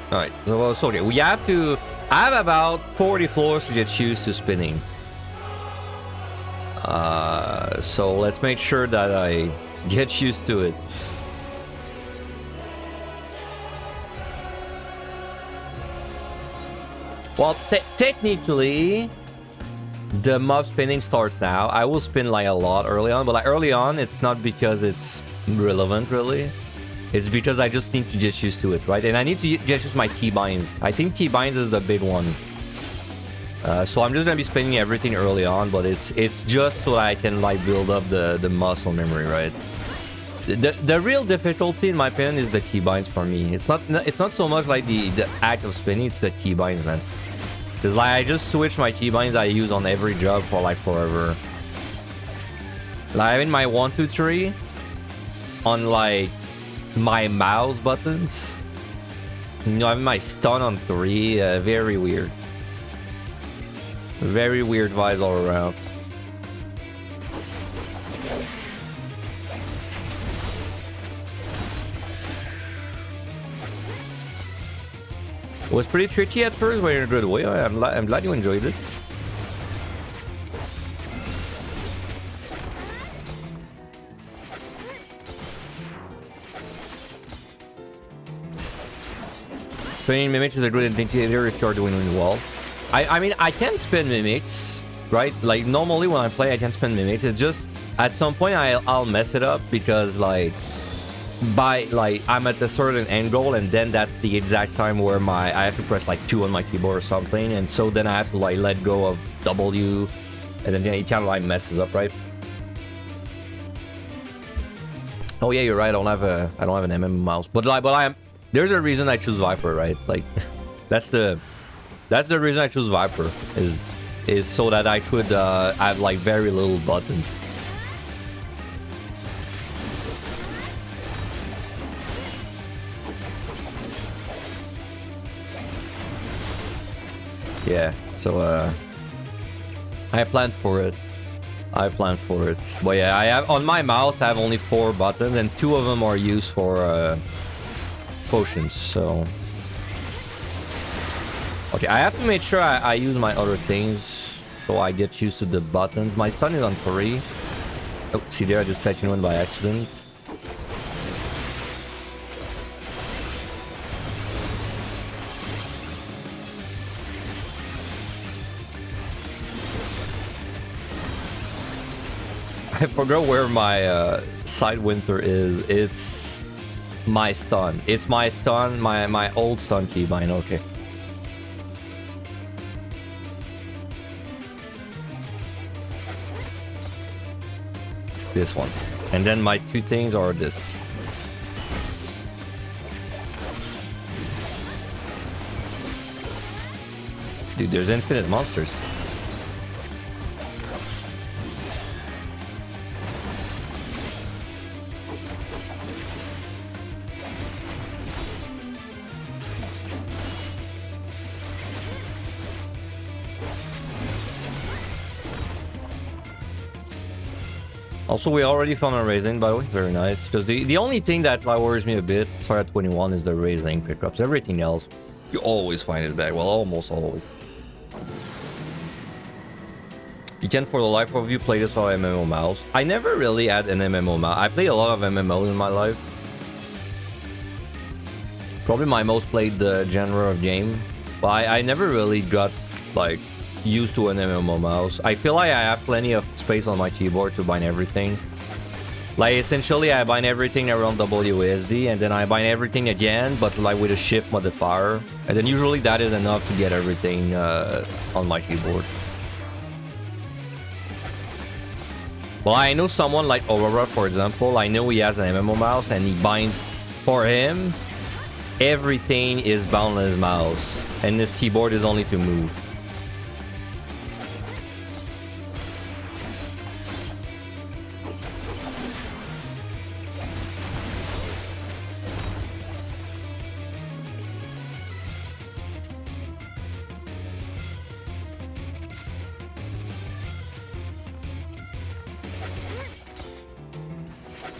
All right, so okay, we have to. I have about 40 floors to get used to spinning. So let's make sure that I get used to it. Well, technically, the mob spinning starts now. I will spin like a lot early on, but like early on, it's not because it's relevant really. It's because I just need to get used to it, right? And I need to get used to my keybinds. I think keybinds is the big one. So I'm just gonna be spinning everything early on, but it's just so I can like build up the muscle memory, right? The real difficulty, in my opinion, is the keybinds for me. It's not so much like the act of spinning, it's the keybinds, man. Cause like I just switch my keybinds I use on every job for like forever. Like I'm in my 1, 2, 3 on like my mouse buttons. You know, I have my stun on 3. Very weird. Very weird vibes all around. It was pretty tricky at first, but in a good way. I'm glad you enjoyed it. Spinning mimics is a good indicator if you're doing it well. I mean, I can spin mimics, right? Like normally when I play, I can spin mimics. It's just at some point I'll mess it up because like I'm at a certain angle, and then that's the exact time where I have to press like 2 on my keyboard or something, and so then I have to like let go of W, and then it kind of like messes up, right? Oh yeah, you're right. I don't have an MM mouse, but there's a reason I choose Viper, right? Like that's the reason I choose Viper is so that I could have like very little buttons. Yeah, so I planned for it. But yeah, I have on my mouse I have only 4 buttons, and 2 of them are used for potions, so okay, I have to make sure I use my other things so I get used to the buttons. My stun is on 3. Oh, see there, I just set you in by accident. I forgot where my side winter is. It's my stun. It's my stun, my old stun keybind. Okay. This one. And then my 2 things are this. Dude, there's infinite monsters. Also, we already found a raising, by the way. Very nice. Because the only thing that worries me a bit, sorry, at 21, is the raising pickups. Everything else, you always find it back. Well, almost always. You can, for the life of you, play this on MMO mouse. I never really had an MMO mouse. I played a lot of MMOs in my life. Probably my most played genre of game. But I never really got, like, used to an MMO mouse. I feel like I have plenty of space on my keyboard to bind everything. Like essentially I bind everything around WASD, and then I bind everything again, but like with a shift modifier, and then usually that is enough to get everything on my keyboard. Well, I know someone like Aurora, for example. I know he has an MMO mouse, and he binds, for him, everything is bound on his mouse, and his keyboard is only to move.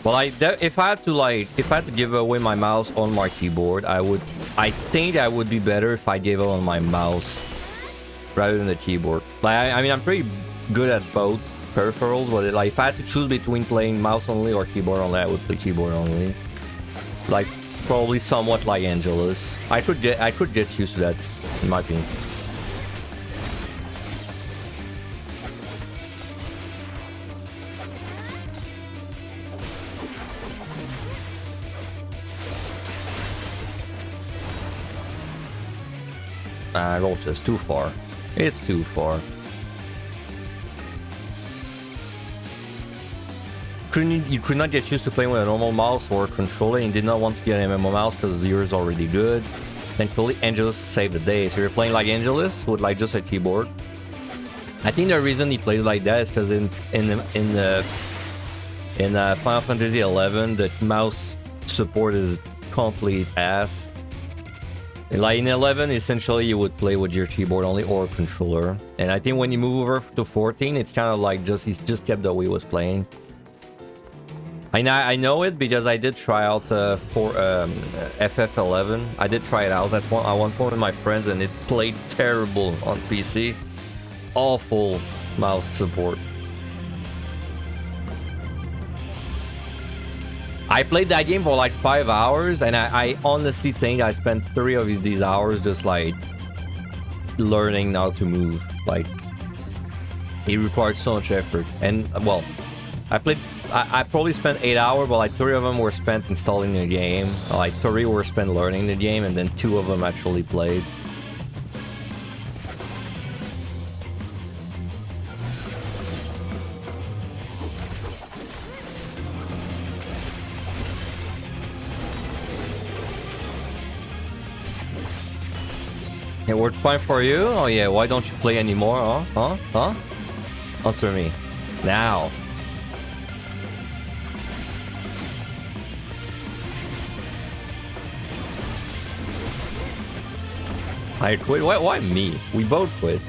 Well, if I had to give away my mouse on my keyboard, I think I would be better if I gave it on my mouse rather than the keyboard. Like, I mean, I'm pretty good at both peripherals, but like, if I had to choose between playing mouse only or keyboard only, I would play keyboard only. Like, probably somewhat like Angelus. I could get used to that, in my opinion. HoH is too far. It's too far. You could not get used to playing with a normal mouse or controller, and did not want to get an MMO mouse because yours is already good. Thankfully, Angelus saved the day. So you're playing like Angelus with like just a keyboard. I think the reason he plays like that is because in Final Fantasy 11, the mouse support is complete ass. Like in 11, essentially you would play with your keyboard only or controller. And I think when you move over to 14, it's kind of like he's just kept the way he was playing. I know it because I did try out for FF11. I did try it out at one point with my friends, and it played terrible on PC. Awful mouse support. I played that game for like 5 hours, and I honestly think I spent 3 of these hours just like learning how to move. Like, it required so much effort. And well, I probably spent 8 hours, but like 3 of them were spent installing the game. Like 3 were spent learning the game, and then 2 of them actually played. It worked fine for you? Oh yeah, why don't you play anymore? Huh? Answer me. Now. I quit? Why me? We both quit.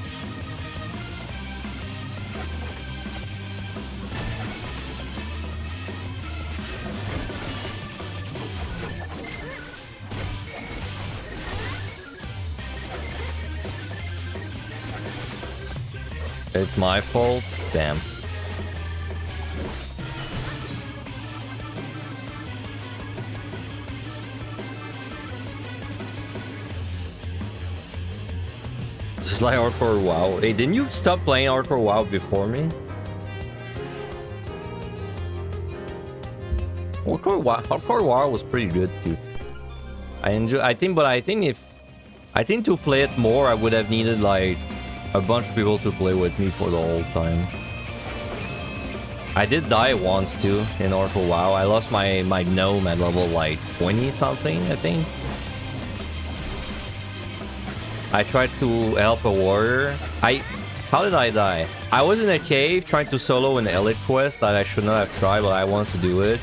It's my fault? Damn. Just like hardcore WoW. Hey, didn't you stop playing hardcore WoW before me? Hardcore WoW was pretty good too. I think to play it more, I would have needed like a bunch of people to play with me for the whole time. I did die once too in hardcore WoW. I lost my gnome at level like 20 something, I think. I tried to help a warrior. How did I die? I was in a cave trying to solo an elite quest that I should not have tried, but I wanted to do it.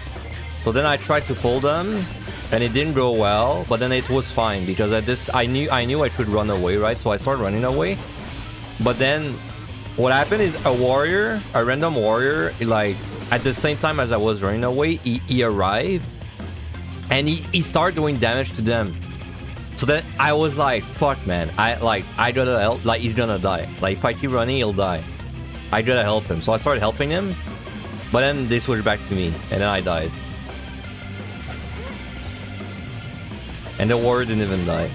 So then I tried to pull them, and it didn't go well. But then it was fine because at this I knew I could run away, right? So I started running away. But then what happened is a random warrior, like at the same time as I was running away, he arrived, and he started doing damage to them. So then I was like, fuck, man. I gotta help. Like, he's gonna die. Like, if I keep running, he'll die. I gotta help him. So I started helping him. But then they switched back to me. And then I died. And the warrior didn't even die.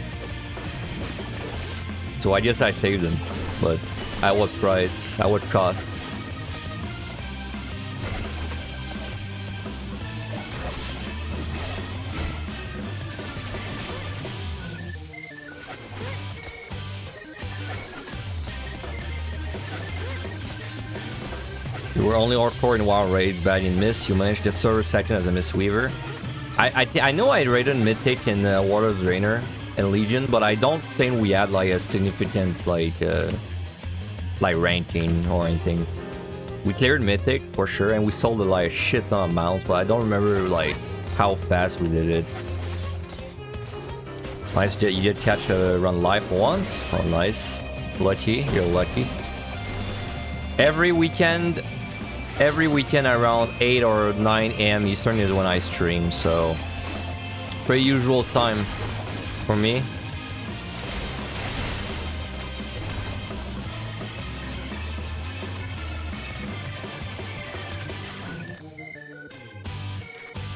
So I guess I saved him. But at what price? At what cost? You were only hardcore in WoW raids, bad in Mist. You managed to get Cerberus second as a Mistweaver. I know I raided Mythic in Water of Draenor and Legion, but I don't think we had like a significant like ranking or anything. We cleared Mythic for sure, and we sold like a shit ton of mounts, but I don't remember like how fast we did it. Nice, you did catch a run life once. Oh, nice. Lucky, you're lucky. Every weekend, every weekend around 8 or 9 a.m. Eastern is when I stream, so pretty usual time for me.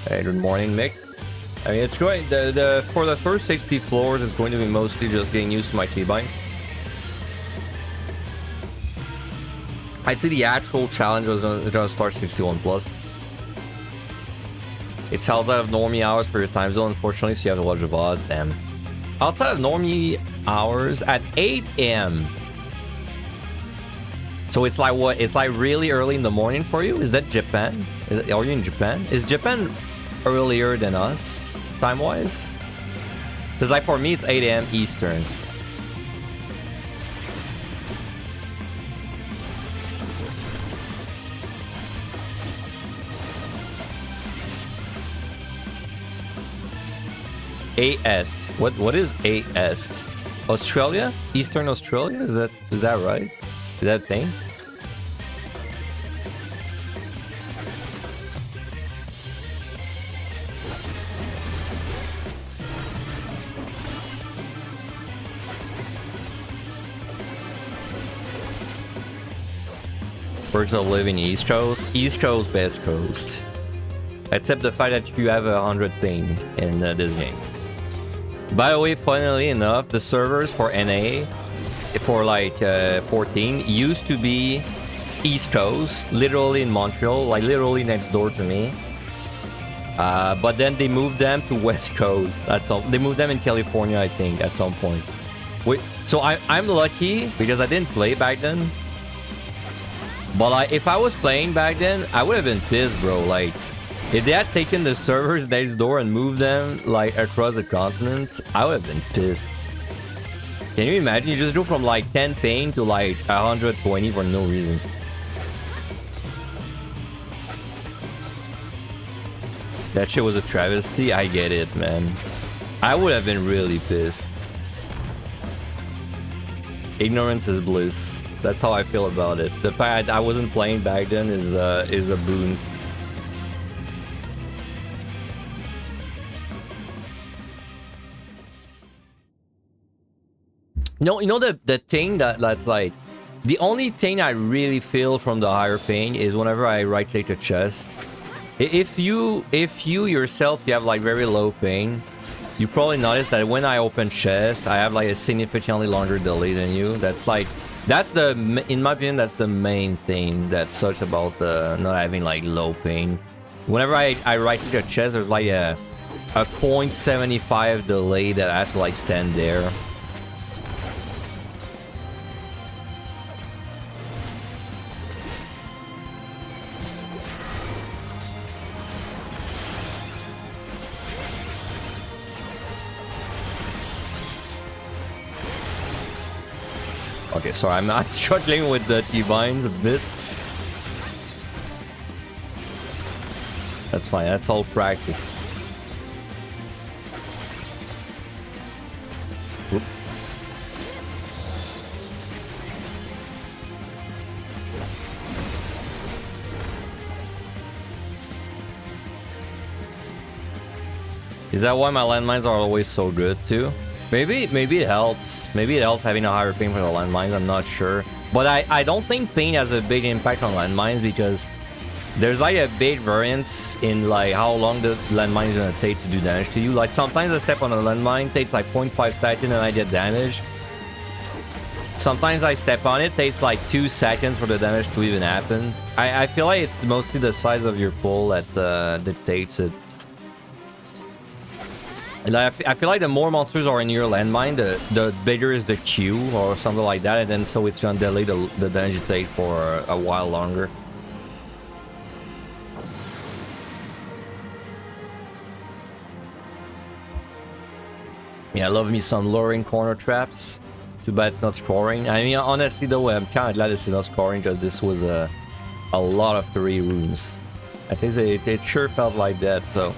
Hey, good morning, Mick. I mean, it's great. For the first 60 floors, it's going to be mostly just getting used to my keybinds. I'd say the actual challenge is gonna start 61 plus. It's outside of normie hours for your time zone, unfortunately, so you have to watch the VODs. Damn. Outside of normie hours at 8 a.m. So it's like what? It's like really early in the morning for you? Is that Japan? Are you in Japan? Is Japan earlier than us, time-wise? Because like for me, it's 8 a.m. Eastern. A-Est. What is A-Est? Australia? Eastern Australia? Is that right? Is that a thing? Version of living East Coast? East Coast, West Coast. Except the fact that you have 100 ping in this game. By the way, funnily enough, the servers for NA for like 14 used to be East Coast, literally in Montreal, like literally next door to me. But then they moved them to West Coast. That's all. They moved them in California, I think, at some point. So I'm lucky because I didn't play back then. But like, if I was playing back then, I would have been pissed, bro. Like, if they had taken the servers next door and moved them like across the continent, I would have been pissed. Can you imagine? You just go from like 10 ping to like 120 for no reason. That shit was a travesty. I get it, man. I would have been really pissed. Ignorance is bliss. That's how I feel about it. The fact I wasn't playing back then is a boon. No, you know the thing that's like the only thing I really feel from the higher pain is whenever I right click the chest. If you yourself you have like very low pain, you probably notice that when I open chest, I have like a significantly longer delay than you. That's in my opinion, that's the main thing that sucks about not having like low pain. Whenever I right click the chest, there's like a 0.75 delay that I have to like stand there. Okay, sorry, I'm struggling with the T-vines a bit. That's fine, that's all practice. Oop. Is that why my landmines are always so good too? Maybe it helps. Maybe it helps having a higher ping for the landmines, I'm not sure. But I don't think ping has a big impact on landmines because there's like a big variance in like how long the landmine is gonna take to do damage to you. Like sometimes I step on a landmine, takes like 0.5 seconds and I get damage. Sometimes I step on it, takes like 2 seconds for the damage to even happen. I feel like it's mostly the size of your pull that dictates it. Like, I feel like the more monsters are in your landmine, the bigger is the queue or something like that, and then so it's gonna delay the damage you take for a while longer. Yeah, I love me some luring corner traps. Too bad it's not scoring. I mean, honestly though, I'm kind of glad this is not scoring because this was a lot of 3 runes. I think it sure felt like that, so.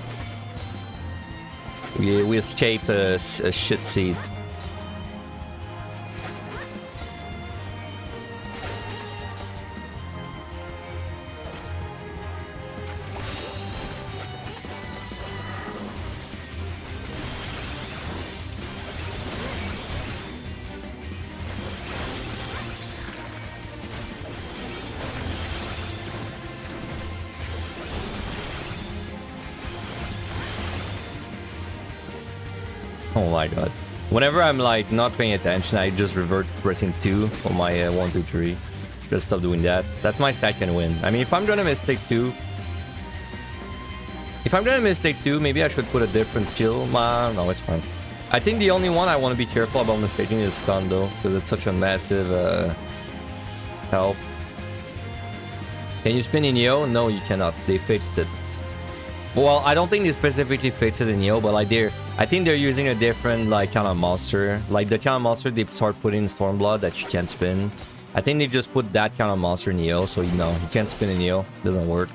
We escaped a shit seed. Oh my god. Whenever I'm like not paying attention, I just revert to pressing 2 for my 1, 2, 3. Just stop doing that. That's my second win. I mean, if I'm gonna mistake 2... If I'm gonna mistake 2, maybe I should put a different skill. No, it's fine. I think the only one I want to be careful about mistaking is stun though, because it's such a massive help. Can you spin in Yo? No, you cannot. They fixed it. Well, I don't think they specifically fixed it in Yo, but like I think they're using a different like kind of monster. Like the kind of monster they start putting in Stormblood that you can't spin. I think they just put that kind of monster in Yo, so you know you can't spin in Yo. Doesn't work.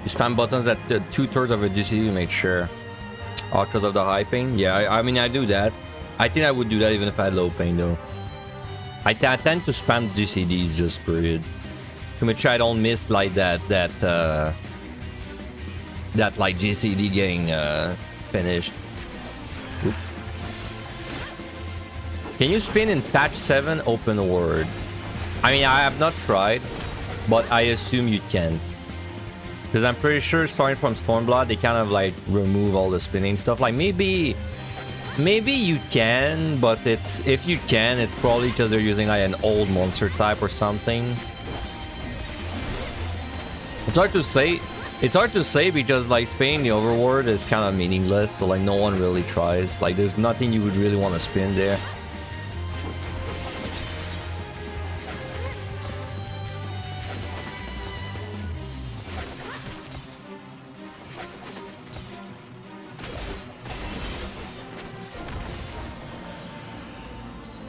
Spam buttons at 2/3 of a GCD to make sure. Oh, because of the high pain? Yeah, I mean, I do that. I think I would do that even if I had low pain, though. I tend to spam GCDs just period. To make sure I don't miss, like, that like, GCD getting, finished. Oops. Can you spin in patch 7 open world? I mean, I have not tried, but I assume you can't. Because I'm pretty sure starting from Stormblood, they kind of like remove all the spinning stuff. Like maybe you can, but if you can, it's probably because they're using like an old monster type or something. It's hard to say. It's hard to say because like spinning the overworld is kind of meaningless. So like no one really tries. Like there's nothing you would really want to spin there.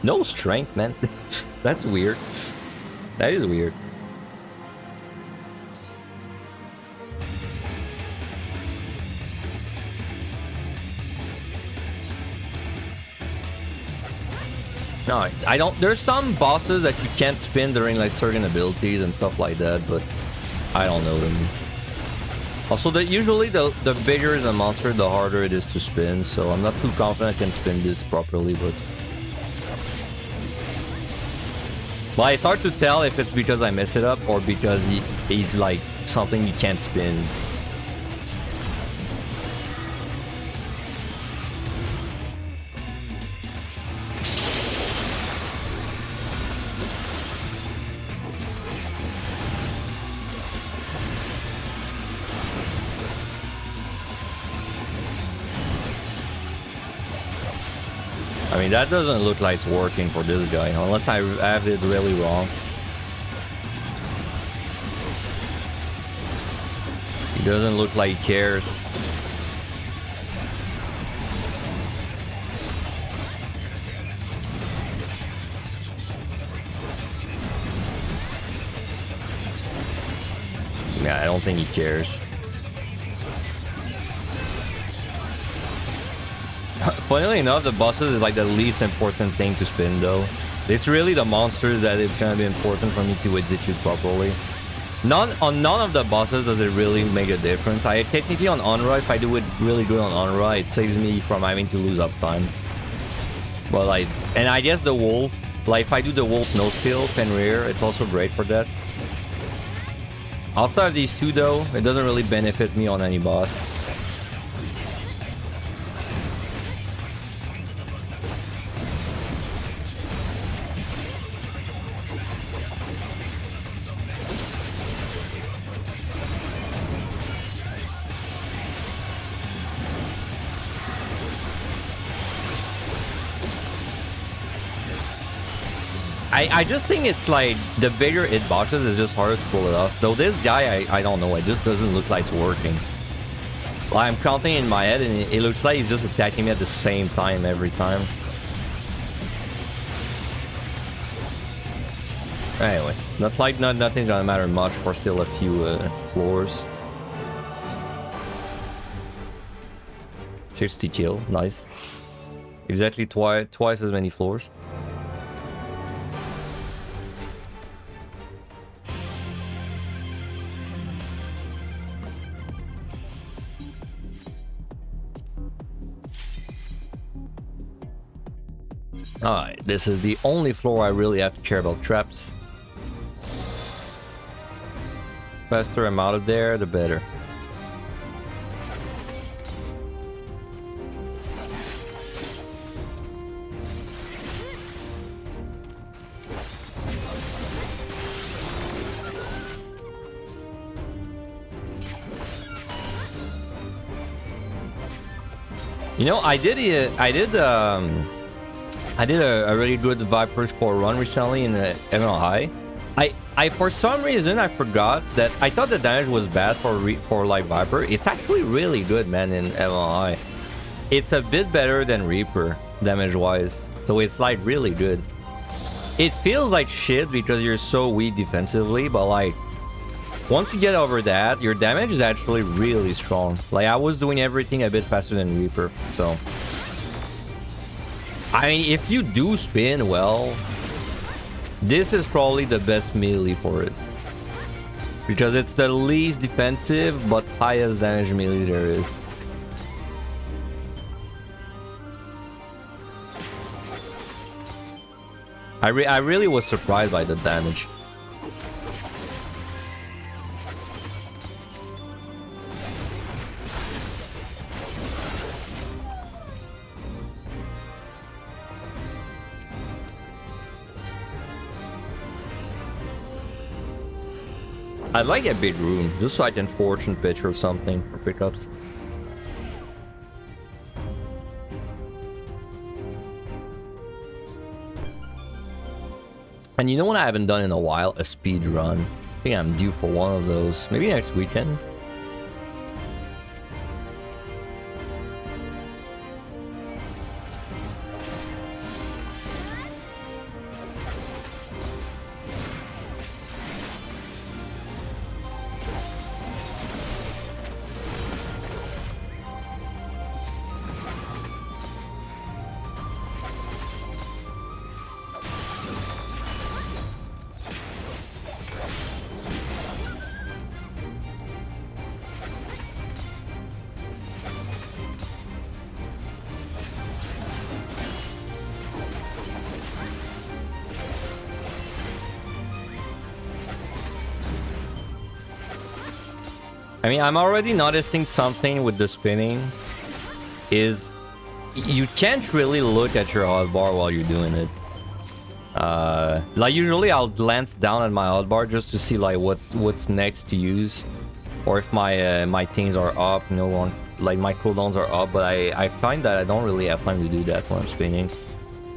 No strength, man. That's weird. That is weird. No, I don't. There's some bosses that you can't spin during like certain abilities and stuff like that, but I don't know them. Also, usually the bigger the monster, the harder it is to spin. So I'm not too confident I can spin this properly, but. Well, it's hard to tell if it's because I mess it up or because he's like something you can't spin. I mean, that doesn't look like it's working for this guy, unless I have it really wrong. He doesn't look like he cares. Yeah, I don't think he cares. Funnily enough, the bosses is like the least important thing to spin though. It's really the monsters that it's gonna be important for me to execute properly. On none of the bosses does it really make a difference. Technically on Onra, if I do it really good on Onra, it saves me from having to lose uptime. But like, and I guess the wolf, like if I do the wolf no skill, Fenrir, it's also great for that. Outside of these two though, it doesn't really benefit me on any boss. I just think it's like the bigger it boxes, it's just harder to pull it off. Though this guy, I don't know, it just doesn't look like it's working. Like I'm counting in my head and it looks like he's just attacking me at the same time every time. Anyway, nothing's gonna matter much for still a few floors. 60 kill, nice. Exactly twice as many floors. Alright, this is the only floor I really have to care about traps. Faster I'm out of there, the better. You know, I did a really good Viper score run recently in the MLI. I for some reason I forgot that I thought the damage was bad for like Viper. It's actually really good, man, in MLI. It's a bit better than Reaper damage wise, so it's like really good. It feels like shit because you're so weak defensively, but like once you get over that, your damage is actually really strong. Like I was doing everything a bit faster than Reaper, so I mean, if you do spin well, this is probably the best melee for it. Because it's the least defensive, but highest damage melee there is. I really was surprised by the damage. I'd like a big room, just so I can fortune pitch or something for pickups. And you know what I haven't done in a while? A speed run. I think I'm due for one of those. Maybe next weekend. I mean, I'm already noticing something with the spinning is you can't really look at your hotbar while you're doing it. Like usually I'll glance down at my hotbar just to see like what's next to use, or if my my things are up, you know, like my cooldowns are up. But I find that I don't really have time to do that when I'm spinning.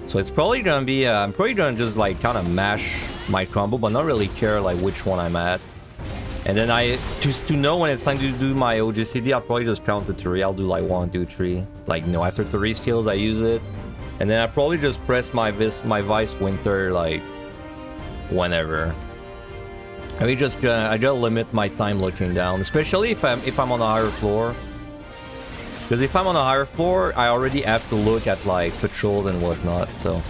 So it's probably gonna be I'm probably gonna just like kind of mash my combo, but not really care like which one I'm at. And then to know when it's time to do my OGCD, I'll probably just count to 3. I'll do like 1, 2, 3. Like, you know, after 3 skills, I use it. And then I probably just press my Vice Winter, like, whenever. I just limit my time looking down, especially if I'm on a higher floor. Because if I'm on a higher floor, I already have to look at, like, patrols and whatnot, so...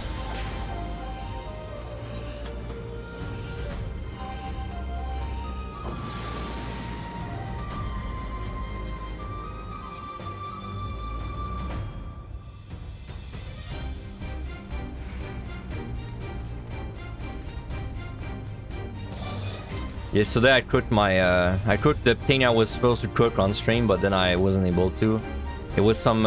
Yesterday I cooked I cooked the thing I was supposed to cook on stream, but then I wasn't able to. It was some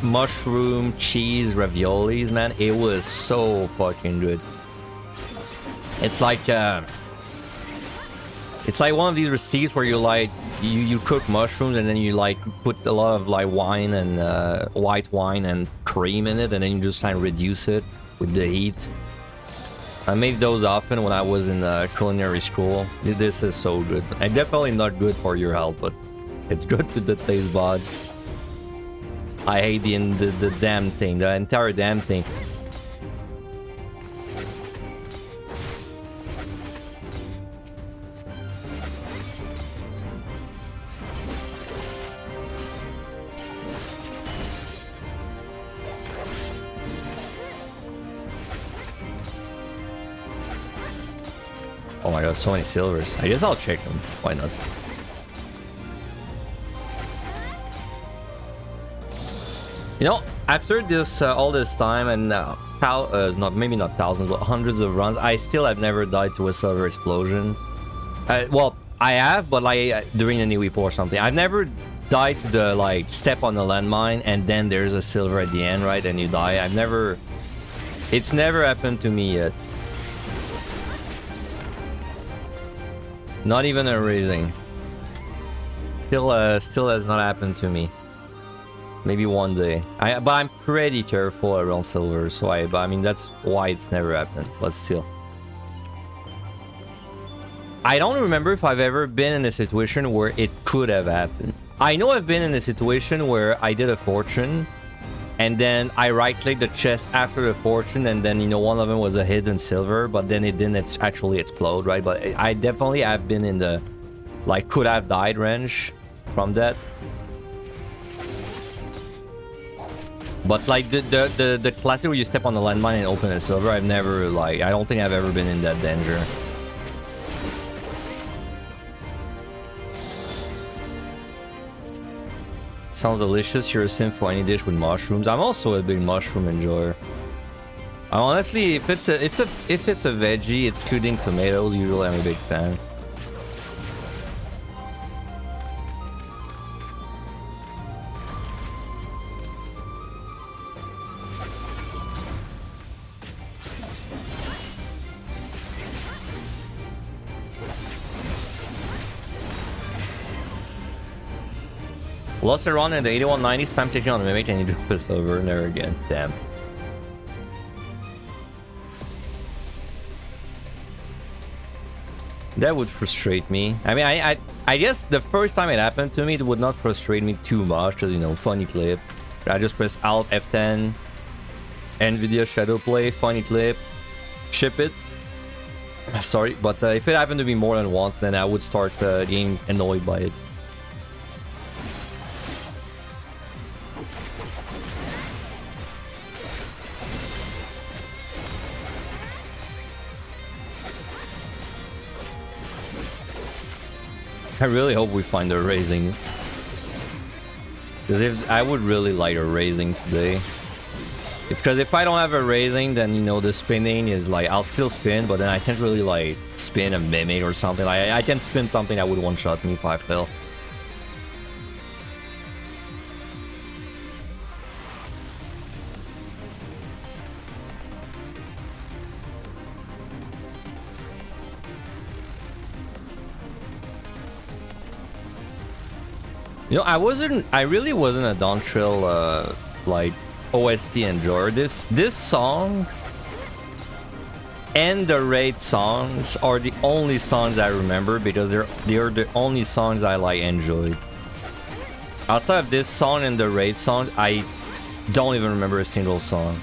mushroom cheese raviolis, man. It was so fucking good. It's like one of these recipes where you like you cook mushrooms and then you like put a lot of like wine and white wine and cream in it, and then you just kind of reduce it with the heat. I made those often when I was in culinary school. This is so good. And definitely not good for your health, but it's good to the taste buds. I hate the damn thing, the entire damn thing. Oh my god, so many silvers. I guess I'll check them. Why not? You know, after this all this time and maybe not thousands, but hundreds of runs, I still have never died to a silver explosion. Well, I have, but like during a new weep or something. I've never died to the like step on the landmine and then there's a silver at the end, right? And you die. It's never happened to me yet. Not even a raising. Still has not happened to me. Maybe one day. But I'm pretty careful around silver, so I mean that's why it's never happened. But still, I don't remember if I've ever been in a situation where it could have happened. I know I've been in a situation where I did a fortune, and then I right-clicked the chest after the fortune, and then, you know, one of them was a hidden silver, but then it didn't actually explode, right? But I definitely have been in the, like, could have died range from that. But, like, the classic where you step on the landmine and open a silver, I've never, like, I don't think I've ever been in that danger. Sounds delicious. You're a sim for any dish with mushrooms. I'm also a big mushroom enjoyer. Honestly, if it's a veggie, excluding tomatoes, usually I'm a big fan. Lost a run in the 8190, spam taking on the mimic and you drop us over. Never again. Damn. That would frustrate me. I mean, I guess the first time it happened to me, it would not frustrate me too much, because, you know, funny clip. I just press Alt F10, NVIDIA Shadow Play, funny clip, ship it. Sorry, but if it happened to me more than once, then I would start getting annoyed by it. I really hope we find a raising. Because I would really like a raising today. Because if I don't have a raising, then, you know, the spinning is like, I'll still spin, but then I can't really like spin a mimic or something. Like, I can spin something that would one-shot me if I fail. You know, I really wasn't a Dawntrail, like, OST enjoyer. This song and the raid songs are the only songs I remember, because they're the only songs I, like, enjoyed. Outside of this song and the raid song, I don't even remember a single song.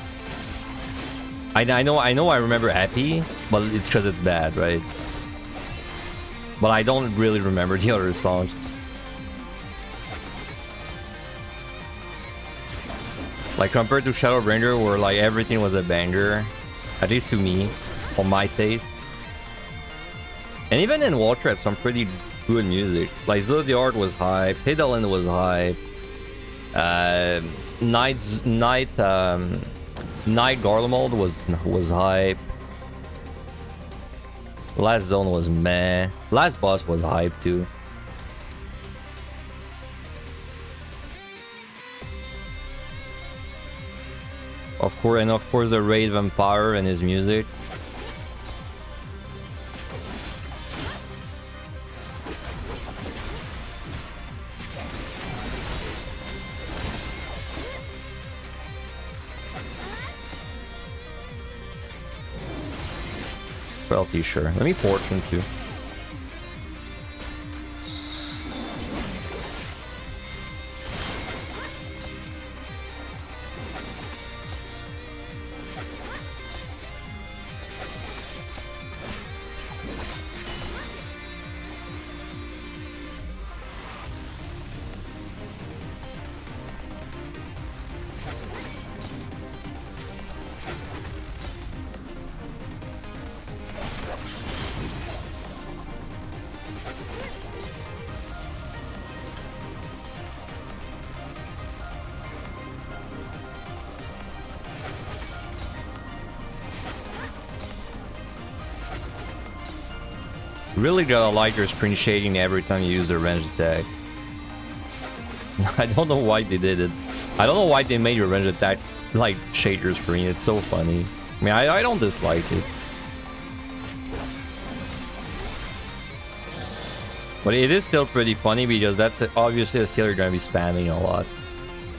I know I remember Happy, but it's because it's bad, right? But I don't really remember the other songs. Like, compared to Shadow Ranger, where like everything was a banger, at least to me, for my taste. And even in Water had some pretty good music. Like Zodiac was hype, Hidalin was hype, Night Garlemald was hype. Last Zone was meh. Last Boss was hype too. Of course, the Raid Vampire and his music. Royalty, sure. Let me Fortune too. Really gotta like your screen shading every time you use the range attack. I don't know why they did it. I don't know why they made your range attacks like shade your screen. It's so funny. I mean, I don't dislike it. But it is still pretty funny because that's obviously a skill you're gonna be spamming a lot.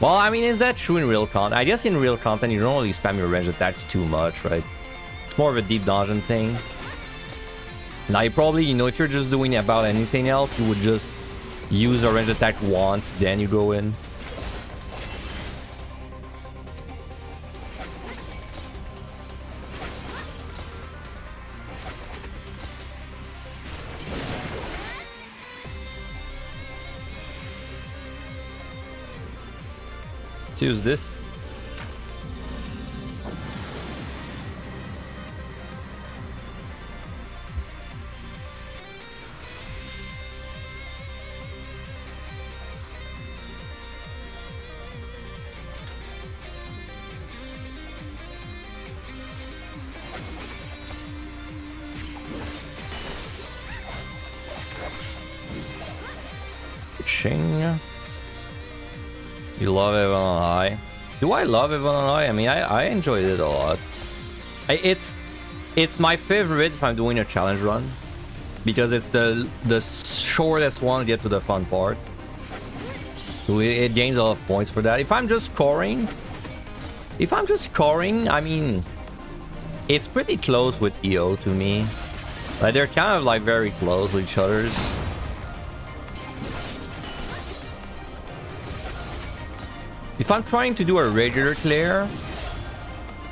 Well, I mean, is that true in real content? I guess in real content you don't really spam your range attacks too much, right? It's more of a deep dungeon thing. Now, you probably, you know, if you're just doing about anything else, you would just use a range attack once, then you go in. Let's use this. You love Heaven on High. Do I love Heaven on High? I mean, I enjoyed it a lot. It's my favorite if I'm doing a challenge run, because it's the shortest one to get to the fun part. So it gains a lot of points for that. If I'm just scoring, I mean, it's pretty close with EO to me. Like, they're kind of like very close with each other. If I'm trying to do a regular clear,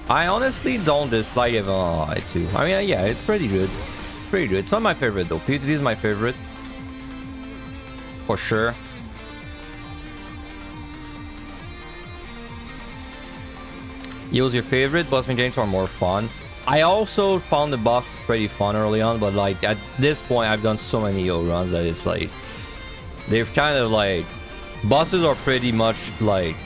I honestly don't dislike Heaven on High too. I mean, yeah, it's pretty good. Pretty good. It's not my favorite though. PTD is my favorite. For sure. EO's your favorite? Boss mechanics are more fun. I also found the bosses pretty fun early on, but like at this point I've done so many EO runs that it's like they've kind of like bosses are pretty much like,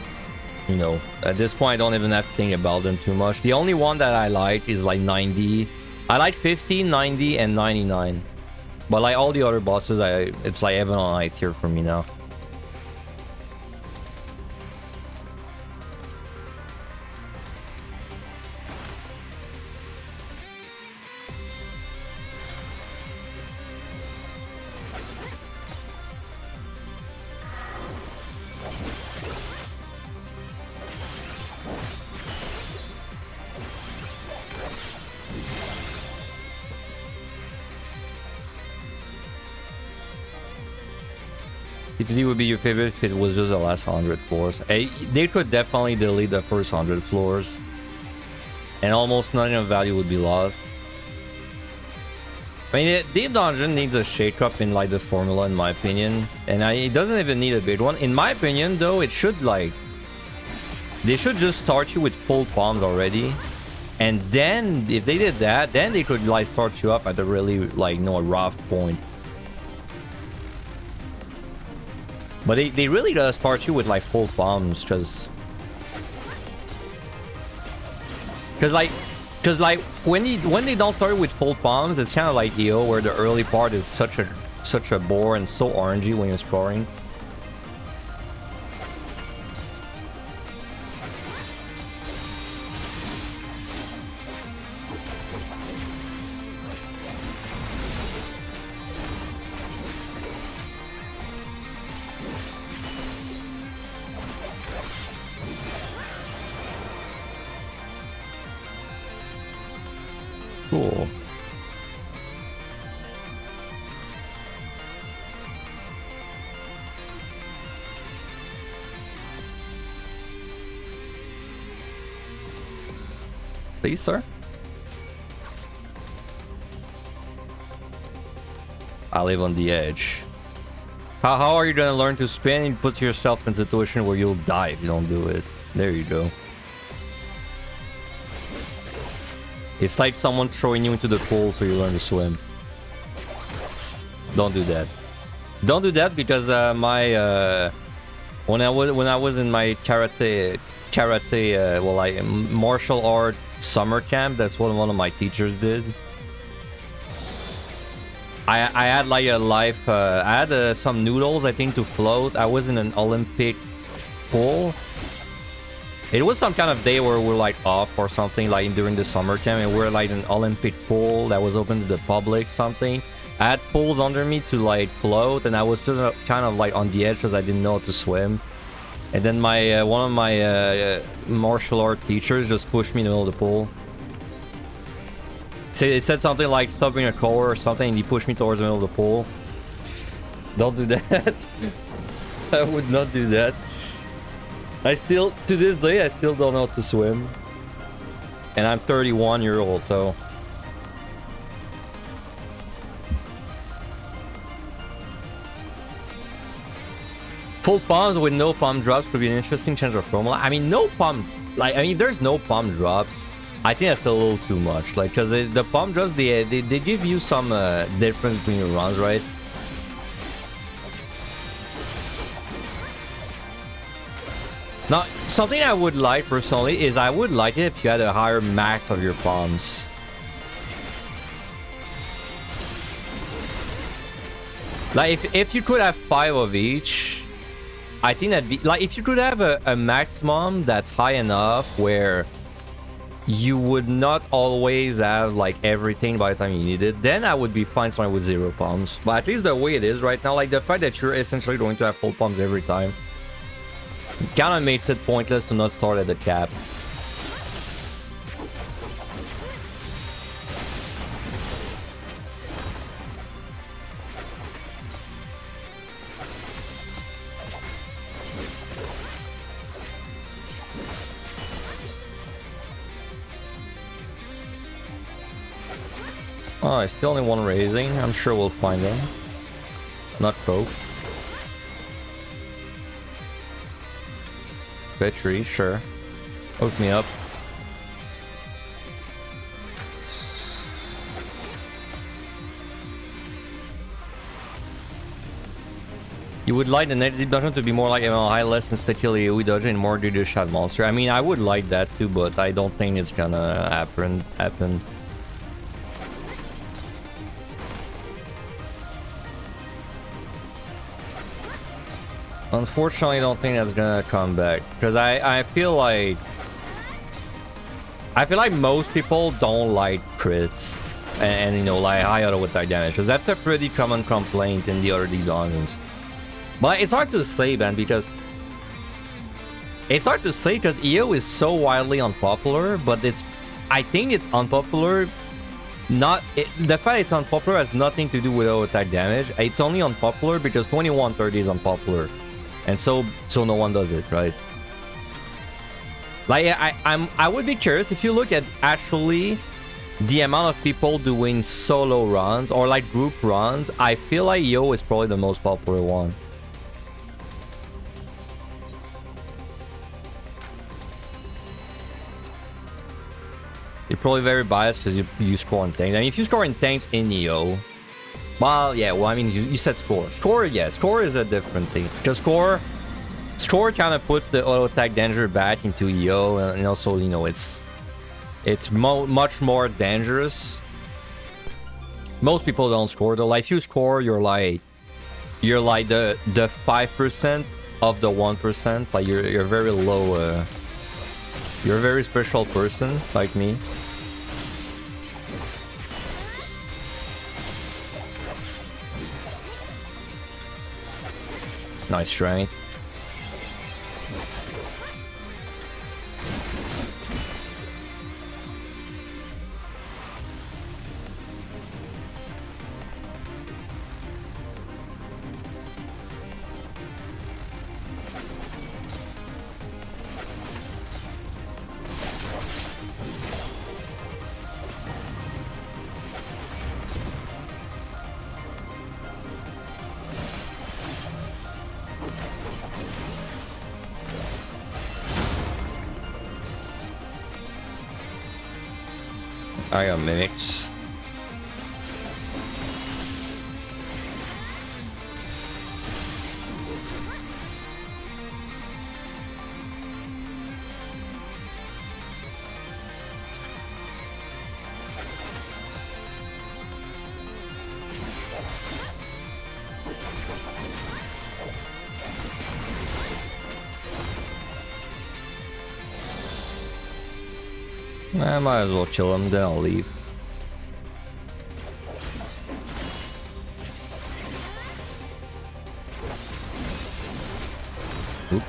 you know, at this point I don't even have to think about them too much. The only one that I like is like 90. I like 50, 90, and 99. But like all the other bosses, it's like Heaven on High tier for me now. PTD would be your favorite if it was just the last 100 floors. They could definitely delete the first 100 floors, and almost none of value would be lost. I mean, Deep Dungeon needs a shake-up in like the formula, in my opinion, and it doesn't even need a big one. In my opinion, though, it should like they should just start you with full palms already, and then if they did that, then they could like start you up at a really like, you know, a rough point. But they really gotta start you with like full palms, because like when they don't start with full palms, it's kind of like EO, where the early part is such a bore and so orangey when you're scoring. Cool. Please, sir. I live on the edge. How are you gonna learn to spin and put yourself in a situation where you'll die if you don't do it? There you go. It's like someone throwing you into the pool so you learn to swim. Don't do that. Don't do that, because when I was in my karate martial art summer camp, that's what one of my teachers did. I had like a life. I had some noodles, I think, to float. I was in an Olympic pool. It was some kind of day where we're like off or something, like during the summer camp, and we're like an Olympic pool that was open to the public, something. I had pools under me to like float, and I was just kind of like on the edge because I didn't know how to swim. And then my one of my martial art teachers just pushed me in the middle of the pool. It said something like stop being a core or something, and he pushed me towards the middle of the pool. Don't do that. I would not do that. I still, to this day, I still don't know how to swim. And I'm 31 years old, so... Full palms with no palm drops could be an interesting change of formula. I mean, no palm... Like, I mean, if there's no palm drops, I think that's a little too much. Like, because the palm drops, they give you some difference between your runs, right? Now, something I would like personally is I would like it if you had a higher max of your palms. Like, if you could have 5 of each, I think that'd be... Like, if you could have a maximum that's high enough where you would not always have, like, everything by the time you need it, then I would be fine starting with 0 palms. But at least the way it is right now, like, the fact that you're essentially going to have full palms every time, kind of makes it pointless to not start at the cap. Oh, I still only one raising. I'm sure we'll find them. Not Coke. Battery, sure. Hook me up. You would like the negative dungeon to be more like high less insta kill AoE dungeon and more do shot monster. I mean, I would like that too, but I don't think it's gonna happen. Unfortunately, I don't think that's gonna come back because I feel like most people don't like crits and you know, like high auto attack damage, because that's a pretty common complaint in the other dungeons. But it's hard to say, man, because EO is so wildly unpopular, but I think it's unpopular. The fact it's unpopular has nothing to do with auto attack damage. It's only unpopular because 2130 is unpopular. And so no one does it, right? Like, I would be curious if you look at actually the amount of people doing solo runs or like group runs. I feel like Yo is probably the most popular one. You're probably very biased because you score in tanks. I mean, if you score in tanks in Yo, well, yeah, well, I mean, you said score. Score, yeah, score is a different thing. Because score kind of puts the auto attack danger back into EO, and also, you know, it's much more dangerous. Most people don't score though. Like, if you score, you're like the 5% of the 1%. Like, you're very low. You're a very special person, like me. Nice strength. I got mimics. I might as well kill him, then I'll leave. Oop.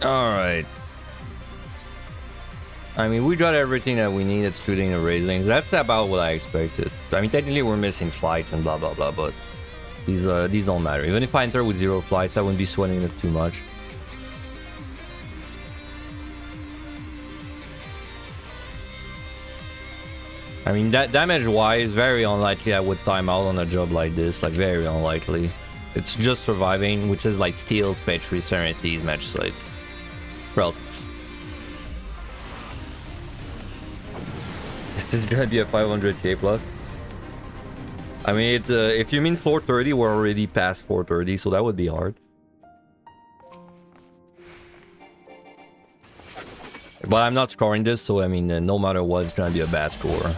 All right. I mean, we got everything that we need excluding the raisings. That's about what I expected. I mean, technically we're missing flights and blah blah blah, but these don't matter. Even if I enter with 0 flights, I wouldn't be sweating it too much. I mean, that damage-wise, very unlikely I would time out on a job like this. Like, very unlikely. It's just surviving, which is like steals, petri, serenities, match sites. Relatives. Is this gonna be a 500k plus? I mean, if you mean 430, we're already past 430, so that would be hard. But I'm not scoring this, so I mean, no matter what, it's gonna be a bad score.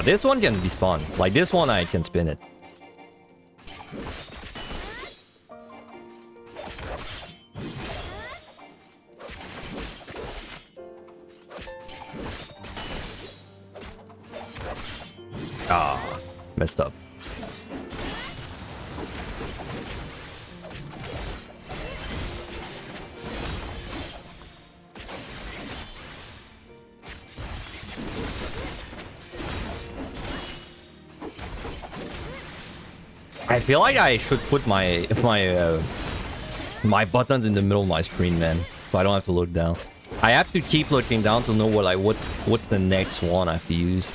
This one can be spawned. Like, this one, I can spin it. Messed up. I feel like I should put my buttons in the middle of my screen, man, so I don't have to look down. I have to keep looking down to know what what's the next one I have to use.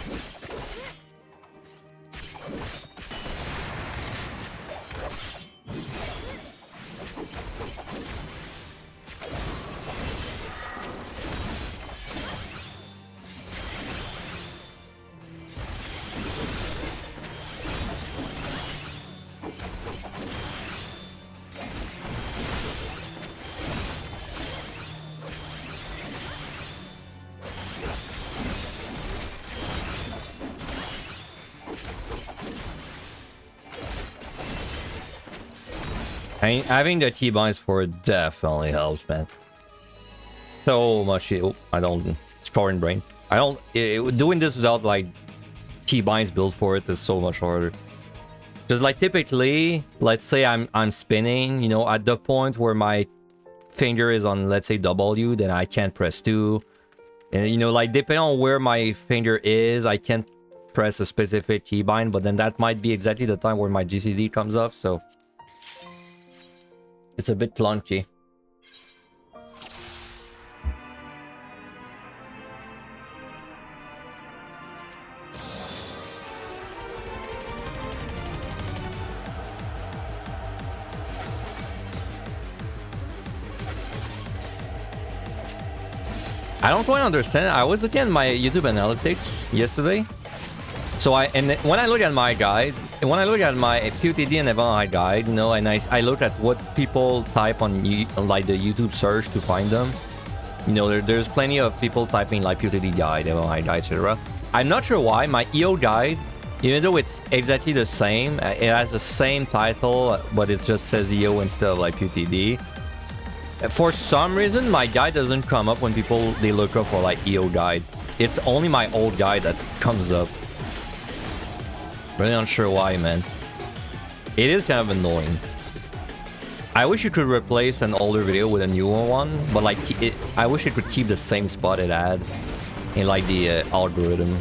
I mean, having the T-binds for it definitely helps, man. So much. I don't scoring brain. I don't doing this without like T-binds built for it is so much harder. Just like typically, let's say I'm spinning, you know, at the point where my finger is on, let's say, W, then I can't press 2. And you know, like depending on where my finger is, I can't press a specific keybind, but then that might be exactly the time where my GCD comes up, so it's a bit clunky. I don't quite understand. I was looking at my YouTube analytics yesterday. So when I look at my guide, when I look at my QTD and Evan guide, you know, and I look at what people type on like the YouTube search to find them. You know, there's plenty of people typing like QTD guide, Evan guide, etc. I'm not sure why my EO guide, even though it's exactly the same, it has the same title, but it just says EO instead of like QTD. For some reason, my guide doesn't come up when they look up for like EO guide. It's only my old guide that comes up. Really not sure why, man. It is kind of annoying. I wish you could replace an older video with a newer one, but like I wish it could keep the same spot it had in like the algorithm.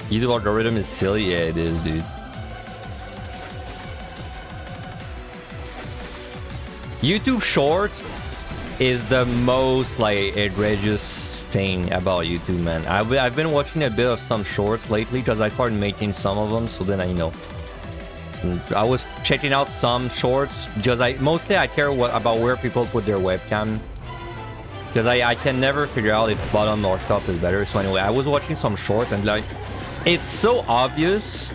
YouTube algorithm is silly. Yeah, it is, dude. YouTube Shorts is the most like egregious thing about YouTube, man. I've been watching a bit of some shorts lately because I started making some of them, so then I know. I was checking out some shorts because I care about where people put their webcam. Because I can never figure out if bottom or top is better. So anyway, I was watching some shorts and like, it's so obvious.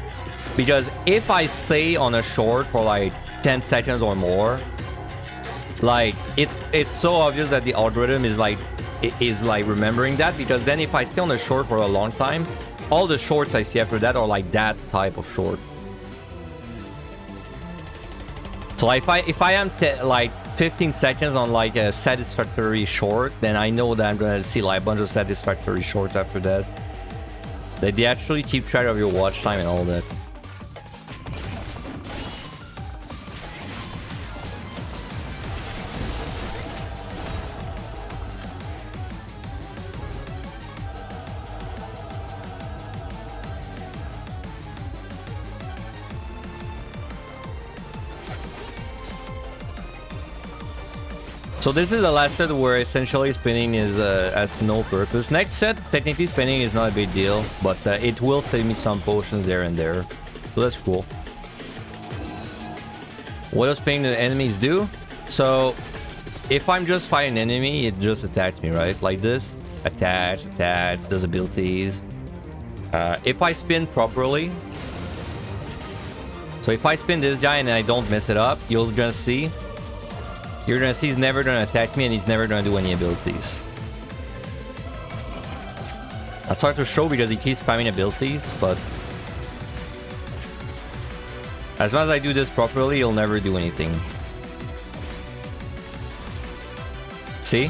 Because if I stay on a short for like 10 seconds or more, like it's so obvious that the algorithm is like remembering that. Because then if I stay on a short for a long time, all the shorts I see after that are like that type of short. So if I am like 15 seconds on like a satisfactory short, then I know that I'm gonna see like a bunch of satisfactory shorts after that. They actually keep track of your watch time and all that. So this is the last set where essentially spinning is has no purpose. Next set, technically spinning is not a big deal, but it will save me some potions there and there. So that's cool. What does spinning the enemies do? So if I'm just fighting an enemy, it just attacks me, right? Like this. Attacks, does abilities. If I spin properly, so if I spin this guy and I don't mess it up, you're gonna see he's never gonna attack me and he's never gonna do any abilities. That's hard to show because he keeps spamming abilities, but as long as I do this properly, he'll never do anything. See?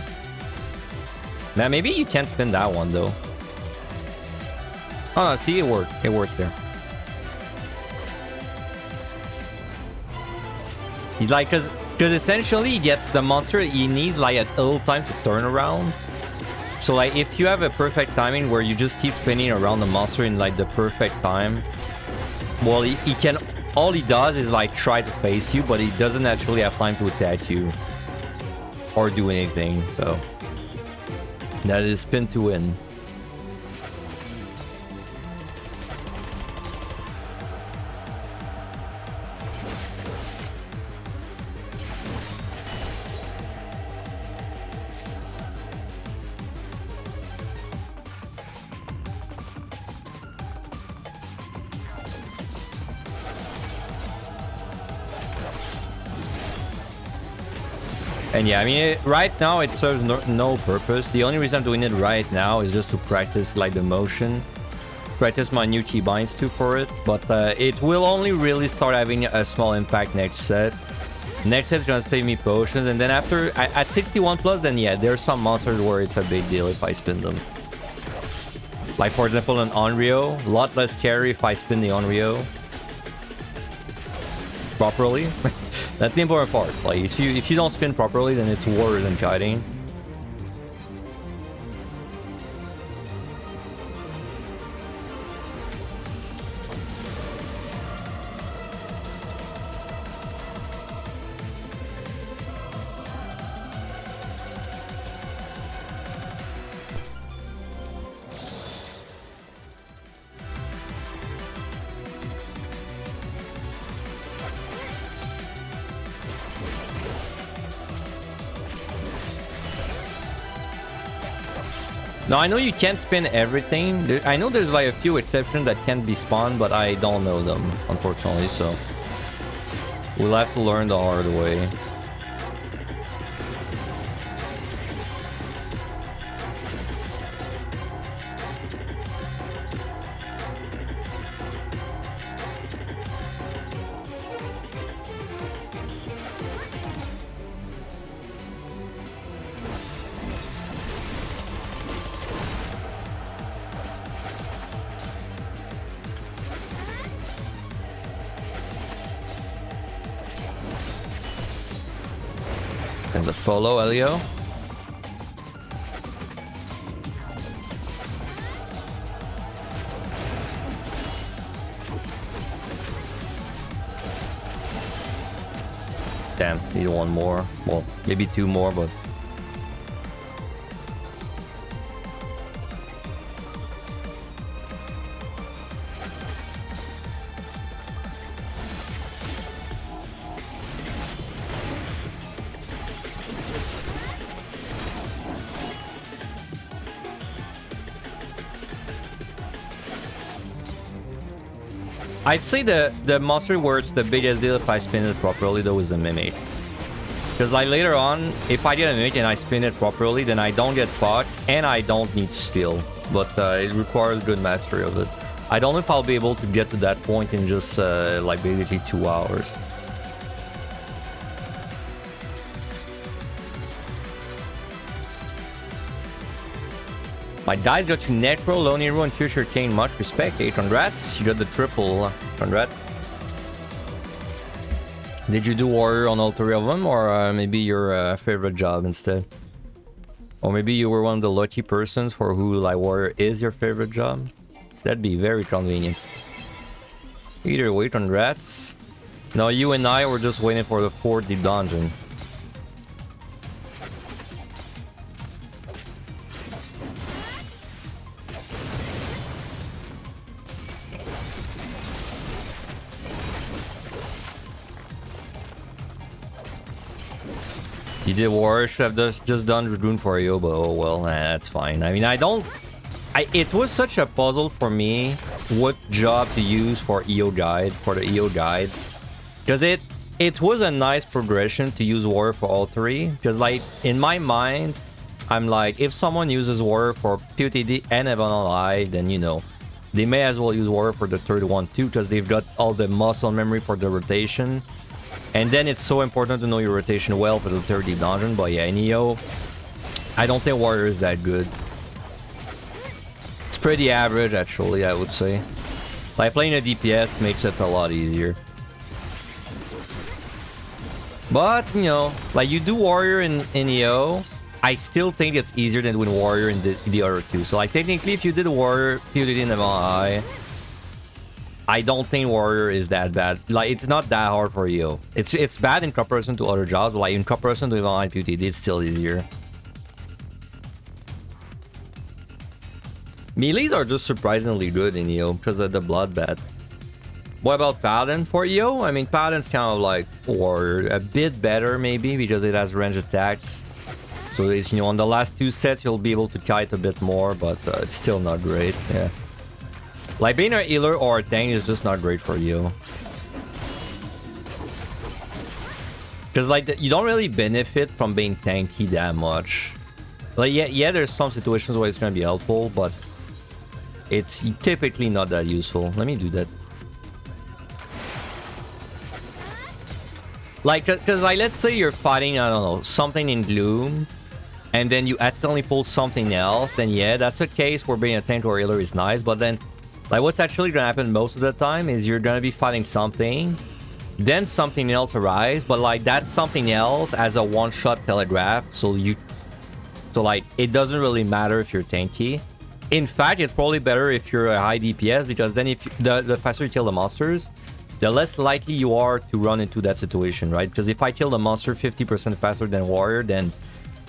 Now maybe you can't spin that one though. Oh no, see, it worked. It works there. He's like, because essentially he gets the monster, he needs like a little time to turn around. So like if you have a perfect timing where you just keep spinning around the monster in like the perfect time, well he can, all he does is like try to face you, but he doesn't actually have time to attack you or do anything. So that is spin to win. And yeah, I mean, right now it serves no purpose. The only reason I'm doing it right now is just to practice like the motion. Practice my new keybinds too for it. But it will only really start having a small impact next set. Next set's gonna save me potions. And then after, at 61 plus, then yeah, there's some monsters where it's a big deal if I spin them. Like for example, an Onryo. A lot less scary if I spin the Onryo properly. That's the important part. Like if you don't spin properly, then it's worse than kiting. Now, I know you can't spin everything. I know there's like a few exceptions that can be spawned, but I don't know them, unfortunately, so we'll have to learn the hard way. There's a follow, Elio. Damn, need one more. Well, maybe two more, but... I'd say the monster where it's the biggest deal if I spin it properly though is the Mimic. Because like later on, if I get a Mimic and I spin it properly, then I don't get fucked and I don't need to steal. But it requires good mastery of it. I don't know if I'll be able to get to that point in just like basically 2 hours. My guys got you Necro, Lone Hero, and Future King. Much respect. 8 congrats. You got the triple. Congrats. Did you do Warrior on all 3 of them? Or maybe your favorite job instead? Or maybe you were one of the lucky persons for who like Warrior is your favorite job? That'd be very convenient. Either way, congrats. No, you and I were just waiting for the 4th deep dungeon. You did Warrior, should have just done Dragoon for you, but oh well, that's fine. I mean, it was such a puzzle for me what job to use for the EO guide. Because it was a nice progression to use Warrior for all 3. Because like, in my mind, I'm like, if someone uses Warrior for POTD and Heaven on High, then you know, they may as well use Warrior for the 3rd one too, because they've got all the muscle memory for the rotation. And then it's so important to know your rotation well for the 3rd deep dungeon. But yeah, in EO, I don't think Warrior is that good. It's pretty average, actually, I would say. Like, playing a DPS makes it a lot easier. But, you know, like, you do Warrior in EO, I still think it's easier than doing Warrior in the other 2. So, like, technically, if you did Warrior, POTD in Heaven on High, I don't think Warrior is that bad. Like, it's not that hard for you. It's bad in comparison to other jobs, but like in comparison to Heaven POTD, it's still easier. Melees are just surprisingly good in EO because of the Bloodbath. What about Paladin for EO? I mean, Paladin's kind of like Warrior, a bit better maybe because it has range attacks. So it's, you know, on the last 2 sets you'll be able to kite a bit more, but it's still not great. Yeah. Like, being a healer or a tank is just not great for you. Because, like, you don't really benefit from being tanky that much. Like, yeah, there's some situations where it's going to be helpful, but it's typically not that useful. Let me do that. Like, because, like, let's say you're fighting, I don't know, something in Gloom, and then you accidentally pull something else, then yeah, that's a case where being a tank or healer is nice, but then like, what's actually gonna happen most of the time is you're gonna be fighting something, then something else arrives, but like that something else has a one-shot telegraph, so like it doesn't really matter if you're tanky. In fact, it's probably better if you're a high DPS, because then if the faster you kill the monsters, the less likely you are to run into that situation, right? Because if I kill the monster 50% faster than Warrior, then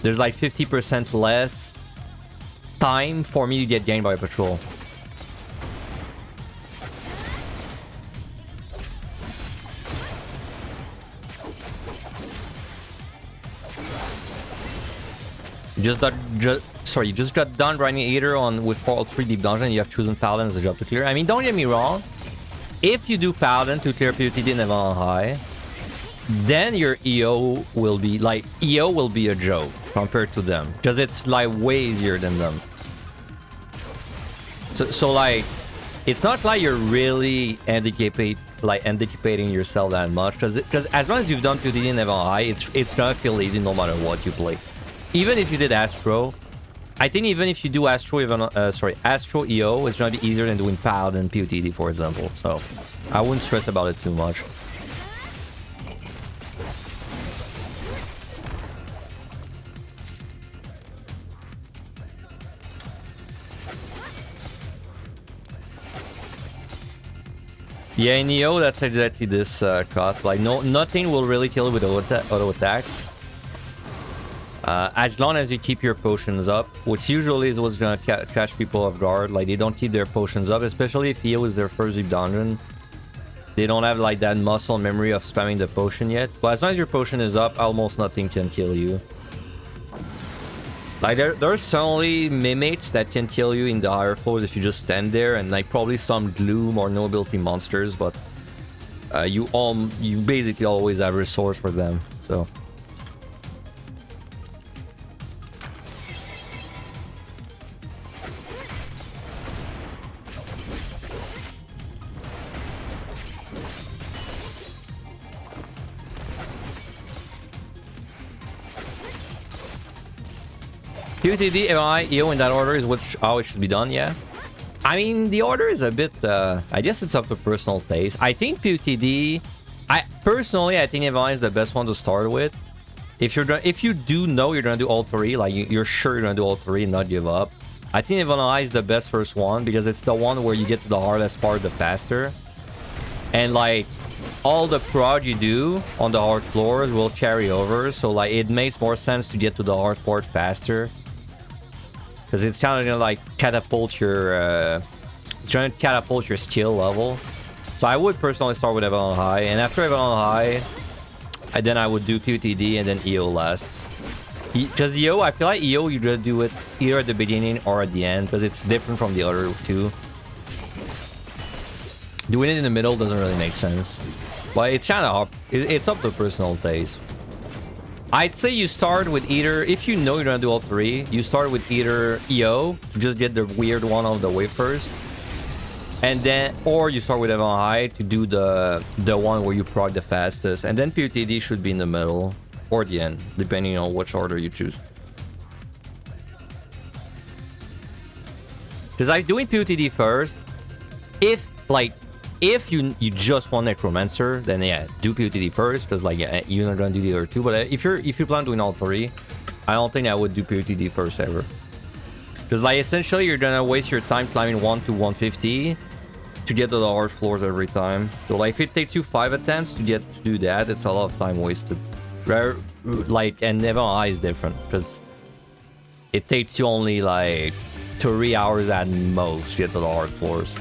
there's like 50% less time for me to get ganked by a patrol. You just got done grinding Eater on with all 3 deep dungeon. You have chosen Paladin as a job to clear. I mean, don't get me wrong. If you do Paladin to clear POTD in Heaven on High, then your EO will be like a joke compared to them, because it's like way easier than them. So like, it's not like you're really handicapping yourself that much, because as long as you've done POTD in Heaven on High, it's gonna feel easy no matter what you play. Even if you did Astro, I think even if you do Astro EO, it's gonna be easier than doing Paladin POTD, for example. So I wouldn't stress about it too much. Yeah, in EO, that's exactly this cut. Like, nothing will really kill with auto attacks. As long as you keep your potions up, which usually is what's gonna catch people off guard. Like, they don't keep their potions up, especially if EO is their first deep dungeon. They don't have like that muscle memory of spamming the potion yet. But as long as your potion is up, almost nothing can kill you. Like there's certainly mimics that can kill you in the higher floors if you just stand there, and like probably some gloom or nobility monsters, but you basically always have resource for them. So QTD, MI, EO in that order is how it should be done, yeah. I mean, the order is a bit, I guess it's up to personal taste. I think PUTD, personally, I think MI is the best one to start with. If you do know you're gonna do all three, like you're sure you're gonna do all three and not give up, I think MI is the best first one because it's the one where you get to the hardest part the faster. And like, all the prod you do on the hard floors will carry over, so like it makes more sense to get to the hard part faster. Because it's kind of gonna like catapult your skill level. So I would personally start with Evan on high, and after Evan on high, then I would do QTD and then EO last. Because EO, I feel like EO you just do it either at the beginning or at the end, because it's different from the other two. Doing it in the middle doesn't really make sense, but it's kind of it's up to personal taste. I'd say you start with either, if you know you're gonna do all three, you start with either EO to just get the weird one out of the way first, and then, or you start with Evan High to do the one where you proc the fastest, and then PUTD should be in the middle or the end, depending on which order you choose. Because like doing PUTD first, if you just want Necromancer, then yeah, do PUTD first, because like yeah, you're not gonna do the other two. But if you plan on doing all three, I don't think I would do PUTD first ever. Because like essentially you're gonna waste your time climbing 1 to 150 to get to the hard floors every time. So like if it takes you 5 attempts to do that, it's a lot of time wasted. Like, and Evan Eye is different because it takes you only like 3 hours at most to get to the hard floors.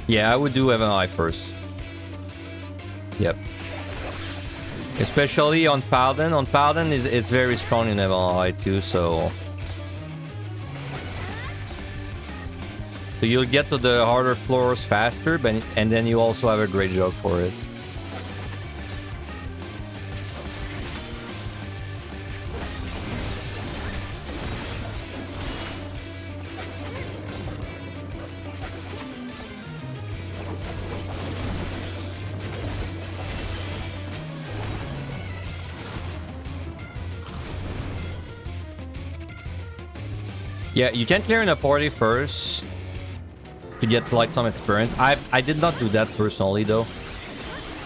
Yeah, I would do Evan Eye first. Yep. Especially on Paladin. On Paladin, it's very strong in Evan Eye too, so you'll get to the harder floors faster, and then you also have a great job for it. Yeah, you can clear in a party first to get like some experience. I did not do that personally though,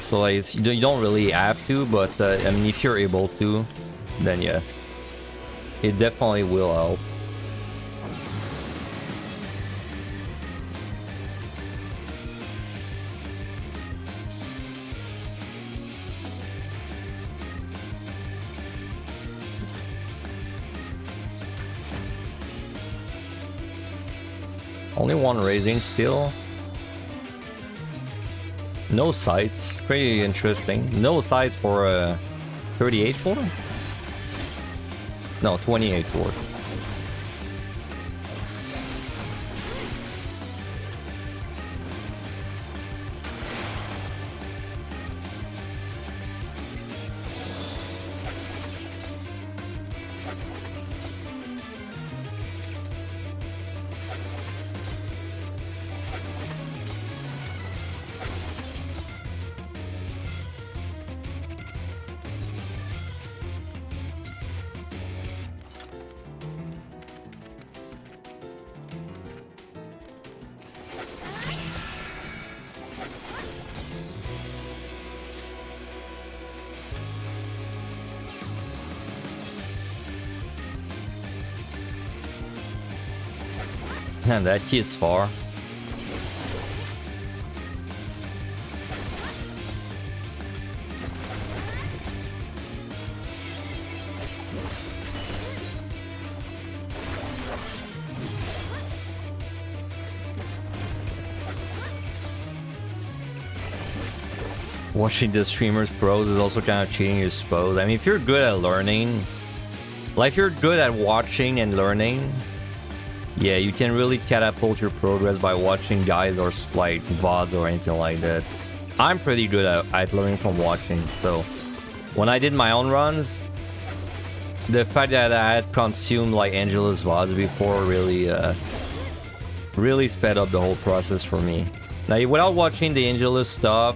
so like you don't really have to, but I mean if you're able to, then yeah, it definitely will help. Only one raising still. No sights. Pretty interesting. No sights for a 38 floor? No, 28 floor. Man, that key is far. Watching the streamers pros is also kind of cheating, I suppose. I mean, if you're good at learning, like if you're good at watching and learning, yeah, you can really catapult your progress by watching guys or like VODs or anything like that. I'm pretty good at learning from watching, so when I did my own runs, the fact that I had consumed like Angela's VODs before really sped up the whole process for me. Now, without watching the Angela's stuff,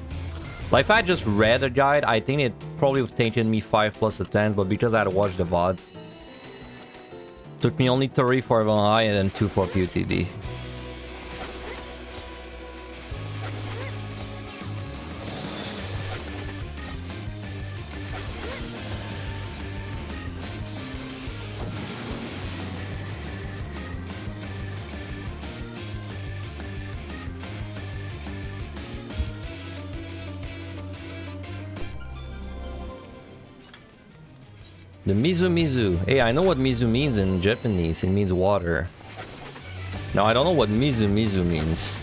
like if I just read a guide, I think it probably would have taken me 5+ attempts, but because I had to watch the VODs, took me only 30 for VI and then 2 for QTD. The Mizu. Hey, I know what Mizu means in Japanese. It means water. Now, I don't know what Mizu means.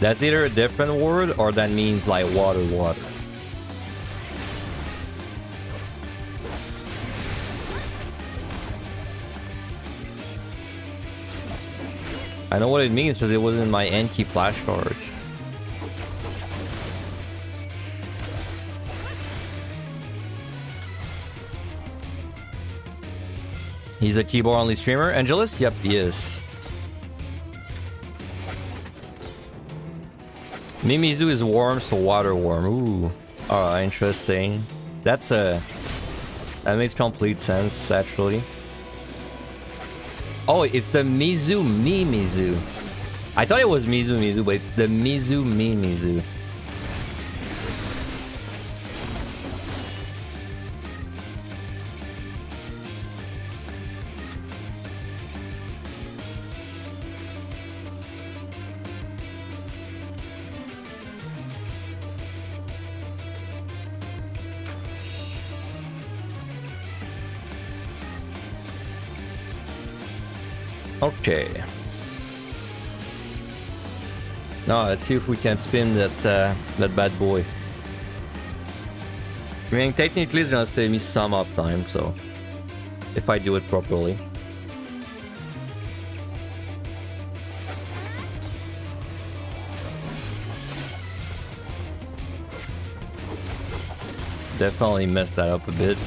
That's either a different word or that means like water. I know what it means because it was in my Enki flashcards. He's a keyboard-only streamer. Angelus? Yep, he is. Mimizu is warm, so water warm. Ooh. Oh, interesting. That makes complete sense, actually. Oh, it's the Mizu. I thought it was Mizu, but it's the Mizu. Okay. Now let's see if we can spin that bad boy. I mean, technically it's gonna save me some uptime, so if I do it properly. Definitely messed that up a bit.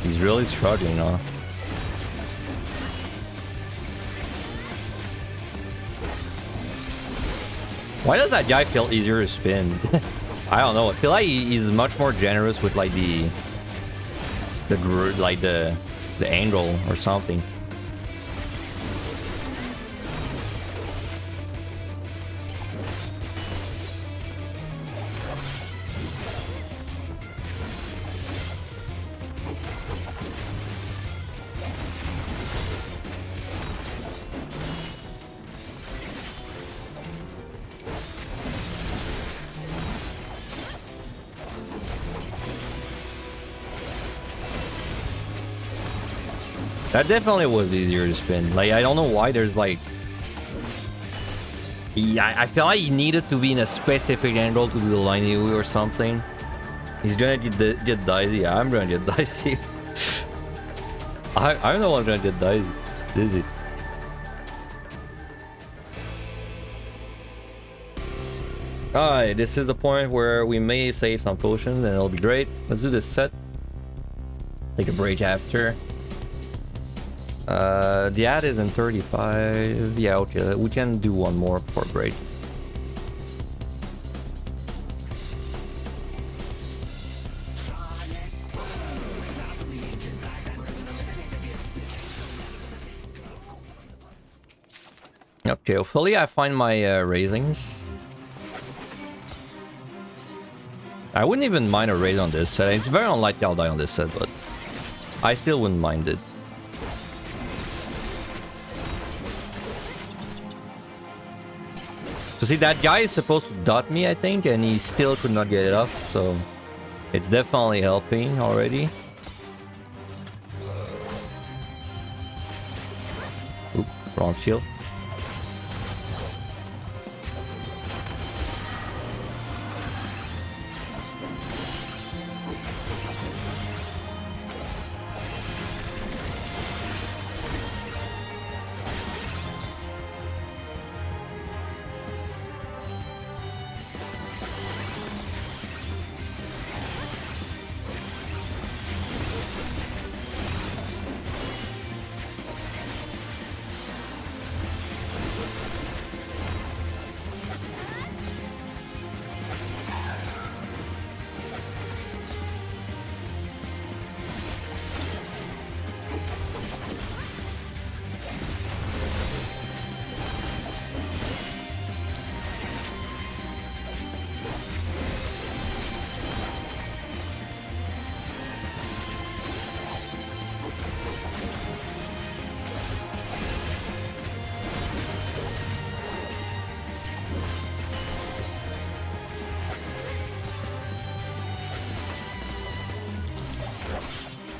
He's really struggling, huh? Why does that guy feel easier to spin? I don't know. I feel like he's much more generous with like the angle or something. That definitely was easier to spin. Like, I don't know why there's like... Yeah, I feel like he needed to be in a specific angle to do the line AoE or something. He's gonna get dicey. Yeah, I'm gonna get dicey. I'm the one gonna get dizzy. Alright, this is the point where we may save some potions and it'll be great. Let's do this set. Take a break after. The ad is in 35. Yeah, okay, we can do one more before break. Okay, hopefully I find my raisings. I wouldn't even mind a raise on this set. It's very unlikely I'll die on this set, but I still wouldn't mind it. So see, that guy is supposed to dot me, I think, and he still could not get it off, so it's definitely helping already. Oop, bronze shield.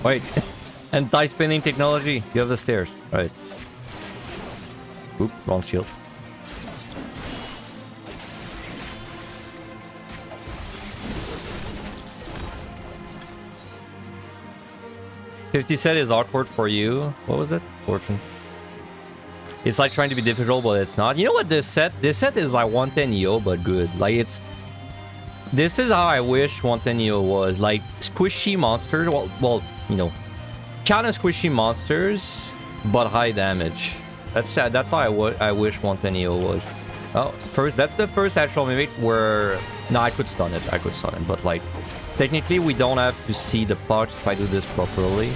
Wait, anti-spinning technology. You have the stairs. Right. Oop, wrong shield. $50 set is awkward for you. What was it? Fortune. It's like trying to be difficult, but it's not. You know what this set? This set is like 110 EO, but good. Like it's... This is how I wish 110 EO was. Like squishy monsters. Well, you know, kind of squishy monsters, but high damage. That's how I wish 110 EO was. Oh, that's the first actual mimic where... No, I could stun it. But like, technically we don't have to see the parts if I do this properly.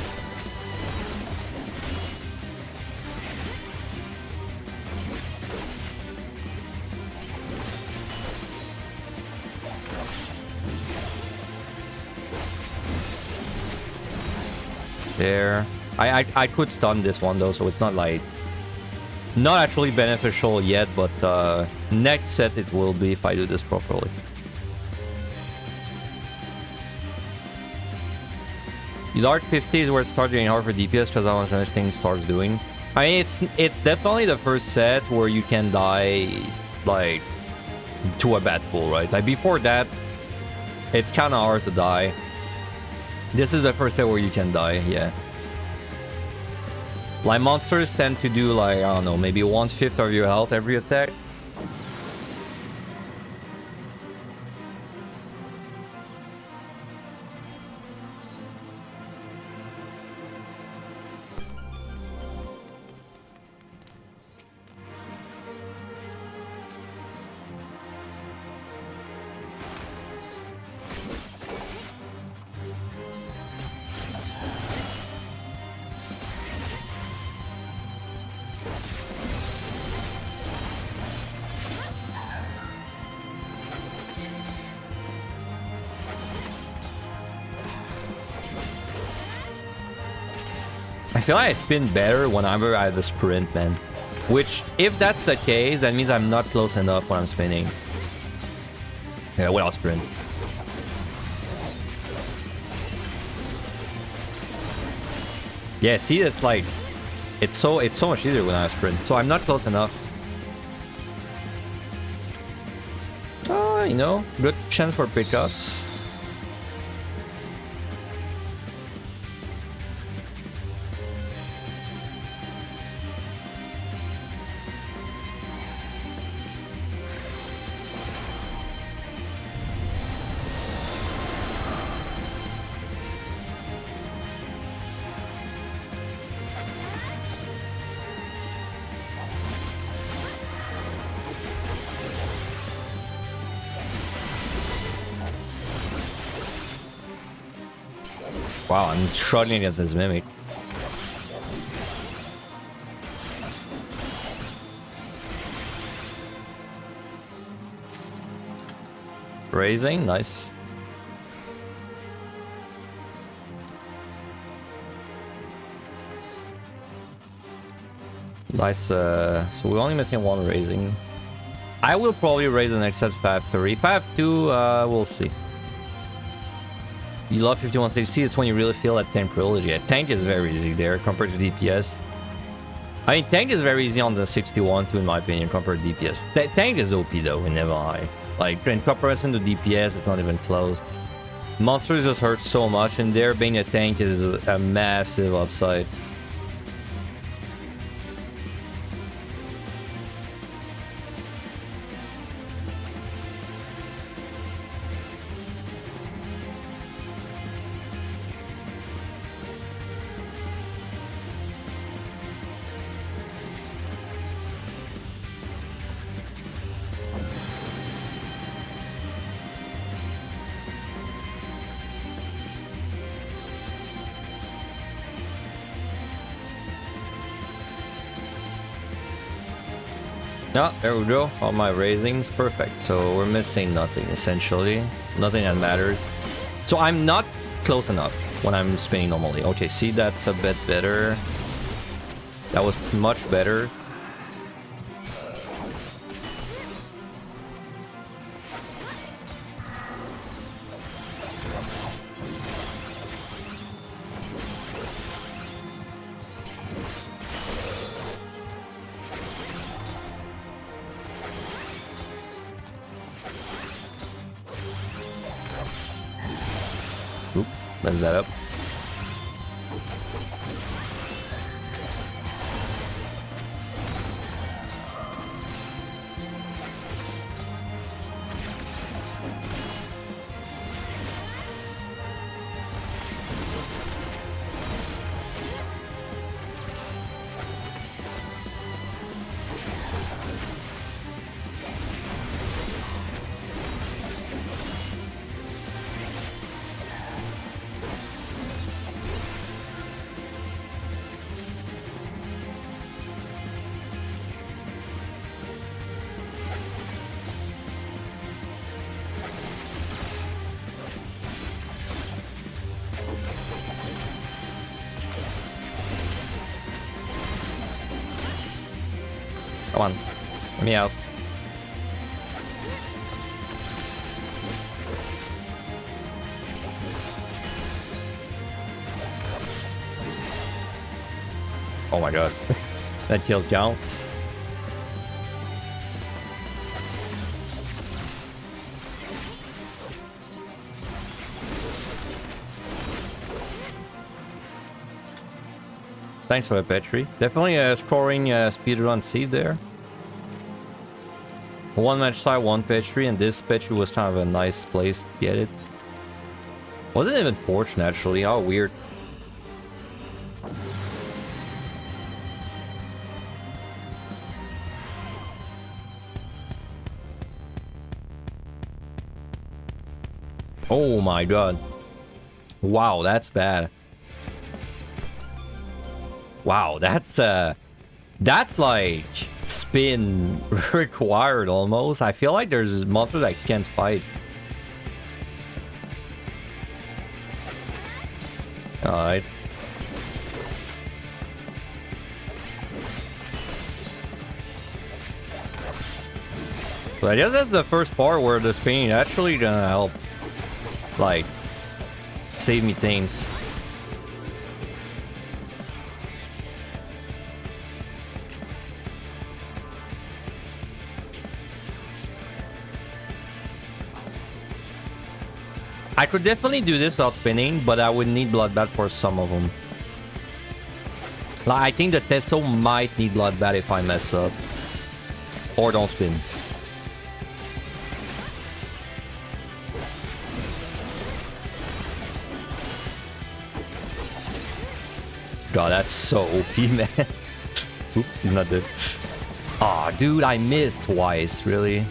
There. I could stun this one though, so it's not like... Not actually beneficial yet, but next set it will be if I do this properly. Dark 50 is where it starts getting hard for DPS because how much anything starts doing. I mean, it's definitely the first set where you can die, like, to a bad pool, right? Like, before that, it's kind of hard to die. This is the first set where you can die, yeah. Like, monsters tend to do, like, I don't know, maybe 1/5 of your health every attack. I feel like I spin better whenever I have a sprint, man. Which, if that's the case, that means I'm not close enough when I'm spinning. Yeah, without sprint. Yeah, see, it's like... It's so much easier when I sprint. So I'm not close enough. You know, good chance for pickups. Wow, I'm struggling against this mimic. Raising, nice. Nice, so we're only missing one raising. I will probably raise the next set if I have 3. If I have 2, we'll see. You love 51 CC, it's when you really feel that tank privilege. Yeah, tank is very easy there compared to DPS. I mean, tank is very easy on the 61 too, in my opinion, compared to DPS. Tank is OP though, in never high. Like, in comparison to DPS, it's not even close. Monsters just hurt so much, and there being a tank is a massive upside. Yeah, there we go. All my raisings, perfect. So we're missing nothing, essentially. Nothing that matters. So I'm not close enough when I'm spinning normally. Okay, see, that's a bit better. That was much better. Oop, mess that up. Come on, let me out. Oh my god, that kill count. Thanks for the Petri. Definitely scoring speedrun seed there. One match side, one Petri, and this Petri was kind of a nice place to get it. Wasn't even forged naturally, how weird. Oh my god. Wow, that's bad. Wow, that's like spin required almost. I feel like there's monsters I can't fight. Alright. So I guess that's the first part where the spinning actually gonna help, like, save me things. I could definitely do this without spinning, but I would need Bloodbath for some of them. Like, I think the Tesso might need Bloodbath if I mess up. Or don't spin. God, that's so OP, man. Oop, he's not dead. Aw, oh, dude, I missed twice, really?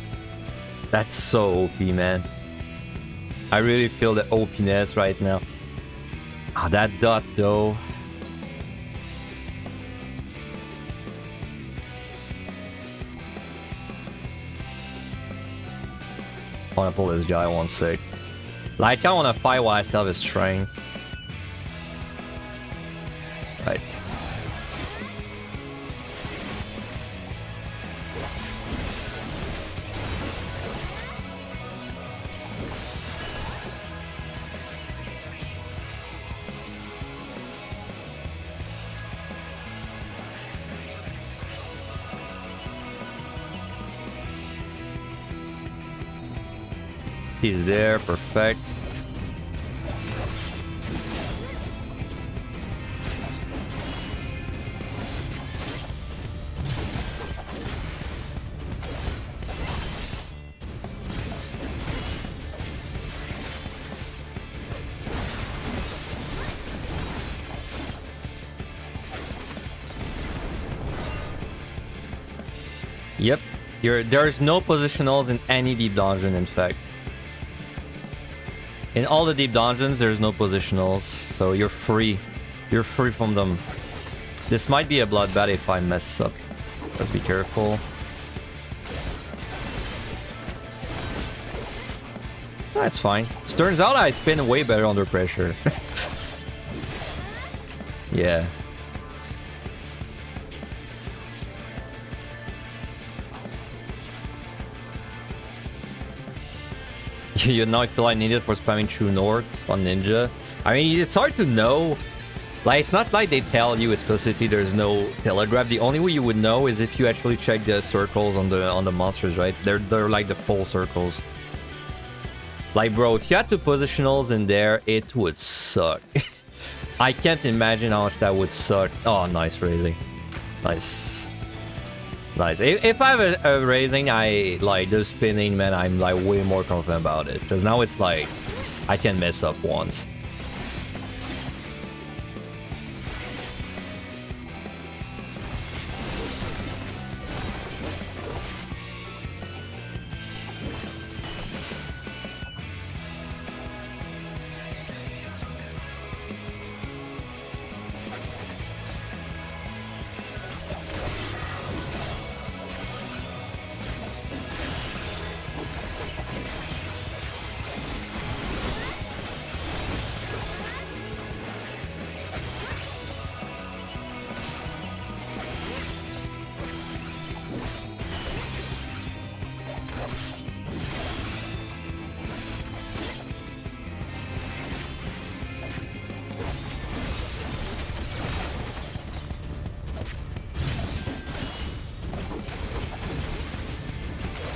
That's so OP, man. I really feel the OPness right now. Ah, that dot, though. want to pull this guy 1-6. Like, I kind of want to fight while I still have his strength. Right. He's there, perfect. Yep, there's no positionals in any deep dungeon, in fact. In all the deep dungeons, there's no positionals, so you're free. You're free from them. This might be a bloodbath if I mess up. Let's be careful. That's fine. It turns out I spin way better under pressure. Yeah. You now feel I need it for spamming True North on Ninja. I mean, it's hard to know. Like, it's not like they tell you explicitly there's no telegraph. The only way you would know is if you actually check the circles on the monsters, right? They're like the full circles. Like, bro, if you had two positionals in there, it would suck. I can't imagine how much that would suck. Oh, nice raising. Nice. Nice. If I have a raising, I like the spinning, man, I'm like way more confident about it. Because now it's like, I can mess up once.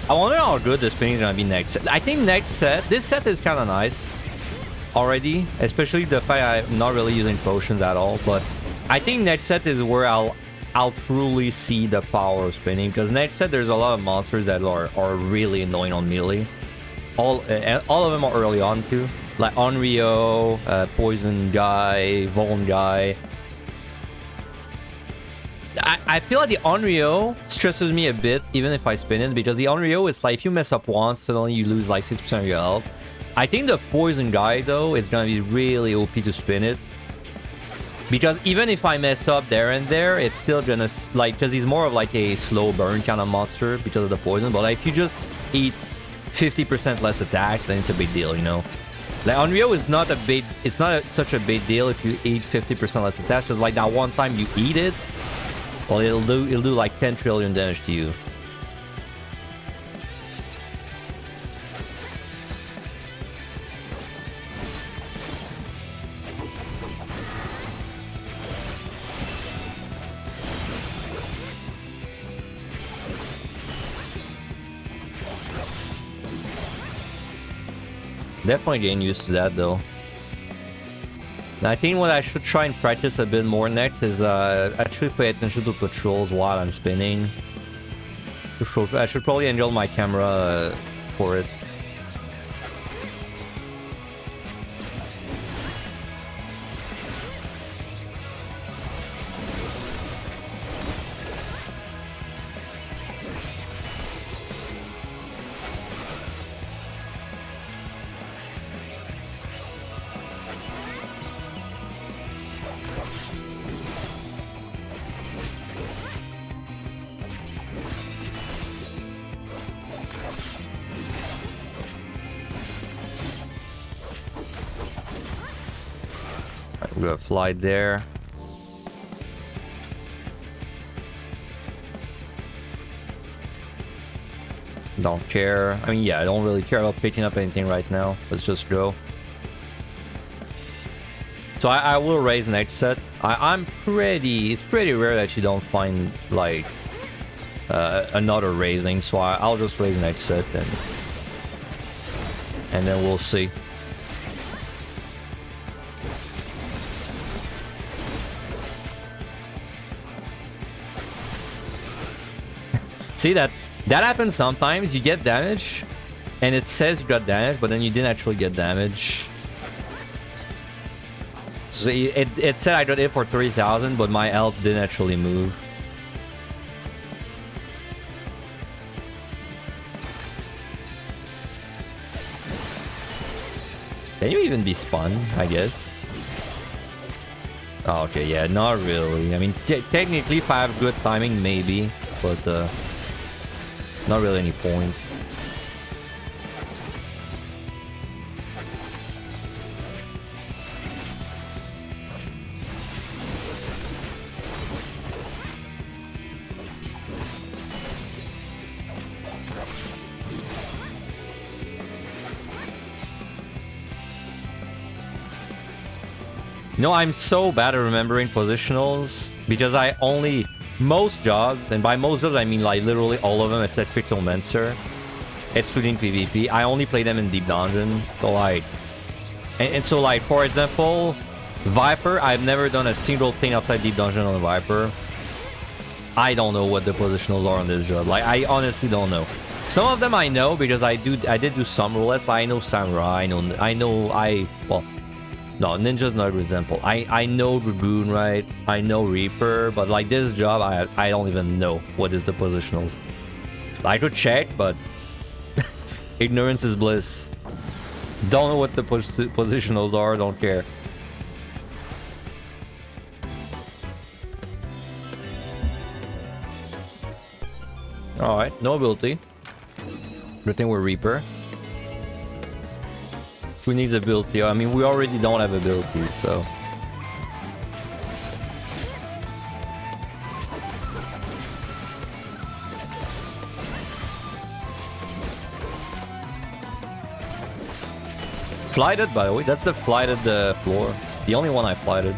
I wonder how good the spinning is gonna be next set. I think next set, this set is kind of nice already, especially the fact I'm not really using potions at all. But I think next set is where I'll truly see the power of spinning, because next set there's a lot of monsters that are really annoying on melee. All of them are early on too, like Onryo, Poison guy, Vuln guy. I feel like the Onryo stresses me a bit, even if I spin it, because the Onryo is like, if you mess up once, suddenly you lose like 6% of your health. I think the Poison guy, though, is gonna be really OP to spin it. Because even if I mess up there and there, it's still gonna, like, because he's more of like a slow burn kind of monster because of the poison. But like, if you just eat 50% less attacks, then it's a big deal, you know? Like, Onryo is not a big, it's not such a big deal if you eat 50% less attacks, because like that one time you eat it, well, it'll do like 10 trillion damage to you. Definitely getting used to that though. And I think what I should try and practice a bit more next is actually pay attention to patrols while I'm spinning. I should probably angle my camera for it. We're gonna fly there. Don't care. I mean, yeah, I don't really care about picking up anything right now. Let's just go. So I will raise next set. It's pretty rare that you don't find like another raising, so I'll just raise next set and then we'll see. See that happens sometimes. You get damage and it says you got damage, but then you didn't actually get damage. So it said I got hit for 3,000, but my health didn't actually move. Can you even be spun, I guess? Oh, okay, yeah, not really. I mean, technically, if I have good timing, maybe, but not really any point. No, I'm so bad at remembering positionals because I only... Most jobs, and by most jobs I mean like literally all of them except Cryptomancer, excluding PvP, I only play them in Deep Dungeon. So like... And so like, for example, Viper, I've never done a single thing outside Deep Dungeon on a Viper. I don't know what the positionals are on this job. Like, I honestly don't know. Some of them I know because I did do some roulettes. Like, I know Samurai, well... No, Ninja's not an example. I know Dragoon, right? I know Reaper, but like this job, I don't even know what is the positionals. I could check, but ignorance is bliss. Don't know what the positionals are, don't care. Alright, no ability. Good thing we're Reaper. Who needs ability? I mean, we already don't have abilities, so... Flighted, by the way. That's the flighted floor. The only one I flighted.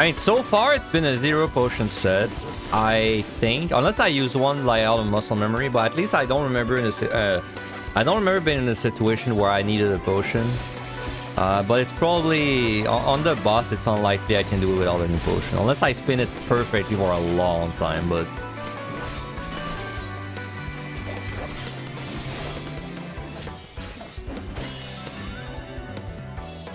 I mean, so far it's been a 0 potion set, I think, unless I use one like out of muscle memory. But at least I don't remember I don't remember being in a situation where I needed a potion. But it's probably on the boss. It's unlikely I can do it without any potion, unless I spin it perfectly for a long time. But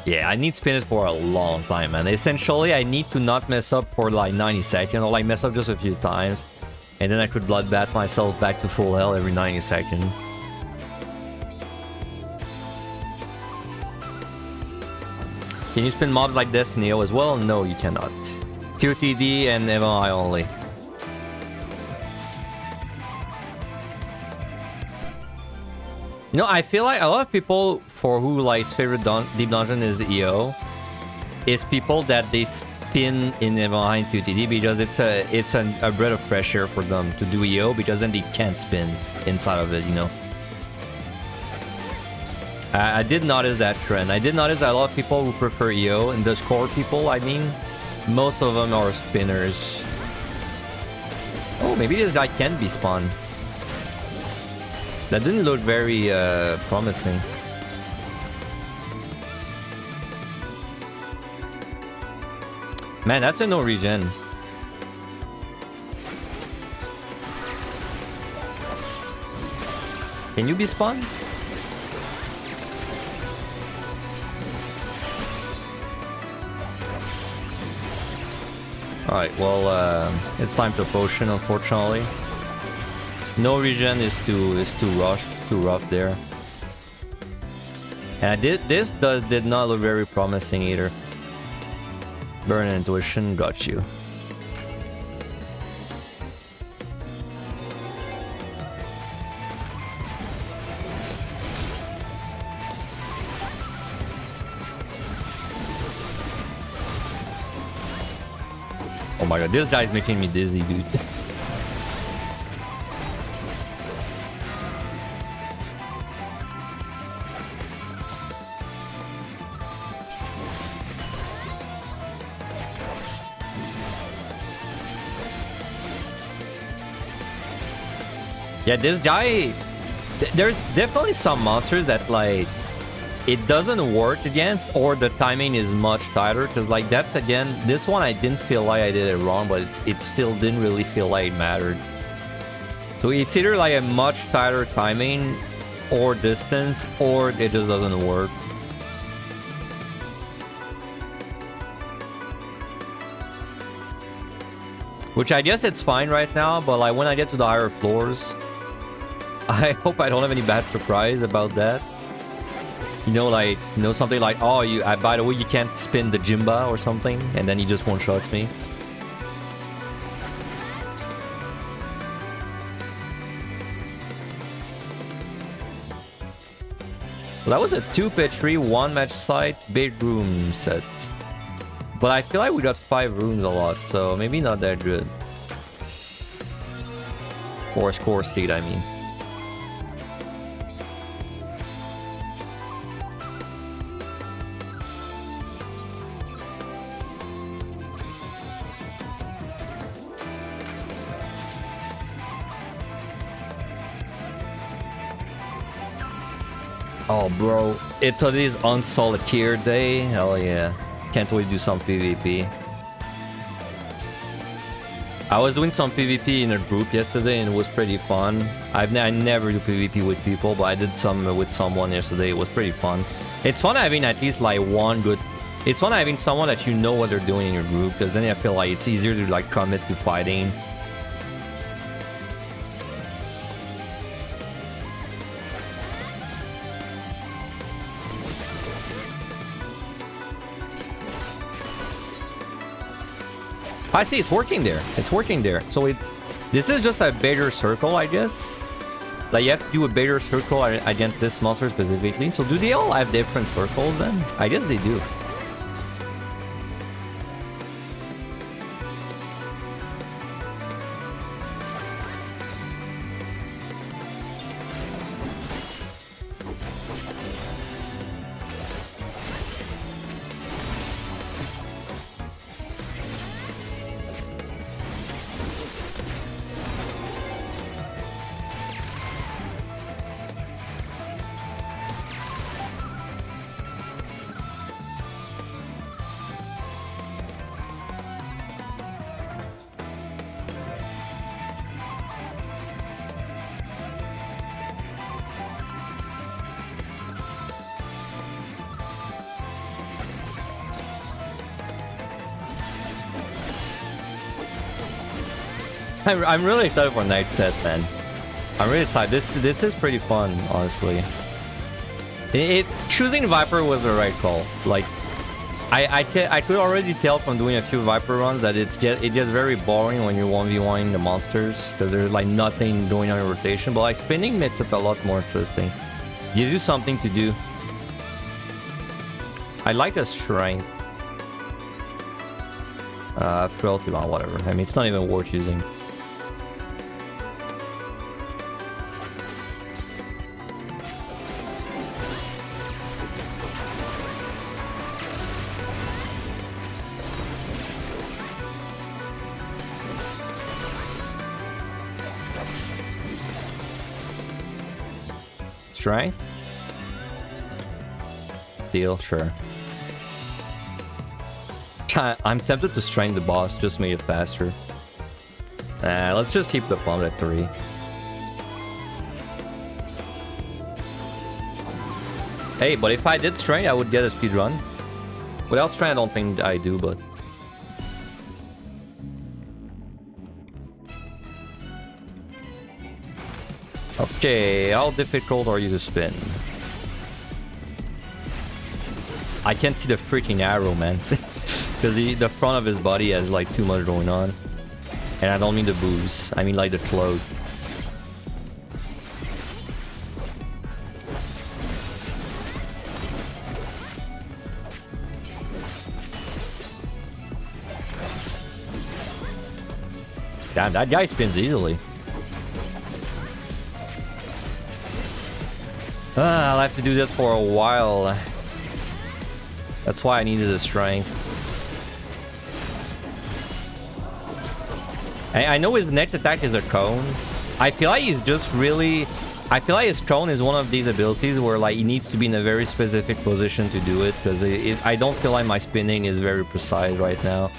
yeah, I need to spin it for a long time, man. Essentially, I need to not mess up for like 90 seconds, or like mess up just a few times, and then I could bloodbath myself back to full health every 90 seconds. Can you spin mobs like Destiny as well? No, you cannot. QTD and MI only. You know, I feel like a lot of people for who like favorite Deep Dungeon is EO is people that they spin in behind QTD because it's a breath of fresh air for them to do EO, because then they can't spin inside of it, you know. I did notice that trend. I did notice that a lot of people who prefer EO, and the score people, I mean, most of them are spinners. Oh, maybe this guy can be spun. That didn't look very promising. Man, that's a no regen. Can you be spun? Alright, well, it's time to potion, unfortunately. No regen is too rough there. And this did not look very promising either. Burn and intuition, got you. Oh my god, this guy's making me dizzy, dude. Yeah, this guy... There's definitely some monsters that, like, it doesn't work against, or the timing is much tighter, because, like, that's, again, this one I didn't feel like I did it wrong, but it still didn't really feel like it mattered. So it's either, like, a much tighter timing, or distance, or it just doesn't work. Which I guess it's fine right now, but, like, when I get to the higher floors... I hope I don't have any bad surprise about that. You know, like, you know, something like, oh, by the way, you can't spin the Jimba or something, and then he just one-shots me. Well, that was a 2-pitch 3, 1-match site, big room set. But I feel like we got 5 rooms a lot, so maybe not that good. Or score seed, I mean. Oh, bro, today's Unsolitaire day. Hell yeah. Can't wait to do some PvP. I was doing some PvP in a group yesterday and it was pretty fun. I never do PvP with people, but I did some with someone yesterday. It was pretty fun. It's fun having at least like one good... It's fun having someone that you know what they're doing in your group, because then I feel like it's easier to like commit to fighting. I see, it's working there. It's working there. So this is just a bigger circle, I guess. Like, you have to do a bigger circle against this monster specifically. So do they all have different circles then? I guess they do. I'm really excited for next set, man. I'm really excited. This is pretty fun, honestly. Choosing Viper was the right call. Like, I could already tell from doing a few Viper runs that it gets very boring when you're 1v1ing the monsters, because there's like nothing going on in rotation. But like spinning makes it a lot more interesting. Gives you something to do. I like a strength. Frailty, well, whatever. I mean, it's not even worth using. Strength? Steel, sure. I'm tempted to strength the boss, just make it faster. Let's just keep the pump at 3. Hey, but if I did strength, I would get a speed run. Without strength, I don't think I do, but... Okay, how difficult are you to spin? I can't see the freaking arrow, man. Because the front of his body has like too much going on. And I don't mean the boobs, I mean like the cloak. Damn, that guy spins easily. I'll have to do that for a while. That's why I needed the strength. I know his next attack is a cone. I feel like he's just really... I feel like his cone is one of these abilities where like he needs to be in a very specific position to do it. Because I don't feel like my spinning is very precise right now.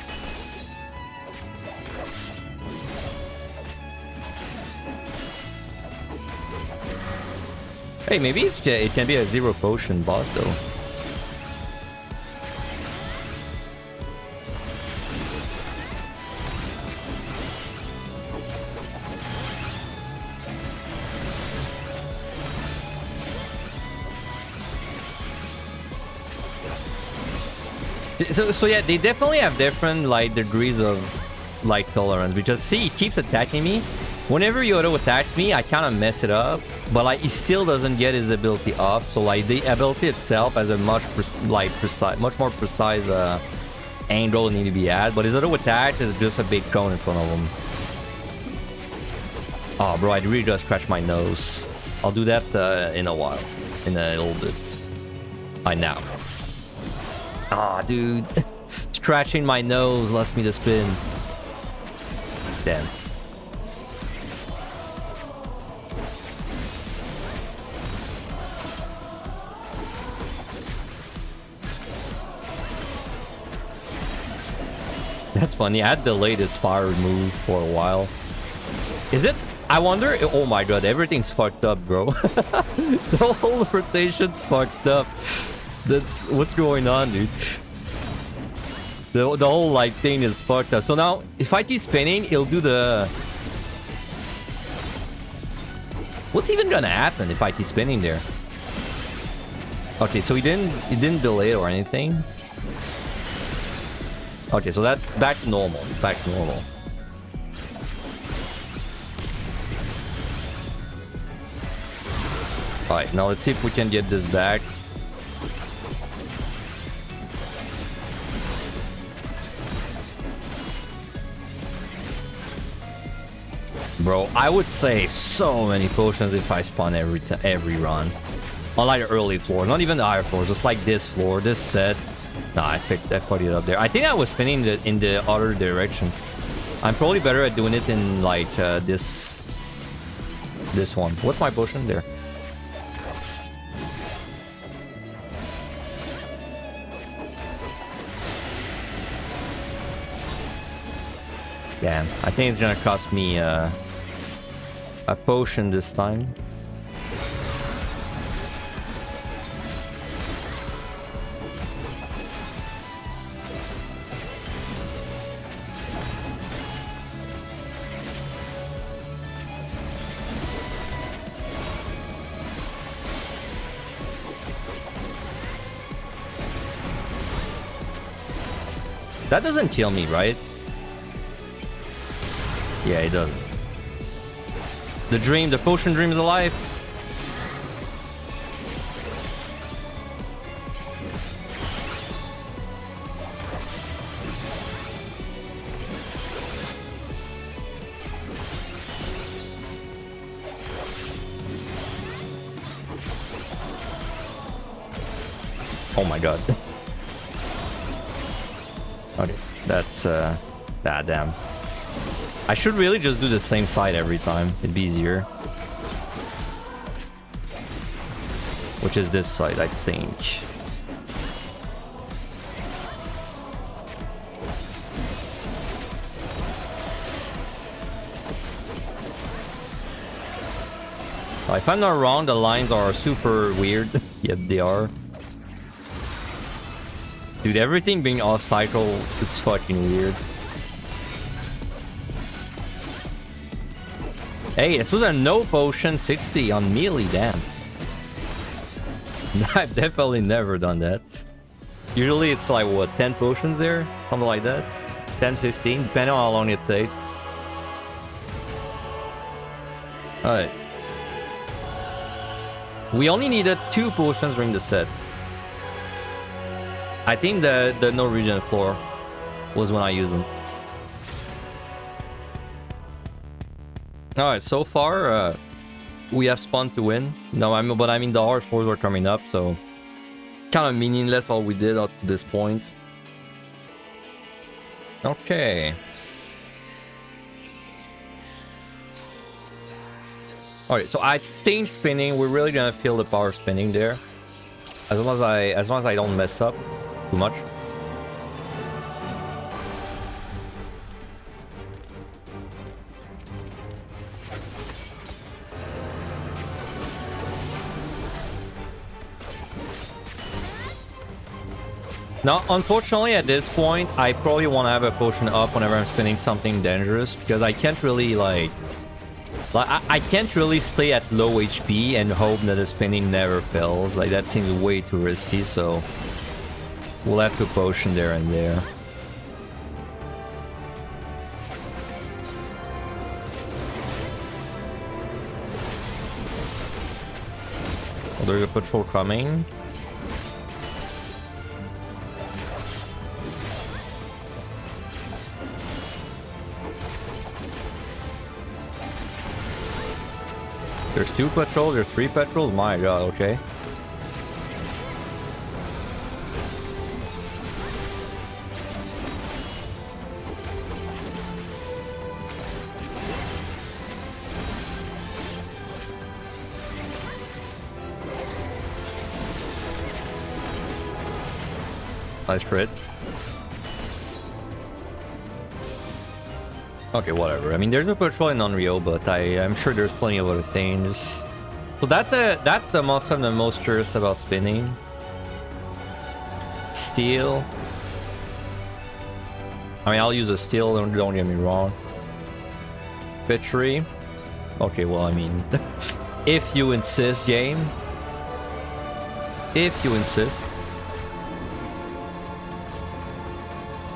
Hey, maybe it can be a 0 potion boss though. So yeah, they definitely have different like degrees of like tolerance, because see, he keeps attacking me. Whenever he auto attacks me, I kind of mess it up, but like he still doesn't get his ability off. So like the ability itself has a much more precise angle need to be at. But his auto attack is just a big cone in front of him. Oh, bro, I really just scratched my nose. I'll do that in a while, in a little bit. Now. Ah, dude, scratching my nose lets me to spin. Damn. That's funny. I had delayed his fire move for a while. Is it? I wonder. Oh my god, everything's fucked up, bro. The whole rotation's fucked up. That's what's going on, dude. The whole like thing is fucked up. So now, if I keep spinning, it'll do the. What's even gonna happen if I keep spinning there? Okay, so he didn't delay it or anything. Okay, so that's back to normal. Back to normal. Alright, now let's see if we can get this back. Bro, I would save so many potions if I spawn every run. Unlike the early floor, not even the higher floor, just like this floor, this set. Nah, I fucked it up there. I think I was spinning in the other direction. I'm probably better at doing it in like this one. What's my potion there? Damn, I think it's gonna cost me a potion this time. That doesn't kill me, right? Yeah, it doesn't. The potion dream is alive. Oh my god. Okay, that's damn. I should really just do the same side every time. It'd be easier. Which is this side, I think. If I'm not wrong, the lines are super weird. Yep, they are. Dude, everything being off cycle is fucking weird. Hey, this was a no potion 60 on melee, damn. I've definitely never done that. Usually it's like, what, 10 potions there? Something like that. 10, 15, depending on how long it takes. Alright. We only needed 2 potions during the set. I think the Norwegian floor was when I used them. Alright, so far, we have spawned to win. No, but I mean the hard floors are coming up, so kind of meaningless all we did up to this point. Okay. Alright, so I think spinning, we're really gonna feel the power spinning there. As long as I don't mess up too much. Now, unfortunately, at this point, I probably want to have a potion up whenever I'm spinning something dangerous, because I can't really, like I can't really stay at low HP and hope that the spinning never fails. Like, that seems way too risky, so we'll have to potion there and there. Oh, there's a patrol coming. There's 2 patrols, there's 3 patrols? My god, okay. Nice crit. Okay, whatever. I mean, there's a patrol in Unreal, but I'm sure there's plenty of other things. So that's the monster I'm the most curious about spinning. Steel. I mean, I'll use a steel, don't get me wrong. Bitchery. Okay, well, I mean, if you insist, game. If you insist.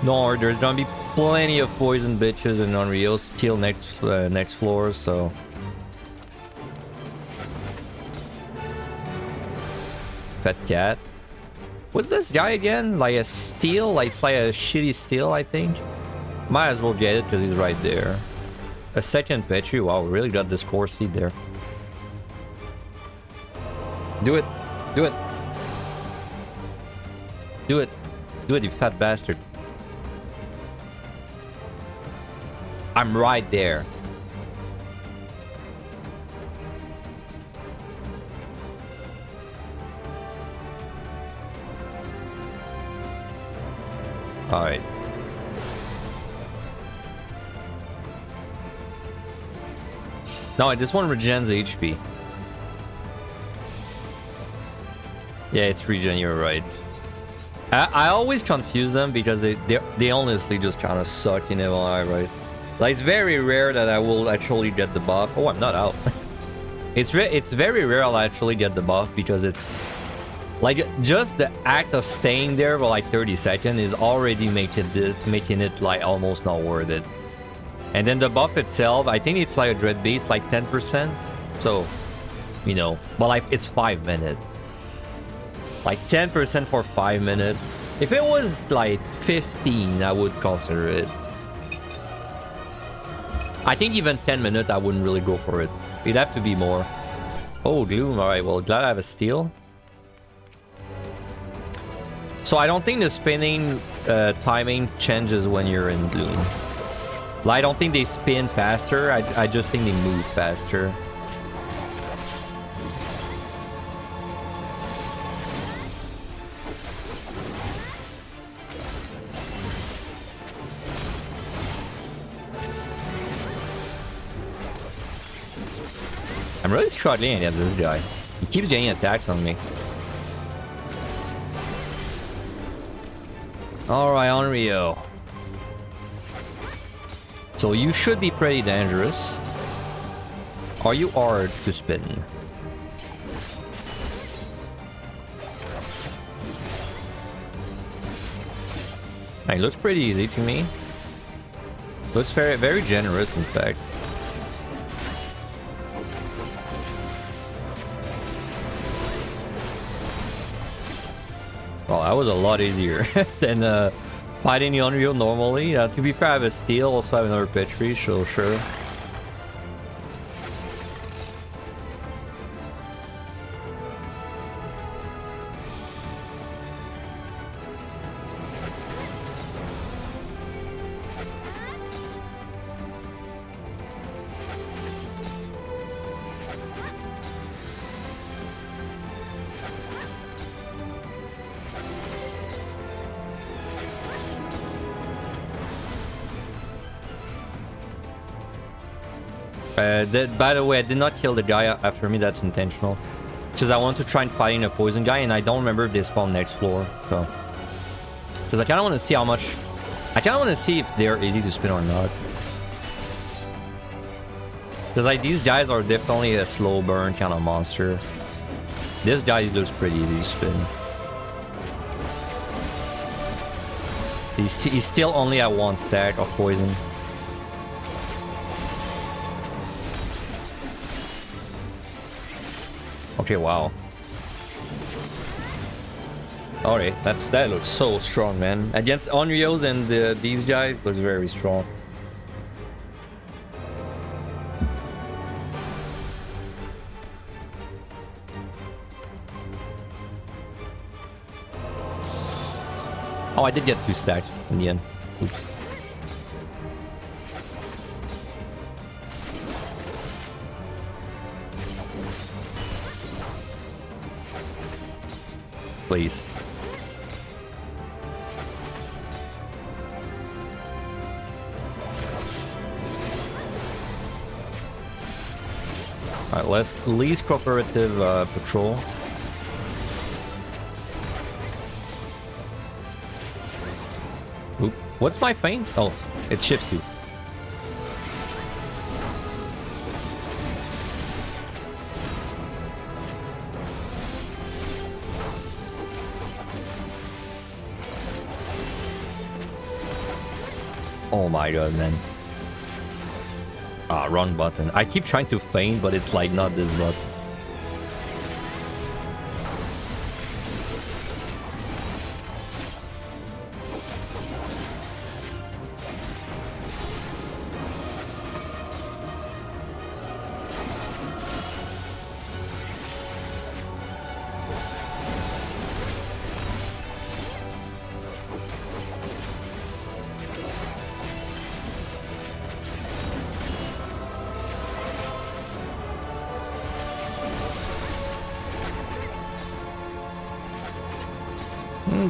No, there's gonna be plenty of poison bitches in Unreal till next floor, so. Pet cat. What's this guy again? Like a steel? Like it's like a shitty steel, I think. Might as well get it because he's right there. A second Petri. Wow, really got this core seed there. Do it. Do it. Do it. Do it, you fat bastard. I'm right there. All right. No, this one regens HP. Yeah, it's regen, you're right. I always confuse them because they honestly just kind of suck in MLI, right? Like, it's very rare that I will actually get the buff. Oh, I'm not out. It's very rare I'll actually get the buff because it's like just the act of staying there for like 30 seconds is already making it like almost not worth it. And then the buff itself, I think it's like a dread beast, like 10%. So, you know, but like it's 5 minutes. Like 10% for 5 minutes. If it was like 15, I would consider it. I think even 10 minutes, I wouldn't really go for it. It'd have to be more. Oh, Gloom. Alright, well, glad I have a steal. So I don't think the spinning timing changes when you're in Gloom. Like, I don't think they spin faster. I just think they move faster. I'm really struggling against this guy. He keeps getting attacks on me. Alright, Onryo. So you should be pretty dangerous. Are you hard to spin? It looks pretty easy to me. Looks very, very generous, in fact. Well, that was a lot easier than fighting the Unreal normally. To be fair, I have a steel, also have another Petri, so sure. By the way, I did not kill the guy after me. That's intentional. Because I want to try and fight a poison guy, and I don't remember if they spawn next floor. So, because I kind of want to see how much. I kind of want to see if they're easy to spin or not. Because like these guys are definitely a slow burn kind of monster. This guy looks pretty easy to spin. He's still only at 1 stack of poison. Okay, wow. Alright, that looks so strong, man. Against Onryos and these guys, looks very strong. Oh, I did get 2 stacks in the end. Oops. Please. Alright, let's least cooperative patrol. Oop. What's my feint? Oh, it's shift 2. Oh my god, man. Ah, wrong button. I keep trying to feint, but it's like not this button.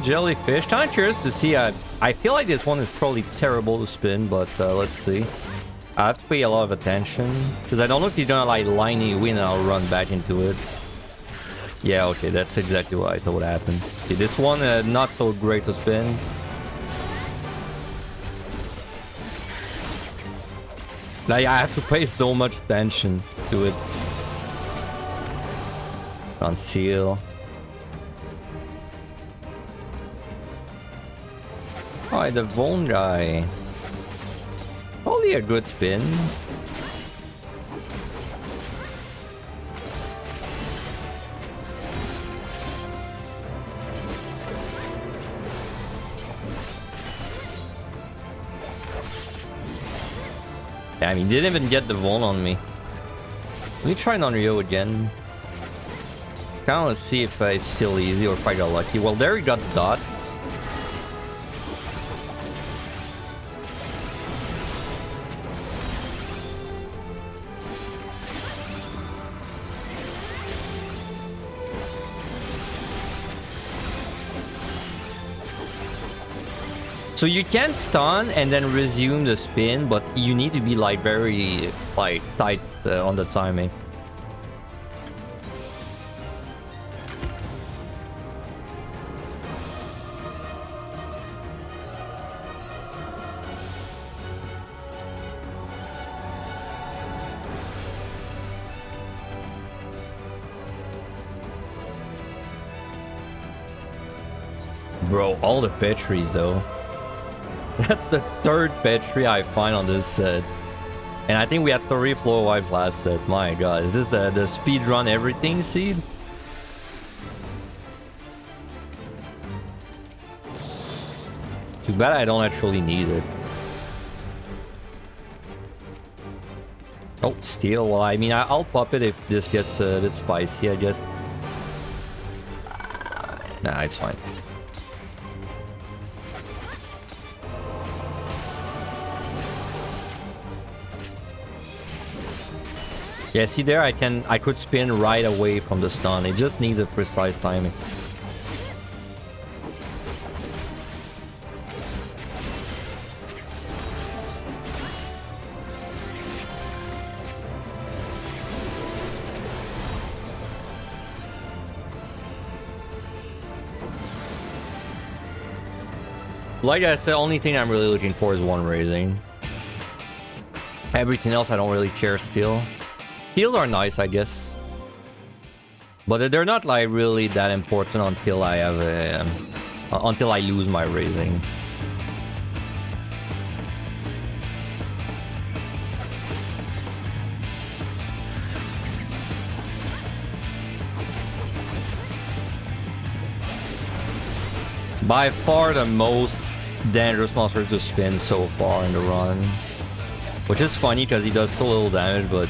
Jellyfish. Kind of curious to see. I feel like this one is probably terrible to spin, but let's see. I have to pay a lot of attention because I don't know if he's gonna like liney win and I'll run back into it. Yeah, okay, that's exactly what I thought would happen. Okay, this one not so great to spin. Like I have to pay so much attention to it. Conceal. Alright, the Von guy. Probably a good spin. Damn, he didn't even get the Von on me. Let me try an Onryo again. Kinda wanna see if it's still easy or if I got lucky. Well, there he got the dot. So you can stun and then resume the spin, but you need to be like very like tight on the timing. Bro, all the Petries though. That's the third Petri I find on this set. And I think we had 3 floor wipes last set. My god, is this the speedrun everything seed? Too bad I don't actually need it. Oh, steel. Well, I mean, I'll pop it if this gets a bit spicy, I guess. Nah, it's fine. Yeah, see there, I could spin right away from the stun. It just needs a precise timing. Like I said, only thing I'm really looking for is one raising. Everything else I don't really care still. Heals are nice, I guess. But they're not like really that important until I have a... until I lose my raising. By far the most dangerous monster to spin so far in the run. Which is funny because he does so little damage, but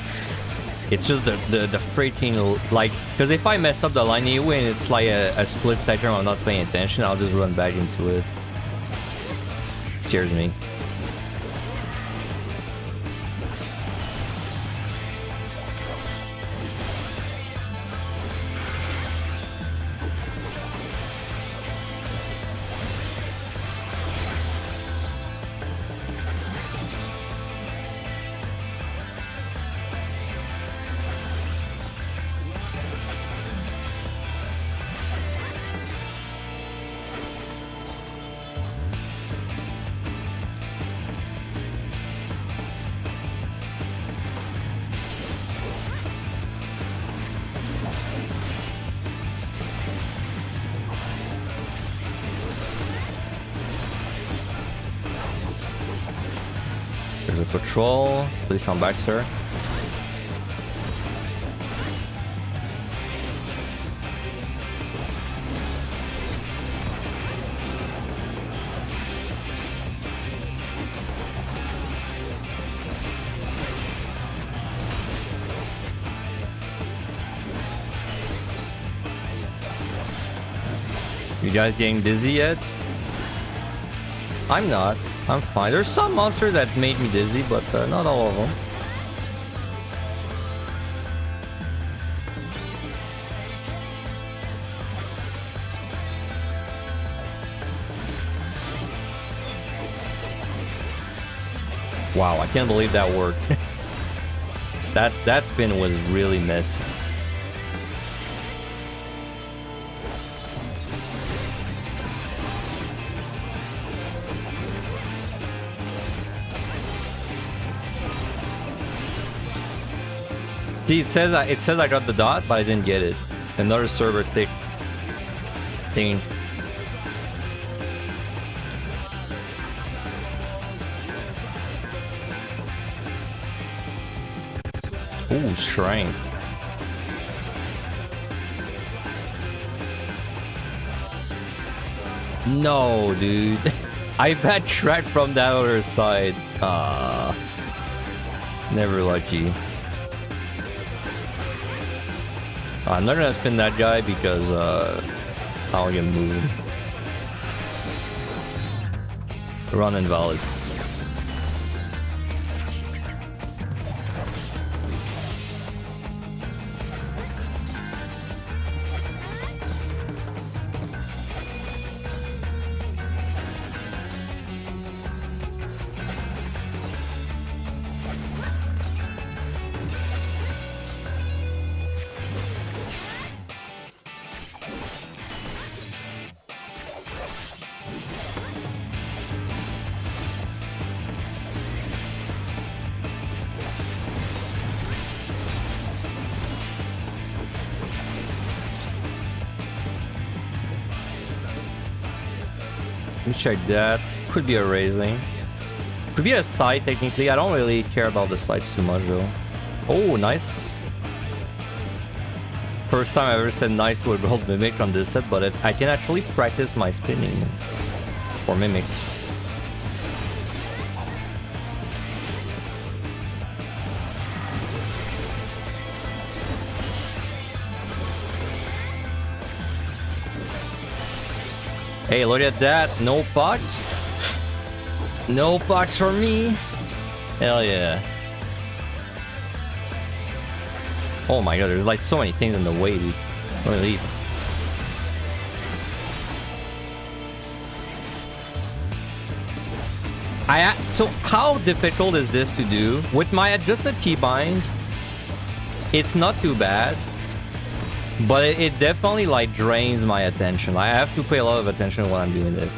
it's just the freaking, like, because if I mess up the line anyway and it's like a split sector I'm not paying attention, I'll just run back into it. Scares me. There's a patrol. Please come back, sir. You guys getting dizzy yet? I'm not. I'm fine. There's some monsters that made me dizzy, but not all of them. Wow, I can't believe that worked. that spin was really messy. See, it says I got the dot, but I didn't get it. Another server thing. Ooh, shrine. No, dude. I backtracked from that other side. Never lucky. I'm not gonna spin that guy because I'll get moved. Run invalid. me check that. Could be a raising. Could be a side technically. I don't really care about the sides too much though. Oh, nice. First time I ever said nice to a gold mimic on this set, but I can actually practice my spinning for mimics. Hey, look at that. No pucks. No pucks for me. Hell yeah. Oh my god, there's like so many things in the way, dude. Really. So how difficult is this to do? With my adjusted keybind, it's not too bad. But it definitely like drains my attention. I have to pay a lot of attention when I'm doing it.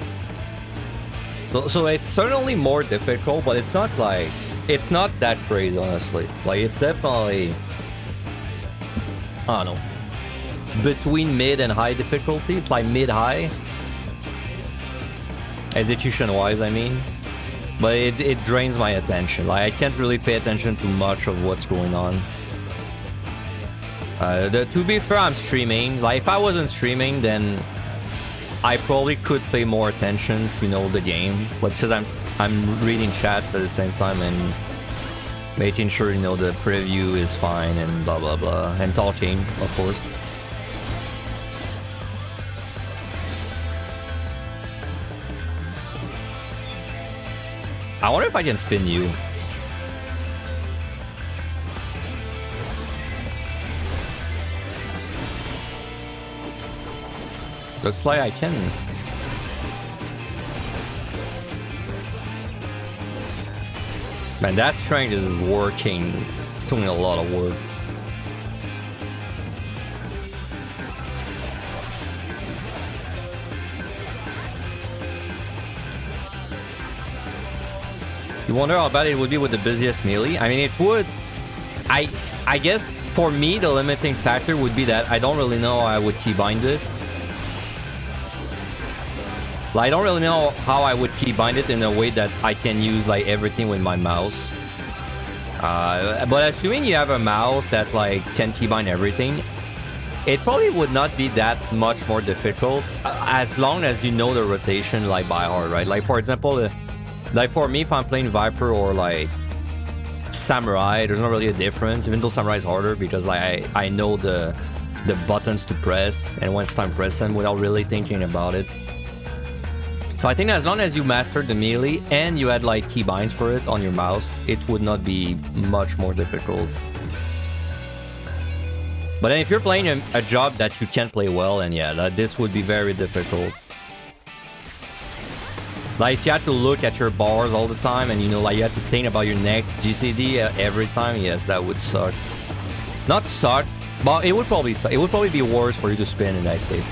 So it's certainly more difficult, but it's not like... It's not that crazy, honestly. Like, it's definitely... I don't know. Between mid and high difficulty. It's like mid-high. Execution-wise, I mean. But it drains my attention. Like, I can't really pay attention to much of what's going on. To be fair, I'm streaming. Like, if I wasn't streaming, then I probably could pay more attention to, you know, the game. But because I'm reading chat at the same time and making sure, you know, the preview is fine and blah blah blah, and talking, of course. I wonder if I can spin you. Looks like I can. Man, that strength is working. It's doing a lot of work. You wonder how bad it would be with the busiest melee? I mean, it would. I guess for me, the limiting factor would be that I don't really know how I would keybind it. Like, I don't really know how I would keybind it in a way that I can use like everything with my mouse. But assuming you have a mouse that like can keybind everything, it probably would not be that much more difficult as long as you know the rotation like by heart, right? Like, for example, like for me, if I'm playing Viper or like Samurai, there's not really a difference, even though Samurai is harder because like I know the buttons to press and when it's time to press them without really thinking about it. So I think as long as you mastered the melee and you had like keybinds for it on your mouse, it would not be much more difficult. But then if you're playing a job that you can't play well, then yeah, this would be very difficult. Like if you had to look at your bars all the time and you know, like you had to think about your next GCD every time, yes, that would suck. Not suck, but it would probably suck. It would probably be worse for you to spin in that case.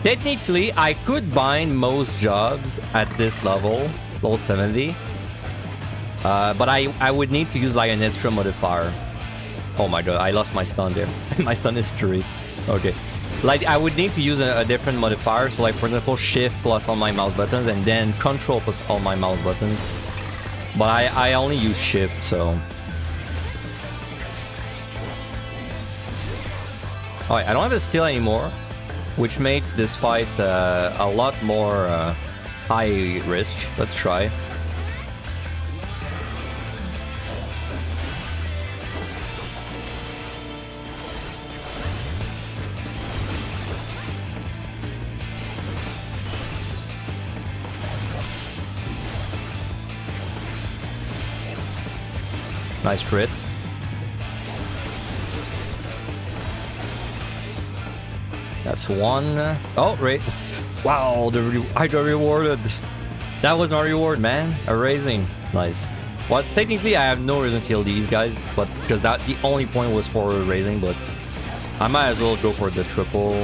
Technically, I could bind most jobs at this level 70. But I would need to use like an extra modifier. Oh my god, I lost my stun there. My stun is 3. Okay. Like, I would need to use a different modifier. So like, for example, shift plus all my mouse buttons and then control plus all my mouse buttons. But I only use shift, so... Alright, I don't have a steal anymore, which makes this fight a lot more high risk. Let's try. Nice crit. That's one. Oh, right. Wow, I got rewarded. That was my reward, man. A raising. Nice. Well, technically, I have no reason to kill these guys, but because that the only point was for raising, but I might as well go for the triple.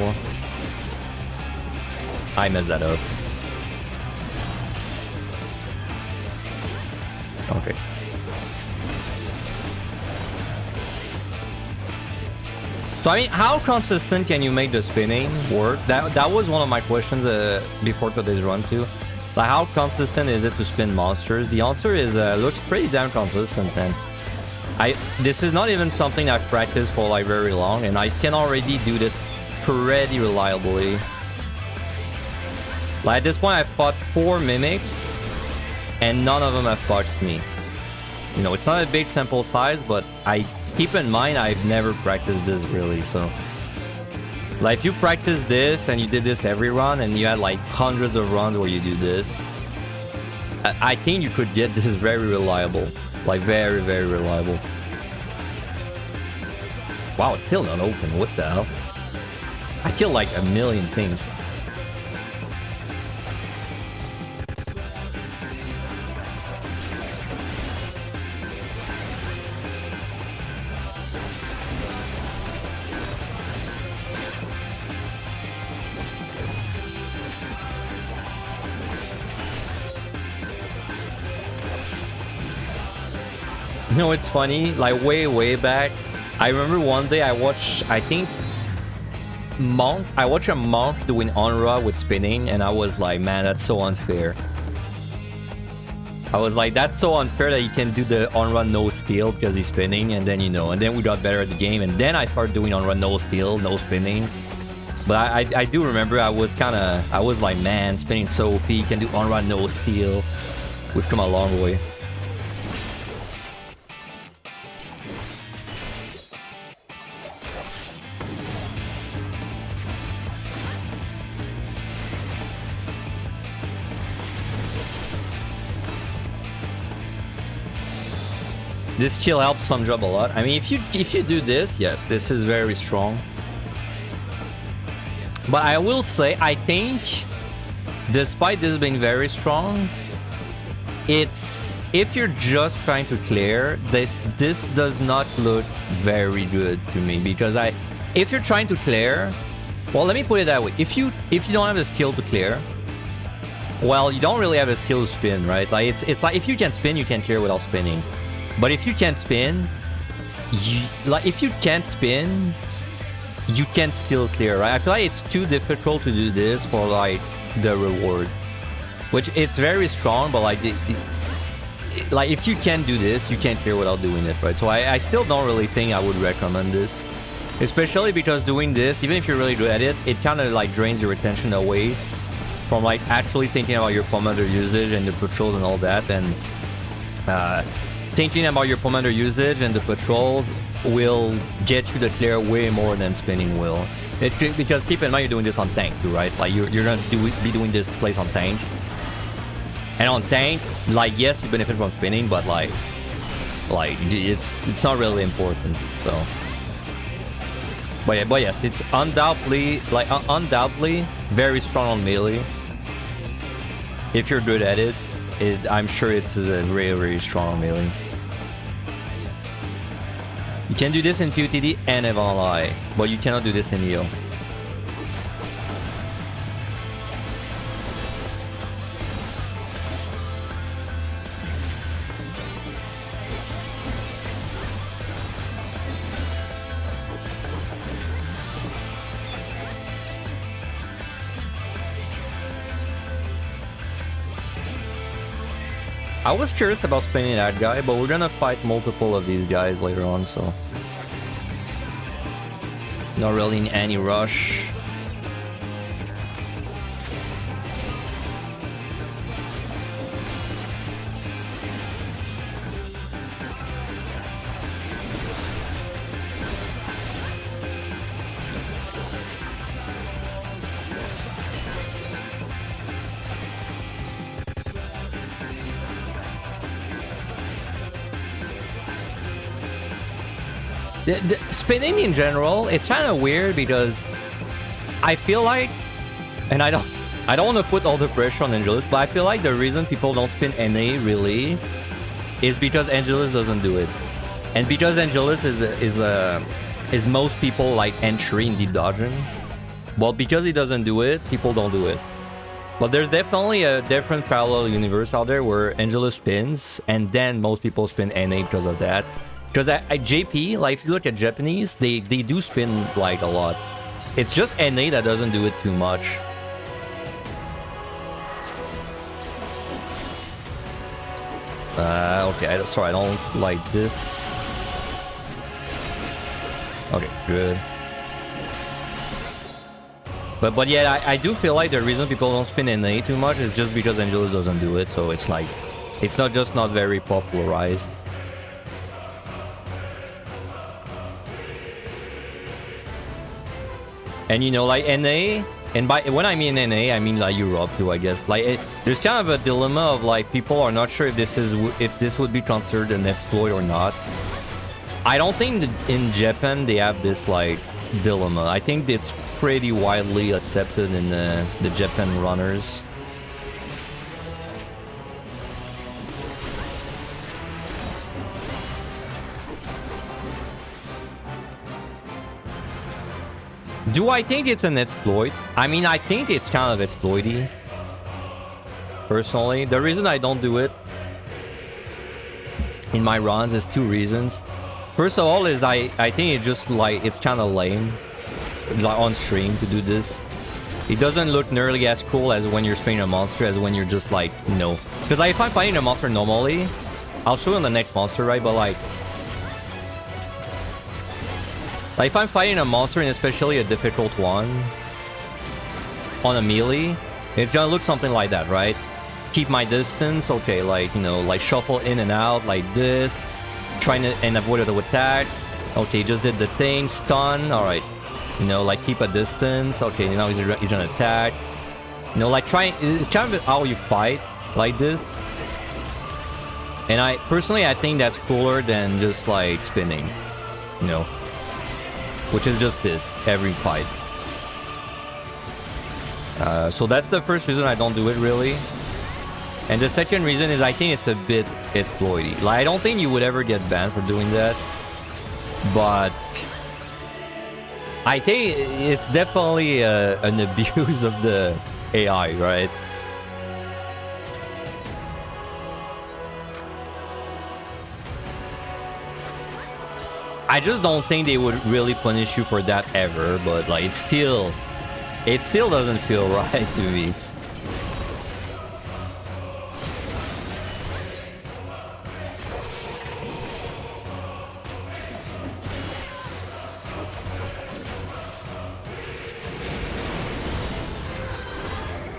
I messed that up. Okay. So I mean, how consistent can you make the spinning work? That was one of my questions before today's run too. Like, how consistent is it to spin monsters? The answer is looks pretty damn consistent, man. This is not even something I've practiced for like very long, and I can already do that pretty reliably. Like at this point, I've fought 4 mimics, and none of them have boxed me. You know, it's not a big sample size, but I keep in mind I've never practiced this really, so... Like, if you practice this, and you did this every run, and you had like hundreds of runs where you do this, I think you could get this very reliable. Like, very, very reliable. Wow, it's still not open, what the hell? I killed like a million things. You know, it's funny, like way back, I remember one day I watched, I think, I watched a monk doing Onra with spinning, and I was like, man, that's so unfair. I was like, that's so unfair that you can do the Onra no steal because he's spinning, and then, you know, and then we got better at the game, and then I started doing Onra no steal, no spinning. But I do remember I was like, man, spinning so OP, you can do Onra no steal. We've come a long way. This skill helps some job a lot. I mean, if you do this, yes, this is very strong. But I will say, I think, despite this being very strong, it's, if you're just trying to clear, this does not look very good to me, because if you're trying to clear, well, let me put it that way. If you don't have a skill to clear, well, you don't really have a skill to spin, right? Like it's like if you can spin, you can clear without spinning. But if you can't spin, you can still clear, right? I feel like it's too difficult to do this for like the reward, which it's very strong, but like like if you can do this, you can't clear without doing it, right? So I still don't really think I would recommend this, especially because doing this, even if you're really good at it, it kind of like drains your attention away from like actually thinking about your commander usage and the patrols and all that, and thinking about your commander usage and the patrols will get you to clear way more than spinning will. Because keep in mind you're doing this on tank too, right? Like you're gonna be doing this place on tank. And on tank, like yes, you benefit from spinning, but like it's not really important. So, but yes, it's undoubtedly very strong on melee. If you're good at it, I'm sure it's a very strong on melee. You can do this in PUTD and Evanli, but you cannot do this in EO. I was curious about spinning that guy, but we're gonna fight multiple of these guys later on, so not really in any rush. The spinning in general, it's kind of weird because I feel like, and I don't want to put all the pressure on Angelus, but I feel like the reason people don't spin NA really is because Angelus doesn't do it, and because Angelus is most people like entry in deep dodging. Well, because he doesn't do it, people don't do it. But there's definitely a different parallel universe out there where Angelus spins, and then most people spin NA because of that. Because at JP, like if you look at Japanese, they do spin like a lot. It's just NA that doesn't do it too much. Okay, sorry, I don't like this. Okay, good. But yeah, I do feel like the reason people don't spin NA too much is just because Angelus doesn't do it, so it's like, it's not just not very popularized. And you know, like NA, and by when I mean NA, I mean like Europe too, I guess. Like there's kind of a dilemma of like people are not sure if this would be considered an exploit or not. I don't think that in Japan they have this like dilemma. I think it's pretty widely accepted in the Japan runners. Do I think it's an exploit? I mean, I think it's kind of exploity. Personally, the reason I don't do it in my runs is two reasons. First of all is I think it just like, it's kind of lame like on stream to do this. It doesn't look nearly as cool as when you're spinning a monster as when you're just like, no. Because like, if I'm fighting a monster normally, I'll show you on the next monster, right? But like if I'm fighting a monster, and especially a difficult one, on a melee, it's gonna look something like that, right? Keep my distance, okay, like, you know, like shuffle in and out, like this. Trying to and avoid the attacks. Okay, just did the thing, stun, alright. You know, like keep a distance, okay, now he's gonna attack. You know, like trying, it's kind of how you fight, like this. And I think that's cooler than just like spinning, you know. Which is just this, every fight. So that's the first reason I don't do it, really. And the second reason is I think it's a bit exploity. Like, I don't think you would ever get banned for doing that. But I think it's definitely an abuse of the AI, right? I just don't think they would really punish you for that ever, but like it still doesn't feel right to me.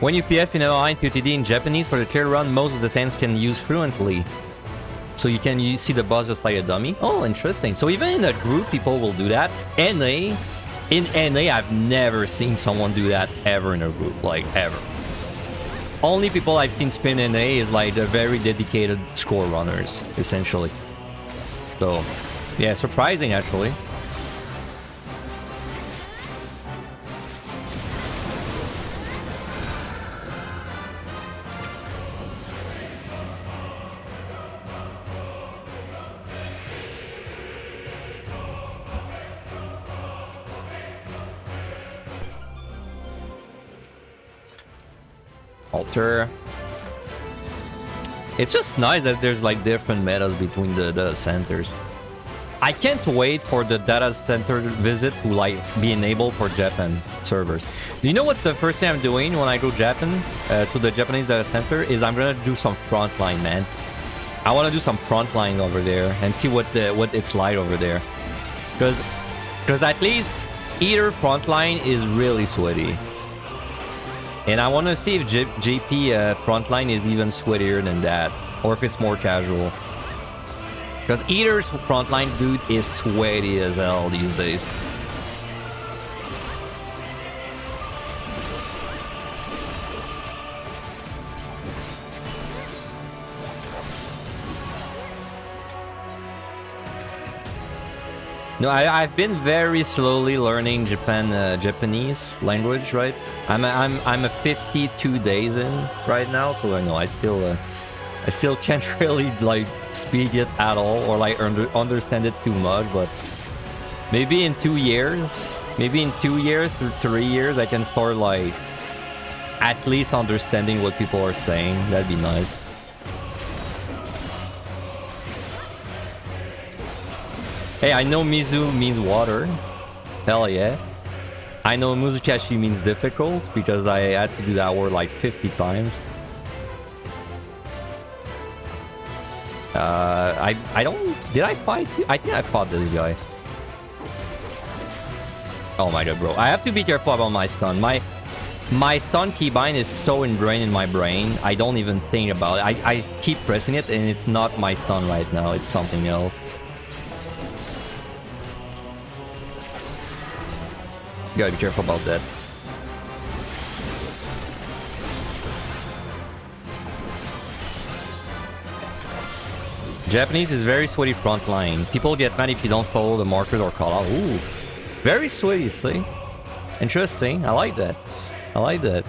When you PF in online POTD in Japanese for the clear run, most of the tanks can use fluently. So you can see the boss just like a dummy. Oh, interesting. So even in a group, people will do that. In NA, I've never seen someone do that ever in a group, like ever. Only people I've seen spin NA is like the very dedicated score runners, essentially. So, yeah, surprising actually. Alter. It's just nice that there's like different metas between the data centers. I can't wait for the data center visit to like be enabled for Japan servers. Do you know what's the first thing I'm doing when I go Japan to the Japanese data center is I'm gonna do some frontline, man. I want to do some frontline over there and see what it's like over there, because at least either frontline is really sweaty. And I want to see if JP frontline is even sweatier than that, or if it's more casual. Because Eater's frontline dude is sweaty as hell these days. No, I've been very slowly learning Japanese language, right? I'm a 52 days in right now, so I know I still can't really like speak it at all or like understand it too much. But maybe in 2 years, to 3 years, I can start like at least understanding what people are saying. That'd be nice. Hey, I know Mizu means water. Hell yeah. I know Muzukashi means difficult because I had to do that word like 50 times. I don't... Did I fight you? I think I fought this guy. Oh my god, bro. I have to be careful about my stun. My stun keybind is so ingrained in my brain, I don't even think about it. I keep pressing it and it's not my stun right now, it's something else. You gotta be careful about that. Japanese is very sweaty front line. People get mad if you don't follow the markers or call out. Ooh, very sweaty, see? Interesting, I like that. I like that.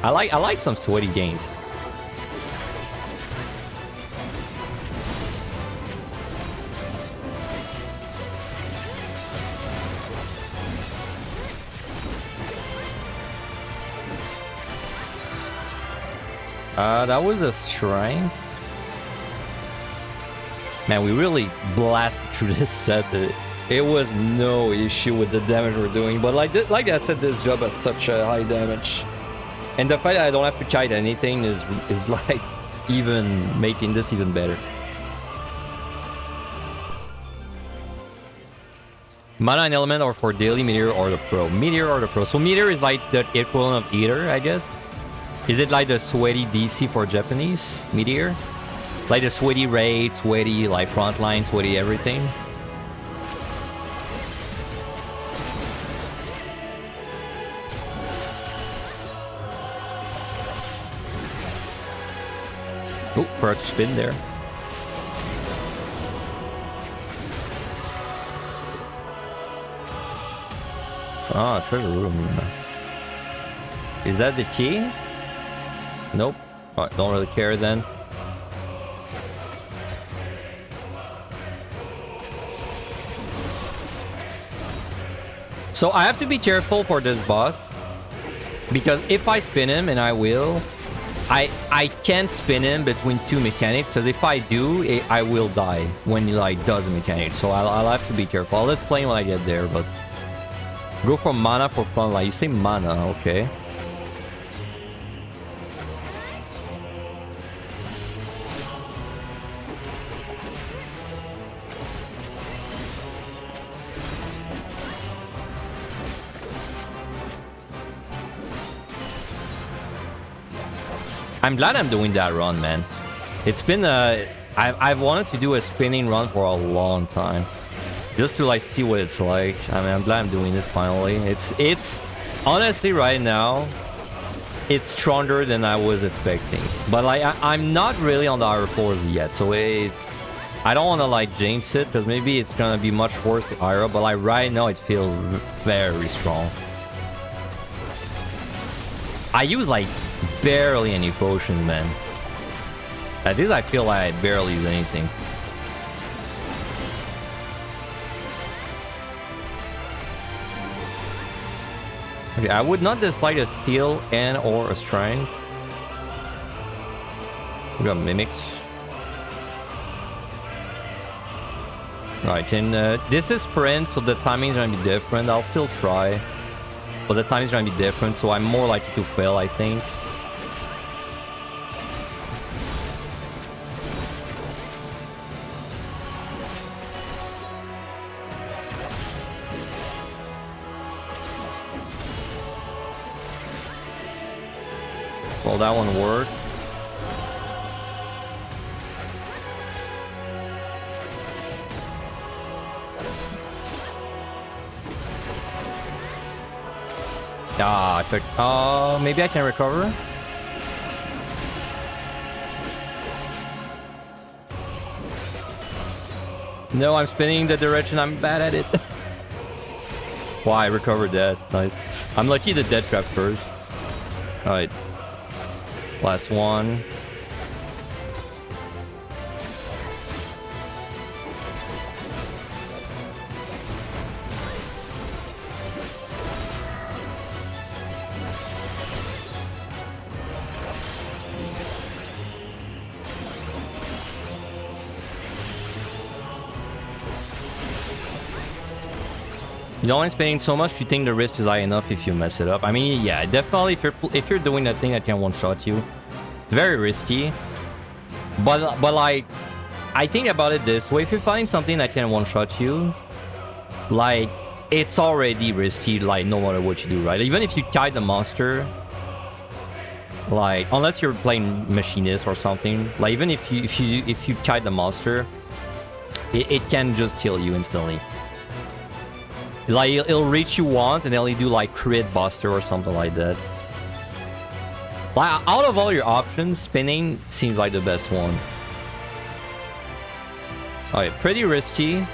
I like some sweaty games. That was a shrine. Man, we really blasted through this set. It was no issue with the damage we're doing, but like I said, this job has such a high damage, and the fact that I don't have to kite anything is like even making this even better. Mana and element are for daily, meteor or the pro. Meteor or the pro. So meteor is like the equivalent of ether, I guess. Is it like the sweaty DC for Japanese? Meteor? Like the sweaty raid, sweaty like frontline, sweaty everything? Oh, for a spin there. Ah, treasure room. Is that the key? Nope. Alright, don't really care then. So I have to be careful for this boss, because if I spin him, and I will, I can't spin him between two mechanics, because if I do, I will die when he like does a mechanic. So I'll have to be careful. I'll explain when I get there, but go for mana for frontline. You say mana, okay. I'm glad I'm doing that run, man. It's been I've wanted to do a spinning run for a long time, just to like see what it's like. I mean, I'm glad I'm doing it finally. It's honestly right now, it's stronger than I was expecting. But like I'm not really on the higher floors yet, so I don't want to like jinx it, because maybe it's gonna be much worse higher up. But like right now, it feels very strong. I use like barely any potions, man. At least I feel like I barely use anything. Okay, I would not dislike a steel and or a strength. We got mimics. I can. This is sprint, so the timing is gonna be different. I'll still try, but the timing is gonna be different, so I'm more likely to fail, I think. Well, that one worked. Ah, I think. Maybe I can recover. No, I'm spinning the direction. I'm bad at it. Wow, I recovered that. Nice. I'm lucky the dead trap first. Alright. Last one. You don't mind spending so much, you think the risk is high enough if you mess it up. I mean, yeah, definitely if you're doing that thing that can one-shot you, it's very risky. But like, I think about it this way: if you find something that can one-shot you, like, it's already risky, like, no matter what you do, right? Even if you kite the monster, like, unless you're playing machinist or something, like, even if you kite the monster, it can just kill you instantly. Like, it'll reach you once and then it'll do like crit buster or something like that. Like, out of all your options, spinning seems like the best one. Alright, pretty risky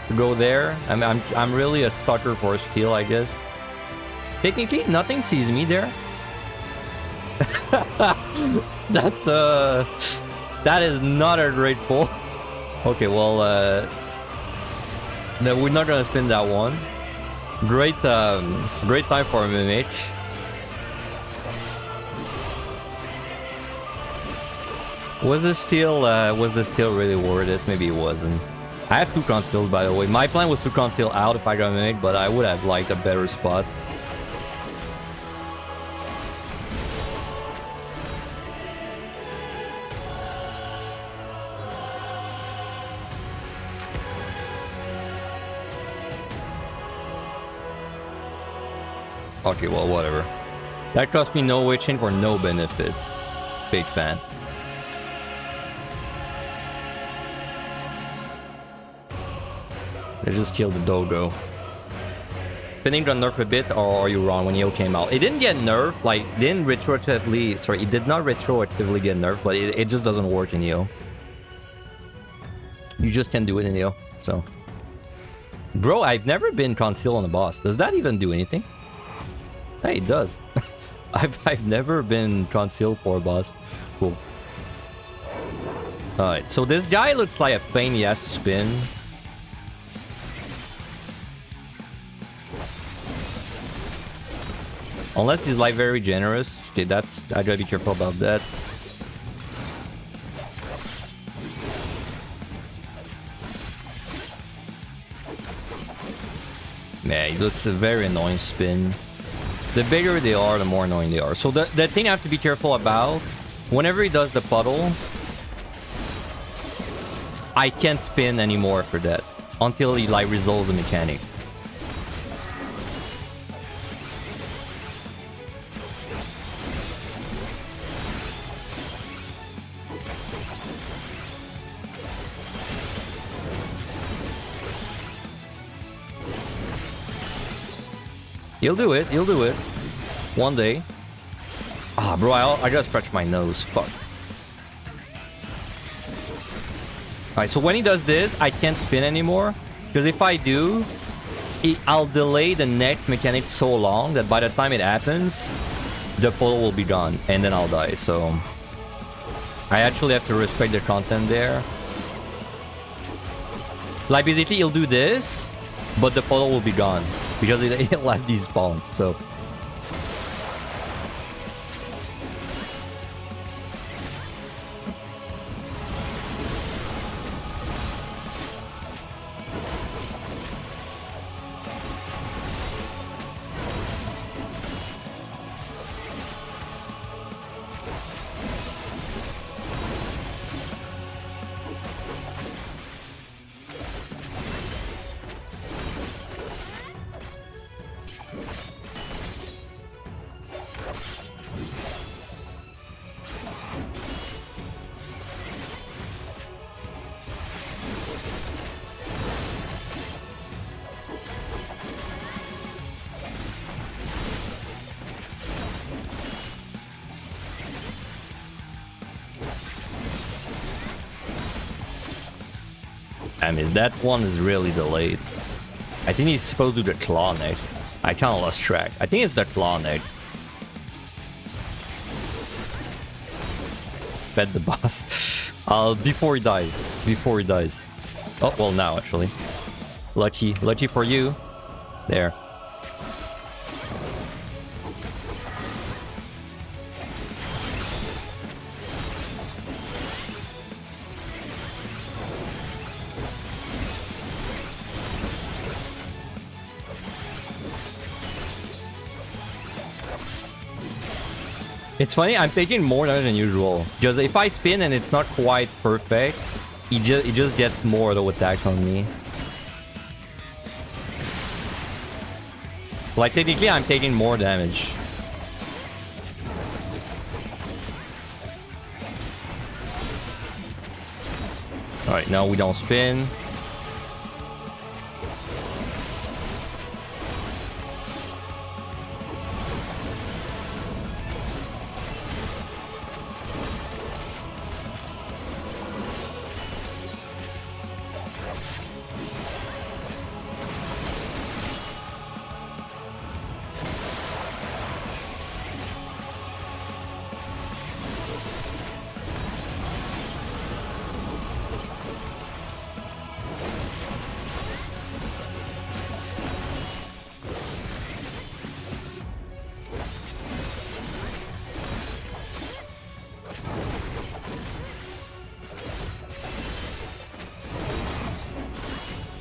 to go there. I'm really a sucker for a steal, I guess. Technically, nothing sees me there. That is not a great pull. Okay, well, no, we're not gonna spin that one. Great time for a MMH. Was this steal really worth it? Maybe it wasn't. I have 2 concealed, by the way. My plan was to conceal out if I got MMH, but I would have liked a better spot. Okay, well, whatever. That cost me no witching for no benefit. Big fan. They just killed the Dogo. Spinning got nerfed a bit, or are you wrong when Yo came out? It didn't get nerfed, like, it did not retroactively get nerfed, but it just doesn't work in Yo. You just can't do it in Yo, so. Bro, I've never been concealed on a boss. Does that even do anything? Hey, it does. I've never been concealed for a boss. Cool. Alright, so this guy looks like a pain he has to spin. Unless he's like very generous. Okay, I gotta be careful about that. Yeah, he looks a very annoying spin. The bigger they are, the more annoying they are. So the thing I have to be careful about, whenever he does the puddle, I can't spin anymore after that until he like resolves the mechanic. He'll do it. He'll do it. One day. Ah, bro, I gotta scratch my nose. Fuck. Alright, so when he does this, I can't spin anymore. Because if I do, I'll delay the next mechanic so long that by the time it happens, the puddle will be gone. And then I'll die. So I actually have to respect the content there. Like, basically, he'll do this, but the puddle will be gone. Because it'll have despawn, so. I mean, that one is really delayed. I think he's supposed to do the claw next. I kind of lost track. I think it's the claw next. Fed the boss. Before he dies. Before he dies. Oh, well, now, actually. Lucky. Lucky for you. There. It's funny, I'm taking more damage than usual. Because if I spin and it's not quite perfect, he just gets more auto attacks on me. Like, technically, I'm taking more damage. Alright, now we don't spin.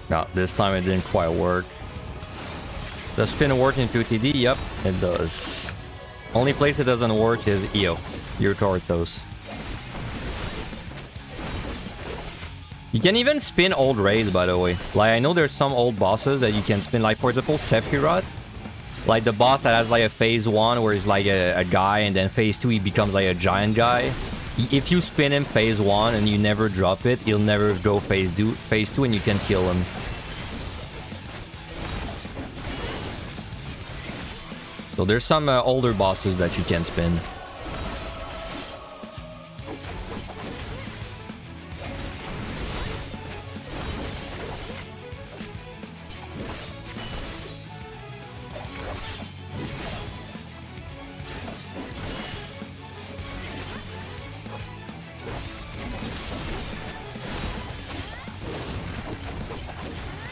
No, this time it didn't quite work. Does spin work into TD? Yep, it does. Only place it doesn't work is EO. Your Tortos. You can even spin old raids, by the way. Like, I know there's some old bosses that you can spin. Like, for example, Sephiroth. Like, the boss that has, like, a phase 1 where he's, like, a guy, and then phase 2 he becomes, like, a giant guy. If you spin him phase 1 and you never drop it, he'll never go phase 2 and you can kill him. So there's some older bosses that you can spin.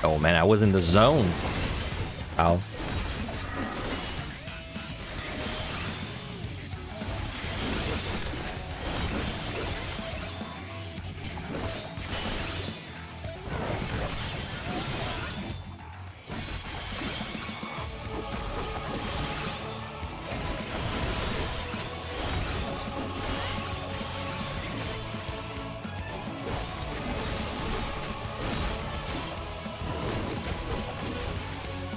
Oh man, I was in the zone. Ow.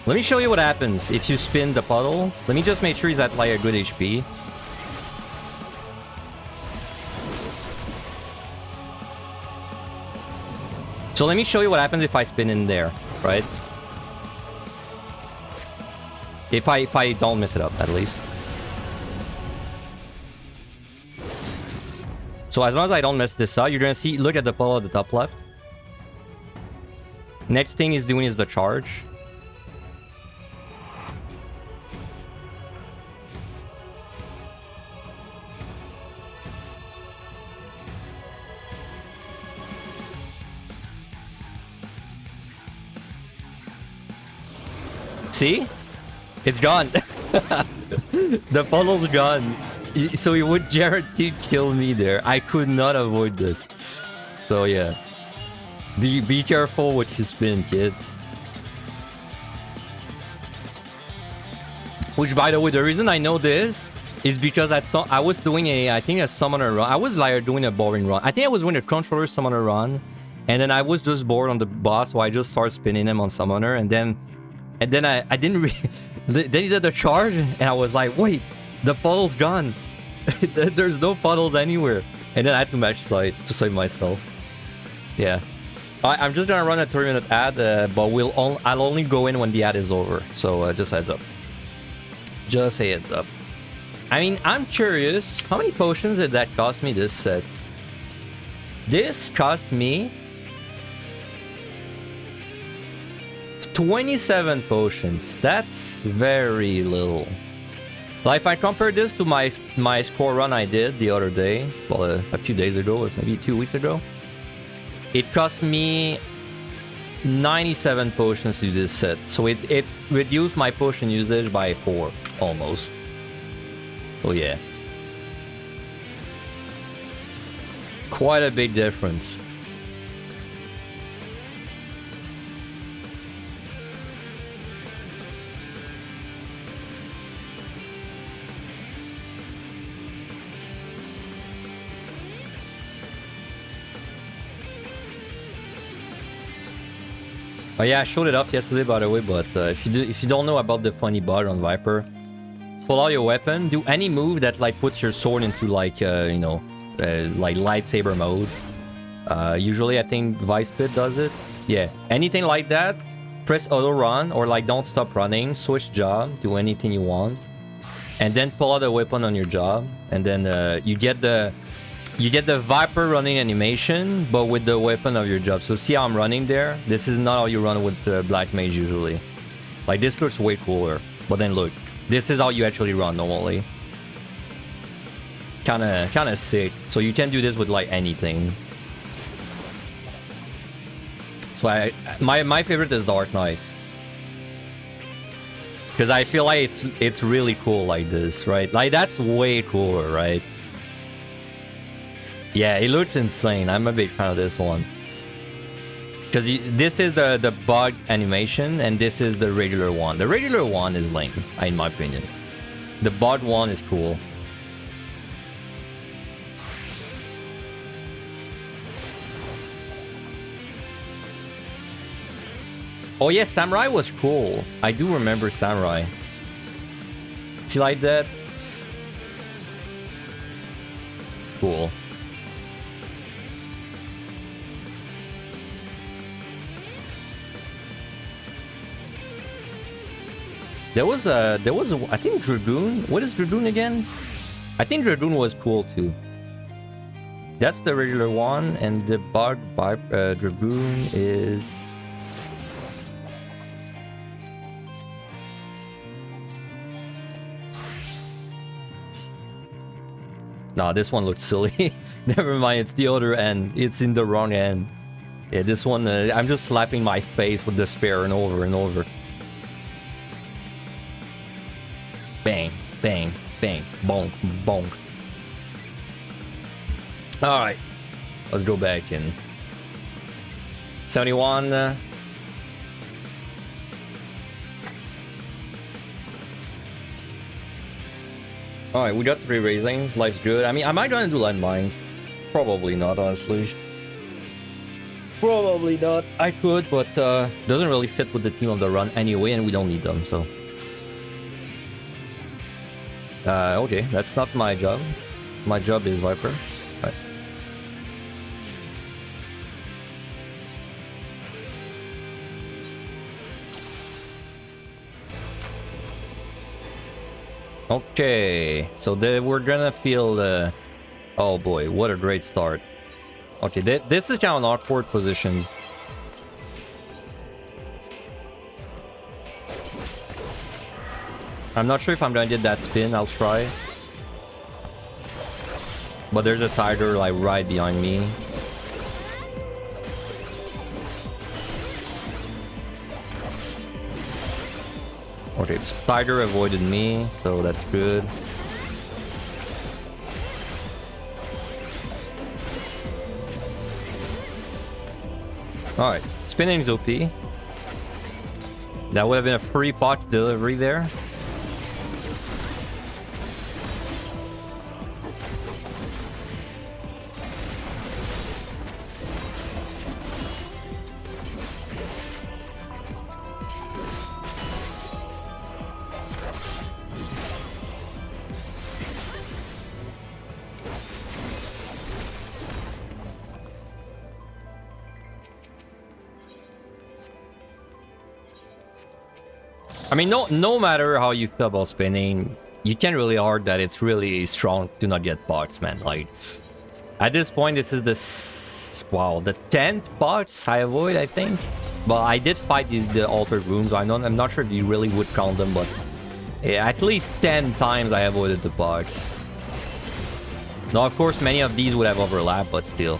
Let me show you what happens if you spin the puddle. Let me just make sure he's at like a good HP. So let me show you what happens if I spin in there, right? If I don't mess it up, at least. So as long as I don't mess this up, you're gonna see, look at the puddle at the top left. Next thing he's doing is the charge. See? It's gone. The puddle's gone. So he would guaranteed kill me there. I could not avoid this. So yeah. Be careful what you spin, kids. Which, by the way, the reason I know this is because I was doing I think a summoner run. I was like doing a boring run. I think I was doing a controller summoner run. And then I was just bored on the boss, so I just started spinning him on summoner. And then I didn't then he did the charge, and I was like, wait, the puddle's gone. There's no puddles anywhere. And then I had to match site to save myself. Yeah. I'm just gonna run a 3-minute ad, but I'll only go in when the ad is over. So just heads up. Just a heads up. I mean, I'm curious, how many potions did that cost me this set? This cost me 27 potions. That's very little. Like, if I compare this to my score run I did the other day, well, a few days ago, or maybe 2 weeks ago, it cost me 97 potions to this set. So it reduced my potion usage by 4, almost. So yeah. Quite a big difference. Oh yeah, I showed it off yesterday, by the way. But if you don't know about the funny bug on Viper, pull out your weapon, do any move that like puts your sword into like you know, like lightsaber mode. Usually, I think Vice Pit does it. Yeah, anything like that. Press auto run or like don't stop running. Switch job, do anything you want, and then pull out a weapon on your job, and then you get the Viper running animation, but with the weapon of your job. So see how I'm running there? This is not how you run with Black Mage usually. Like this looks way cooler. But then look, this is how you actually run normally. Kinda sick. So you can do this with like anything. So my favorite is Dark Knight. Because I feel like it's really cool like this, right? Like that's way cooler, right? Yeah, it looks insane. I'm a big fan of this one. Because this is the bug animation, and this is the regular one. The regular one is lame, in my opinion. The bug one is cool. Oh yeah, Samurai was cool. I do remember Samurai. See like that? Cool. There was a I think Dragoon. What is Dragoon again? I think Dragoon was cool too. That's the regular one, and the bug by Dragoon is. Nah, this one looks silly. Never mind, it's the other end. It's in the wrong end. Yeah, this one, I'm just slapping my face with the spear and over and over. Bang, bang, bang, bonk, bonk. Alright, let's go back in. 71. Alright, we got 3 raisings. Life's good. I mean, am I gonna do landmines? Probably not, honestly. Probably not. I could, but doesn't really fit with the theme of the run anyway, and we don't need them, so. Okay, that's not my job. My job is Viper. Right. Okay, so we're gonna feel the... Oh boy, what a great start. Okay, this is kind of an awkward position. I'm not sure if I'm gonna get that spin, I'll try. But there's a tiger like right behind me. Okay, Spider avoided me, so that's good. Alright, spinning's OP. That would have been a free pot delivery there. I mean, no matter how you feel about spinning, you can't really argue that it's really strong to not get boxed, man. Like, at this point, this is the 10th box I avoid, I think. But I did fight the altered rooms. I'm not sure if you really would count them, but yeah, at least 10 times I avoided the box. Now, of course, many of these would have overlap, but still.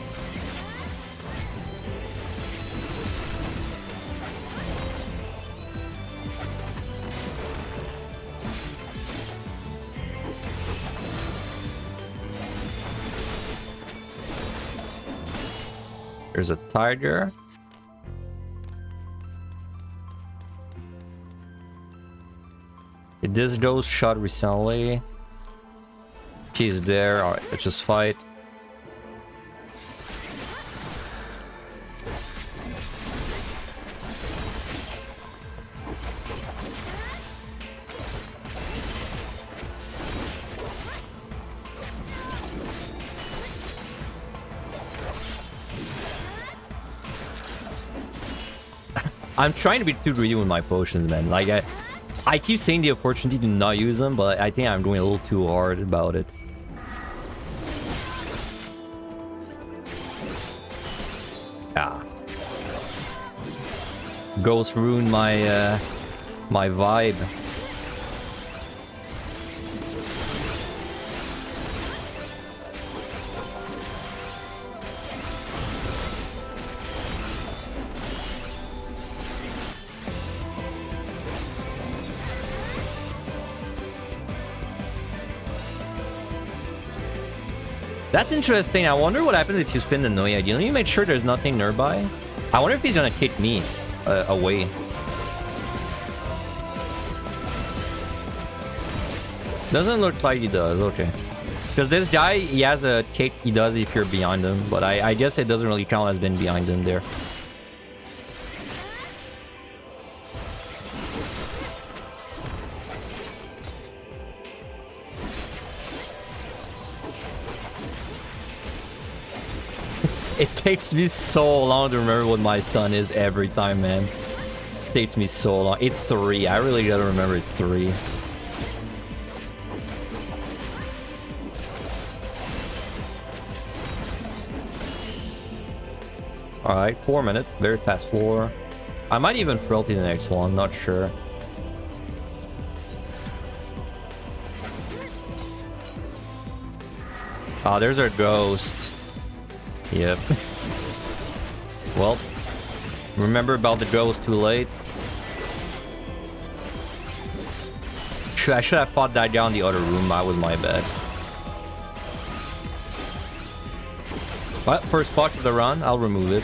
There's a tiger. This ghost shot recently. He's there. Alright, let's just fight. I'm trying to be too greedy with my potions, man. Like, I keep saying the opportunity to not use them, but I think I'm going a little too hard about it. Ah. Ghost ruined my, my vibe. That's interesting. I wonder what happens if you spin the Noya. You know, you make sure there's nothing nearby. I wonder if he's gonna kick me away. Doesn't look like he does. Okay. Because this guy, he has a kick he does if you're behind him. But I guess it doesn't really count as being behind him there. It takes me so long to remember what my stun is every time, man. It takes me so long. It's 3. I really gotta remember it's 3. Alright, 4 minutes. Very fast 4. I might even frailty the next one, not sure. Ah, there's our ghost. Yep. Well, remember about the ghost too late. I should have fought that guy in the other room. That was my bad. But first spot of the run, I'll remove it.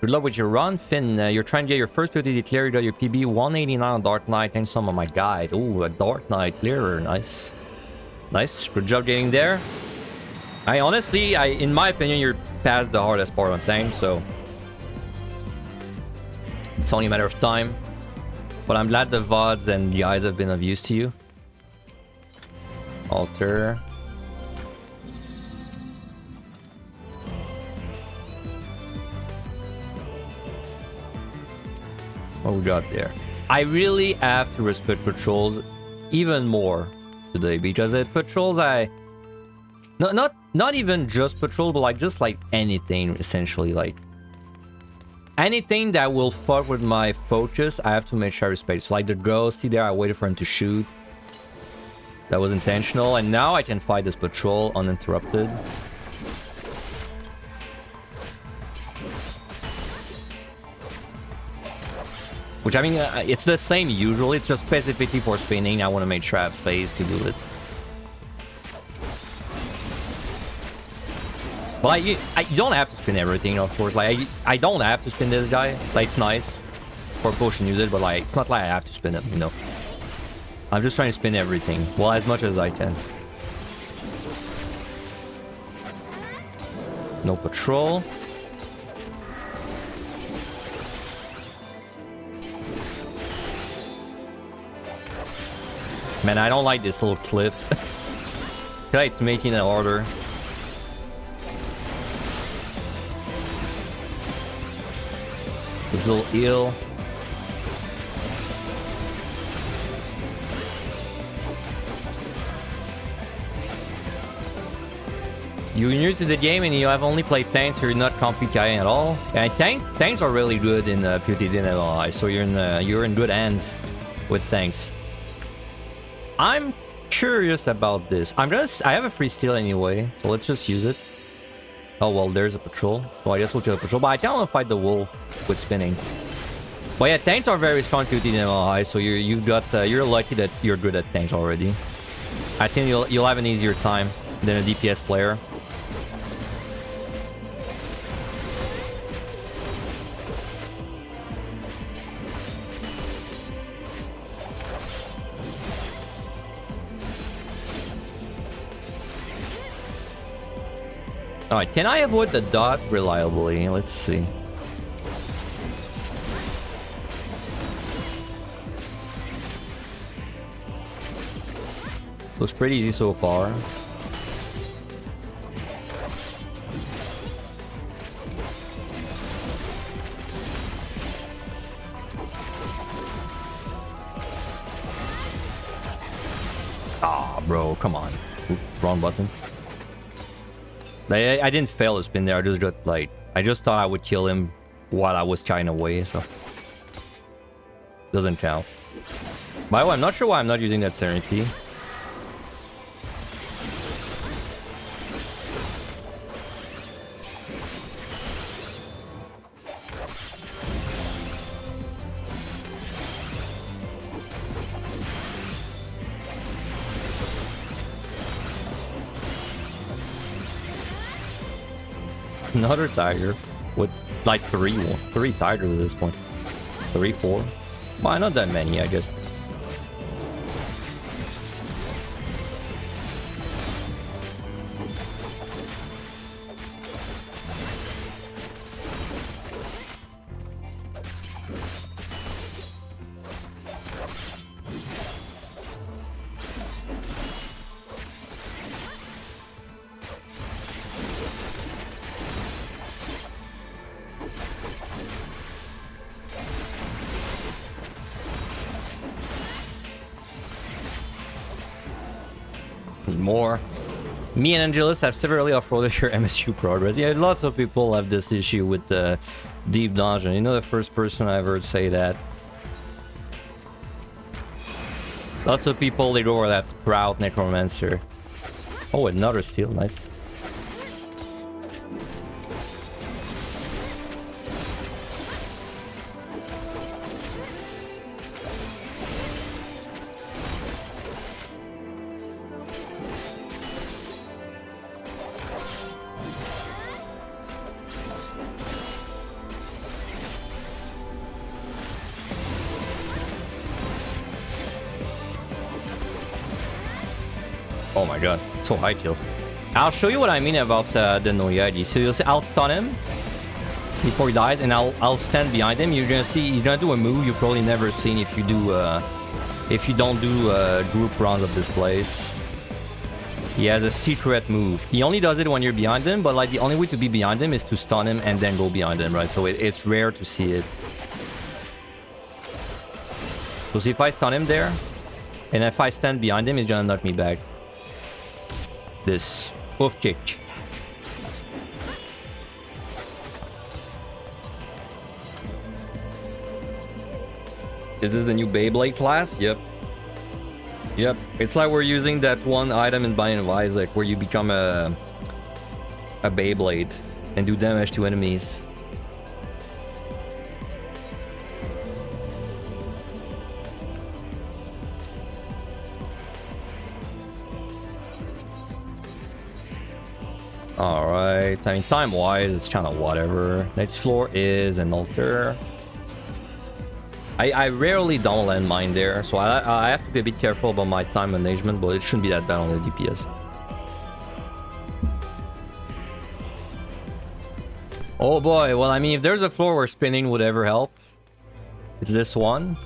Good luck with your run, Finn. You're trying to get your first POT declare. You got your PB 189 on Dark Knight. Thanks some of my guys. Oh, a Dark Knight clearer. Nice. Nice. Good job getting there. Honestly, in my opinion, you're past the hardest part on tank, so it's only a matter of time. But I'm glad the VODs and the eyes have been of use to you. Alter. What we got there? I really have to respect patrols even more today because it patrols not even just patrol, but like just like anything essentially, like anything that will fuck with my focus. I have to make sure I respect. So like the ghost, see there, I waited for him to shoot. That was intentional, and now I can fight this patrol uninterrupted. Which, I mean, it's the same usually. It's just specifically for spinning. I want to make sure I have space to do it. But you don't have to spin everything, of course. Like, I don't have to spin this guy. Like, it's nice for push and use it, but like, it's not like I have to spin it, you know. I'm just trying to spin everything. Well, as much as I can. No patrol. Man, I don't like this little cliff. Okay, it's making it harder. This little eel. You're new to the game and you have only played tanks, so you're not comfy at all. And tanks are really good in POTD and LI, so you're in good hands with tanks. I'm curious about this. I have a free steal anyway, so let's just use it. Oh well, there's a patrol, so I guess we'll kill a patrol. But I can't fight the wolf with spinning. But yeah, tanks are very strong POTD and LI, so you're lucky that you're good at tanks already. I think you'll have an easier time than a DPS player. Alright, can I avoid the dot reliably? Let's see. So it's pretty easy so far. Ah, bro, come on. Oops, wrong button. I didn't fail to spin there. I just got like, I just thought I would kill him while I was shying away, so doesn't count. By the way, I'm not sure why I'm not using that Serenity. Another tiger with like three tigers at this point. 3, 4. Why not that many, I guess. More. Me and Angelus have severely off-roaded your MSU progress. Yeah, lots of people have this issue with the deep dungeon. You know, the first person I've heard say that. Lots of people, they go over that Sprout Necromancer. Oh, another steal. Nice. Oh my god, so high kill. I'll show you what I mean about the Noyagi. So you'll see, I'll stun him before he dies, and I'll stand behind him. You're gonna see he's gonna do a move you've probably never seen if you don't do group runs of this place. He has a secret move. He only does it when you're behind him, but like the only way to be behind him is to stun him and then go behind him, right? So it's rare to see it. So see, if I stun him there, and if I stand behind him, he's gonna knock me back. This oof kick. Is this the new Beyblade class? Yep. Yep. It's like we're using that one item in Binding of Isaac where you become a Beyblade and do damage to enemies. Alright, I mean, time-wise, it's kind of whatever. Next floor is an altar. I rarely don't land mine there, so I have to be a bit careful about my time management, but it shouldn't be that bad on the DPS. Oh boy, well, I mean, if there's a floor where spinning would ever help, it's this one.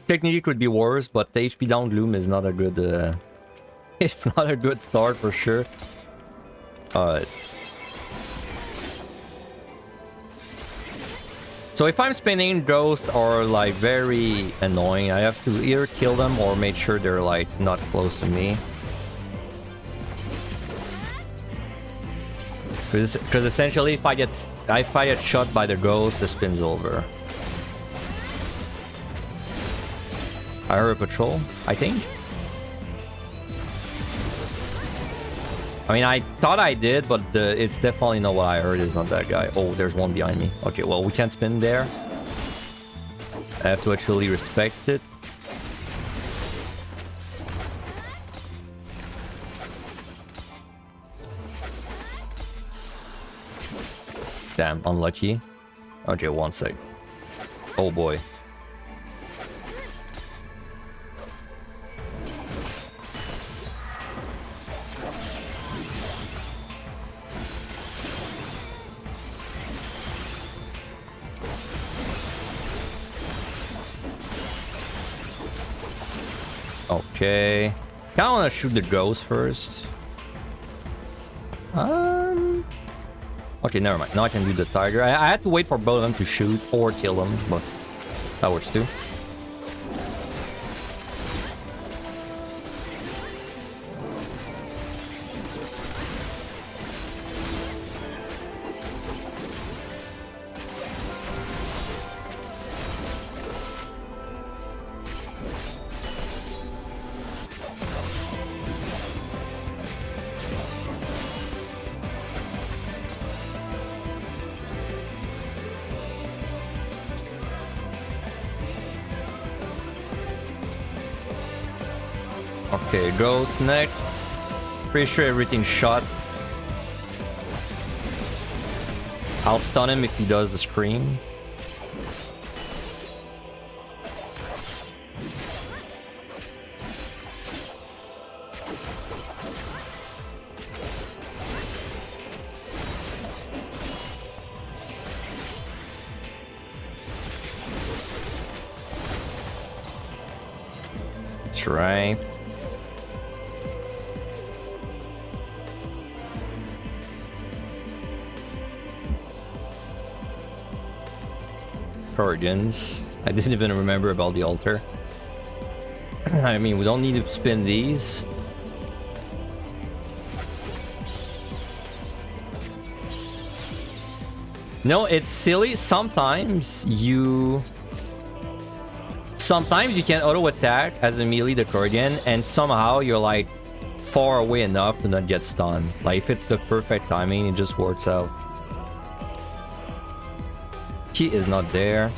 Technically, it could be worse, but the HP down Gloom is not a good... it's not a good start for sure. So if I'm spinning, ghosts are like very annoying. I have to either kill them or make sure they're like not close to me. Because essentially if I get shot by the ghost, the spin's over. I heard a patrol, I think. I mean, I thought I did, but it's definitely not what I heard. It's not that guy. Oh, there's one behind me. Okay, well, we can't spin there. I have to actually respect it. Damn, unlucky. Okay, one sec. Oh boy. Okay. Kinda wanna shoot the ghost first. Okay, never mind. Now I can do the tiger. I had to wait for both of them to shoot or kill them, but that works too. Okay, ghost next. Pretty sure everything's shot. I'll stun him if he does the scream. That's right. Origins. I didn't even remember about the altar. I mean, we don't need to spin these. No, it's silly. Sometimes you can auto attack as a melee the Corrigan, and somehow you're like far away enough to not get stunned. Like if it's the perfect timing, it just works out. Key is not there.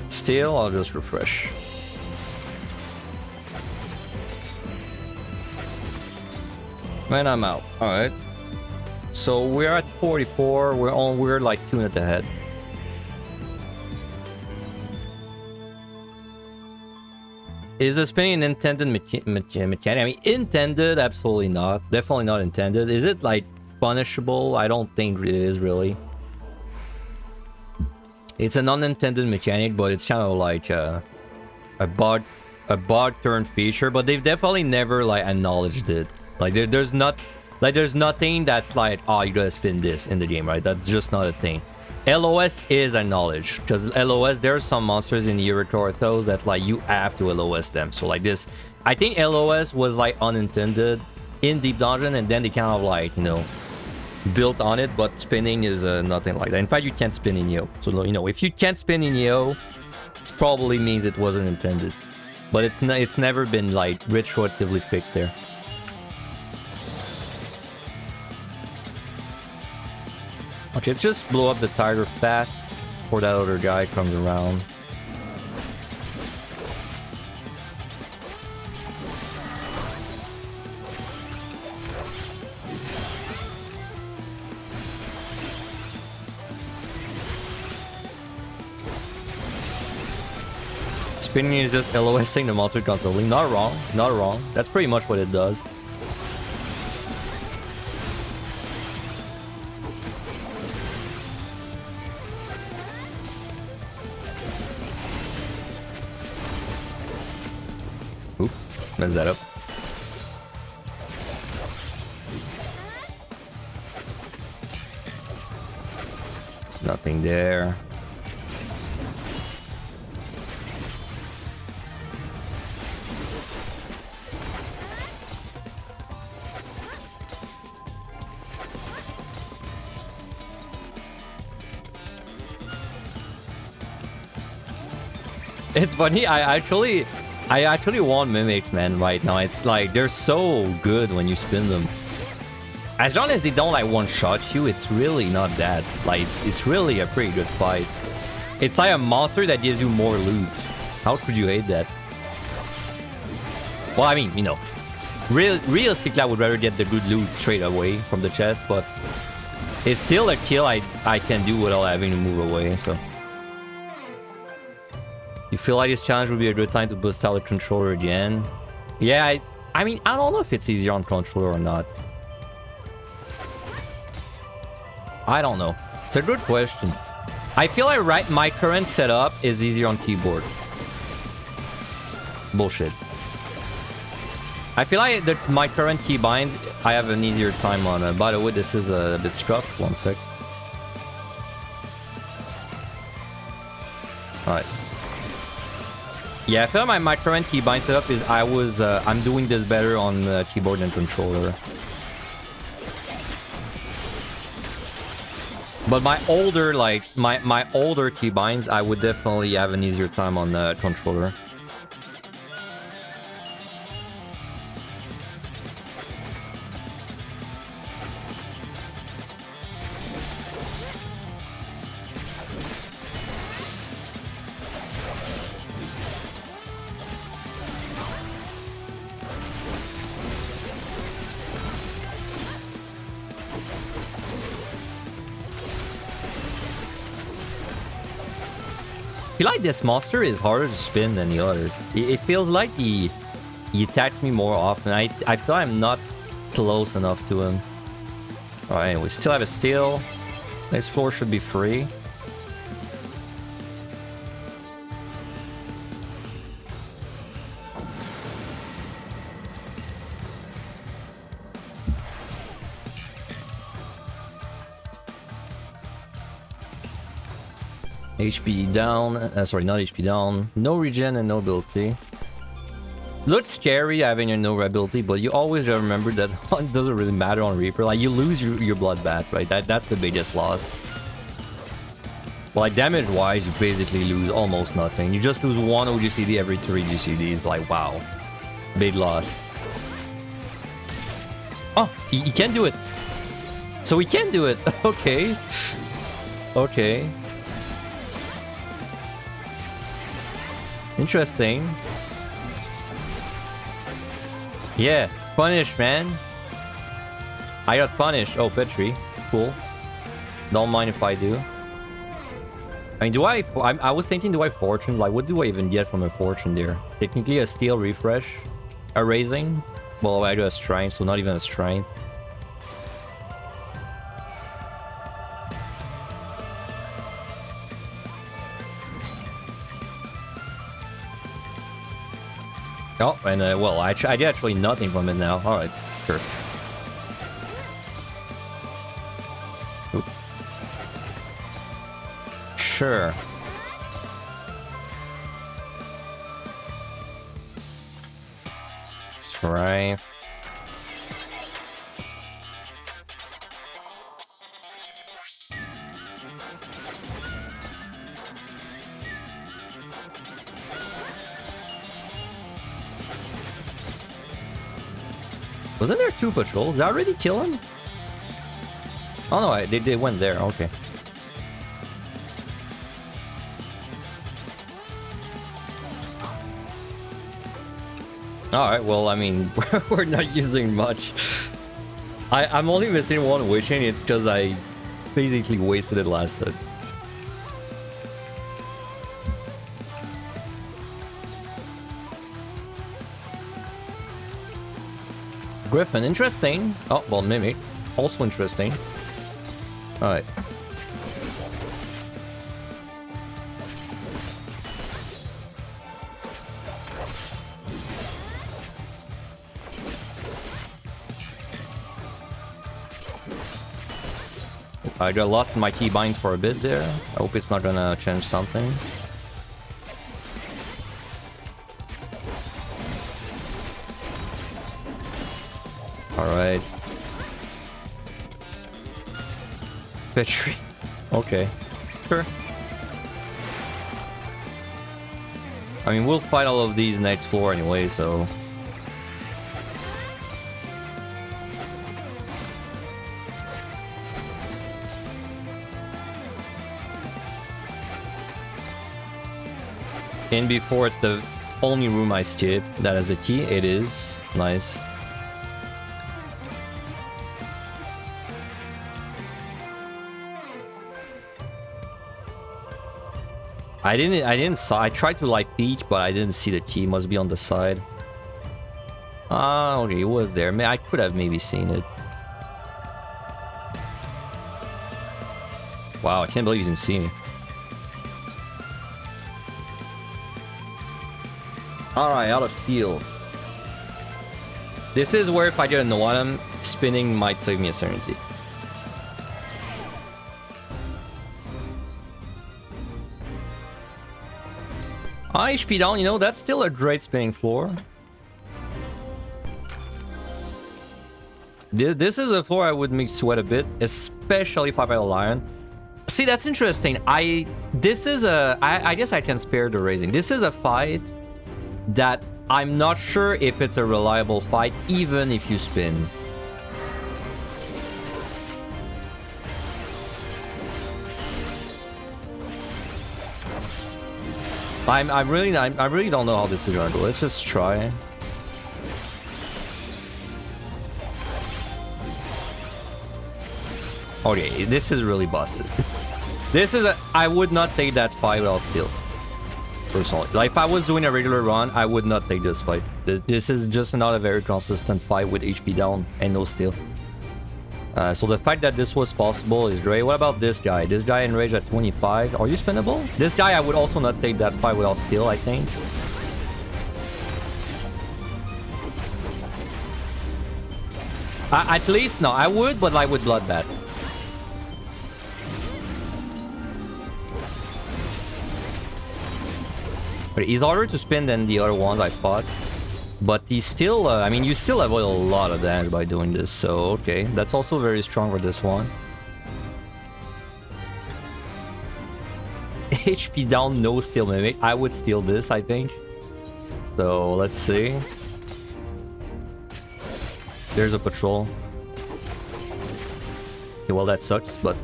Still, I'll just refresh. Man, I'm out. All right. So we're at 44. We're like 2 minutes ahead. Is the spinning an intended mechanic? I mean, intended, absolutely not. Definitely not intended. Is it like punishable? I don't think it is really. It's an unintended mechanic, but it's kind of like a bug turn feature. But they've definitely never like acknowledged it. Like there's nothing that's like, oh, you gotta spin this in the game, right? That's just not a thing. LOS is acknowledged because LOS, there are some monsters in the Orthos that like you have to LOS them. So like this, I think LOS was like unintended in Deep Dungeon, and then they kind of like, you know, built on it, but spinning is nothing like that. In fact, you can't spin in Yo. So, you know, if you can't spin in Yo, it probably means it wasn't intended. But it's never been like retroactively fixed there. Okay, let's just blow up the tiger fast before that other guy comes around. Spinning is just LOSing the monster constantly. Not wrong, not wrong. That's pretty much what it does. Oop, mess that up. Nothing there. It's funny, I actually want mimics, man, right now. It's like they're so good when you spin them. As long as they don't like one-shot you, it's really not that. Like it's really a pretty good fight. It's like a monster that gives you more loot. How could you hate that? Well, I mean, you know, realistically, I would rather get the good loot straight away from the chest, but it's still a kill I can do without having to move away, so. You feel like this challenge would be a good time to boost out the controller again? Yeah, I mean, I don't know if it's easier on controller or not. I don't know. It's a good question. I feel like my current setup is easier on keyboard. Bullshit. I feel like my current keybinds, I have an easier time on. By the way, this is a bit scuffed. One sec. Alright. Yeah, I feel like my current keybind setup is I'm doing this better on keyboard and controller. But my older, like, my older keybinds, I would definitely have an easier time on the controller. I feel like this monster is harder to spin than the others. It feels like he attacks me more often. I feel I'm not close enough to him. Alright, anyway, still have a steal. Next floor should be free. HP down, sorry, not HP down. No regen and no ability. Looks scary having a no ability, but you always remember that it doesn't really matter on Reaper. Like, you lose your bloodbath, right? That's the biggest loss. But like, damage-wise, you basically lose almost nothing. You just lose one OGCD every 3 GCDs. Like, wow. Big loss. Oh, he can do it. So he can do it. Okay. Okay. Interesting. Yeah, punish, man. I got punished. Oh, Petri. Cool. Don't mind if I do. I mean, I was thinking, do I fortune? Like, what do I even get from a fortune there? Technically, a steel refresh. A raising. Well, I do a strength, so not even a strength. Oh, and well, I get actually nothing from it now. All right, sure. Oop. Sure. Right. Wasn't there 2 patrols? Did I already kill him? Oh no, they went there. Okay. Alright, well, I mean, we're not using much. I'm only missing 1 witching. It's because I basically wasted it last set. Griffin, interesting. Oh, well, Mimic, also interesting. Alright. I got lost in my keybinds for a bit there. I hope it's not gonna change something. Alright. Petri. Okay. Sure. I mean, we'll fight all of these next floor anyway, so... In before it's the only room I skip that has a key. It is nice. I tried to like peek, but I didn't see the key. Must be on the side. Ah, okay, it was there. I could have maybe seen it. Wow, I can't believe you didn't see me. Alright, out of steel. This is where if I get a no-item, spinning might save me a certainty. HP down, you know, that's still a great spinning floor. This is a floor I would make sweat a bit, especially if I fight a lion. See, that's interesting. I guess I can spare the raising. This is a fight that I'm not sure if it's a reliable fight, even if you spin. I really don't know how this is gonna go. Let's just try. Okay, this is really busted. This is I would not take that fight without steal. Personally. Like, if I was doing a regular run, I would not take this fight. This is just not a very consistent fight with HP down and no steal. So the fact that this was possible is great. What about this guy? This guy enraged at 25. Are you spinnable? This guy, I would also not take that fight without steal, I think. At least, no, I would, but like with Bloodbath. But he's harder to spin than the other ones I fought. But he's still, I mean, you still avoid a lot of damage by doing this, so okay. That's also very strong for this one. HP down, no steal mimic. I would steal this, I think. So, let's see. There's a patrol. Okay, well, that sucks, but...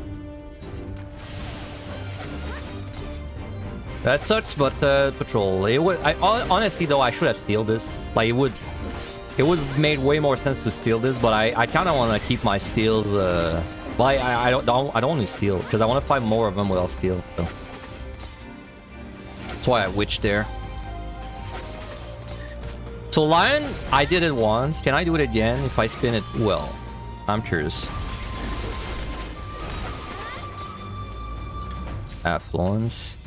That sucks, but patrol. It would. Honestly though, I should have steal this. Like it would have made way more sense to steal this. But I kind of want to keep my steals. Well, I don't want to steal because I want to fight more of them without steal. So. That's why I witched there. So lion, I did it once. Can I do it again if I spin it well? I'm curious. Affluence.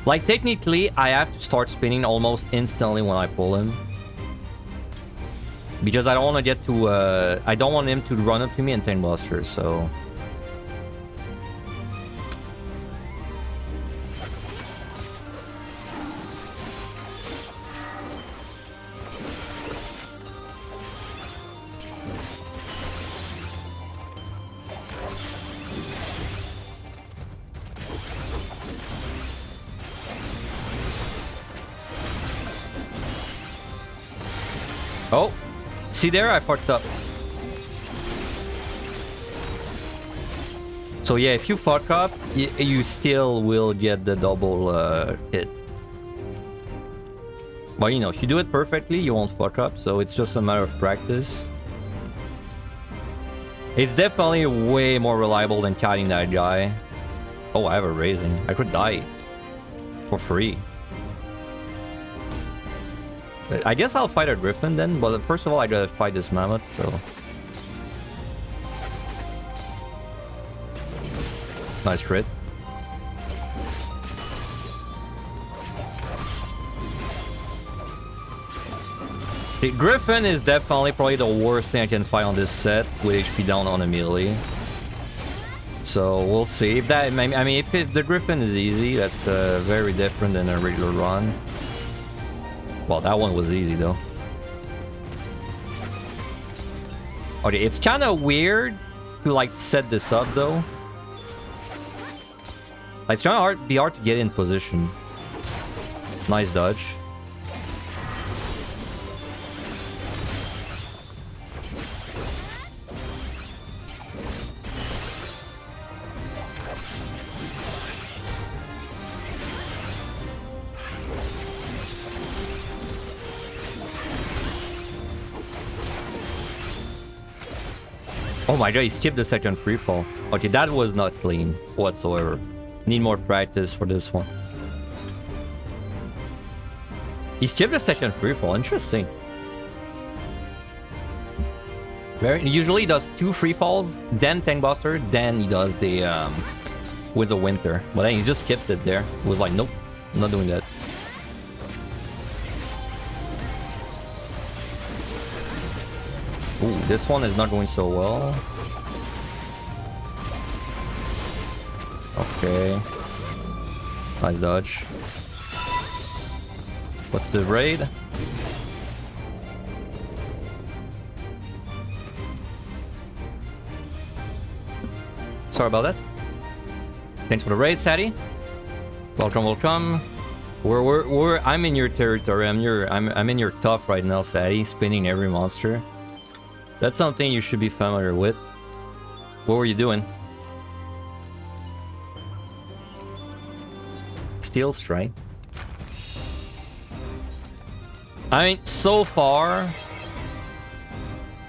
Like, technically, I have to start spinning almost instantly when I pull him. Because I don't want to get to, I don't want him to run up to me and tank buster, so... Oh, see there, I fucked up. So yeah, if you fuck up, you still will get the double hit. But you know, if you do it perfectly, you won't fuck up, so it's just a matter of practice. It's definitely way more reliable than kiting that guy. Oh, I have a raising. I could die for free. I guess I'll fight a griffin then, but first of all I gotta fight this mammoth, so... Nice crit. The griffin is definitely probably the worst thing I can fight on this set with HP down on a melee. So we'll see. If that, I mean, if the griffin is easy, that's very different than a regular run. Well, that one was easy though. Okay, it's kind of weird to like set this up though. Like, it's kind of hard to get in position. Nice dodge. Oh my god, he skipped the second free fall. Okay, that was not clean whatsoever. Need more practice for this one. He skipped the second free fall. Interesting. Usually he does 2 free falls, then Tank Buster, then he does the with the Winter. But then he just skipped it there. He was like, nope, I'm not doing that. Ooh, this one is not going so well. Okay. Nice dodge. What's the raid? Sorry about that. Thanks for the raid, Sadie. Welcome, welcome. I'm in your territory. I'm in your tough right now, Sadie. Spinning every monster. That's something you should be familiar with. What were you doing? Steel Strike. I mean, so far,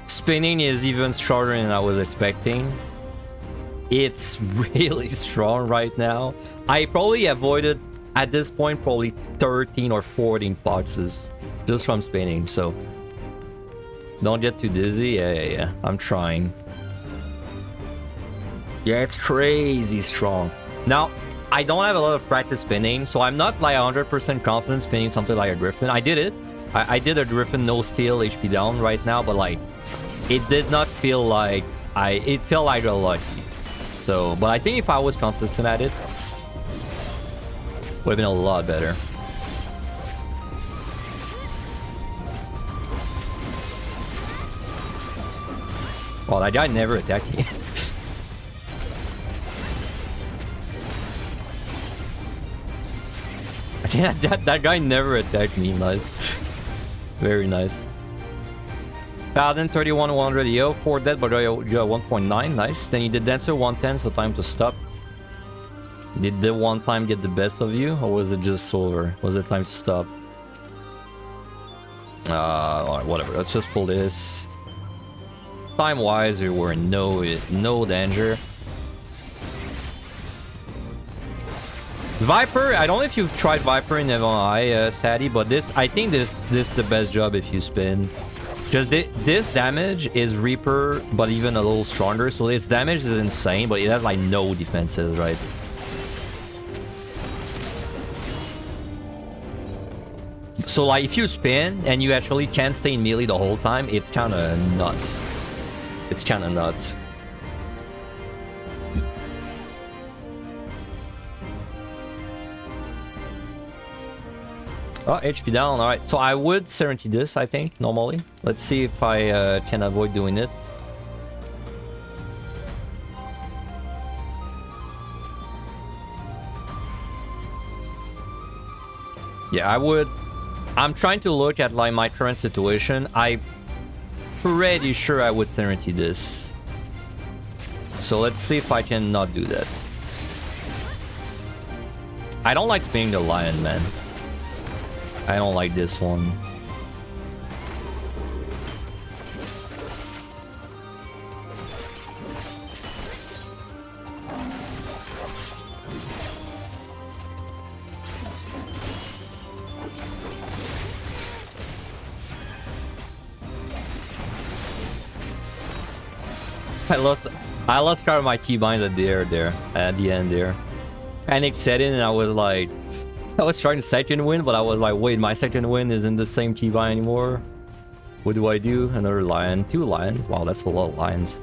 spinning is even stronger than I was expecting. It's really strong right now. I probably avoided, at this point, probably 13 or 14 boxes just from spinning, so don't get too dizzy. Yeah. I'm trying. Yeah, it's crazy strong. Now, I don't have a lot of practice spinning, so I'm not like 100% confident spinning something like a Griffin. I did it. I did a Griffin no steal HP down right now, but like, it did not feel like it felt like a lucky. So, but I think if I was consistent at it, would have been a lot better. Well, that guy never attacked me. Yeah, that guy never attacked me. Nice. Very nice. Paladin 31 100 EO, 4 dead, but you have 1.9. Nice. Then you did Dancer 110, so time to stop. Did the one time get the best of you, or was it just over? Was it time to stop? Whatever. Let's just pull this. Time-wise, we were in no danger. Viper, I don't know if you've tried Viper in Evon Sadie, but I think this is the best job if you spin. Because this damage is Reaper, but even a little stronger. So its damage is insane, but it has like no defenses, right? So like if you spin and you actually can't stay in melee the whole time, it's kind of nuts. It's kind of nuts. Oh, HP down. All right, so I would Serenity this, I think, normally. Let's see if I can avoid doing it. Yeah, I would. I'm trying to look at like my current situation. I'm pretty sure I would Serenity this. So let's see if I can not do that. I don't like spinning the lion, man. I don't like this one. I lost part of my keybinds at the end there. Panic set in and I was like, I was trying to second win, but I was like, wait, my second win isn't the same keybind anymore. What do I do? Another lion. 2 lions. Wow, that's a lot of lions.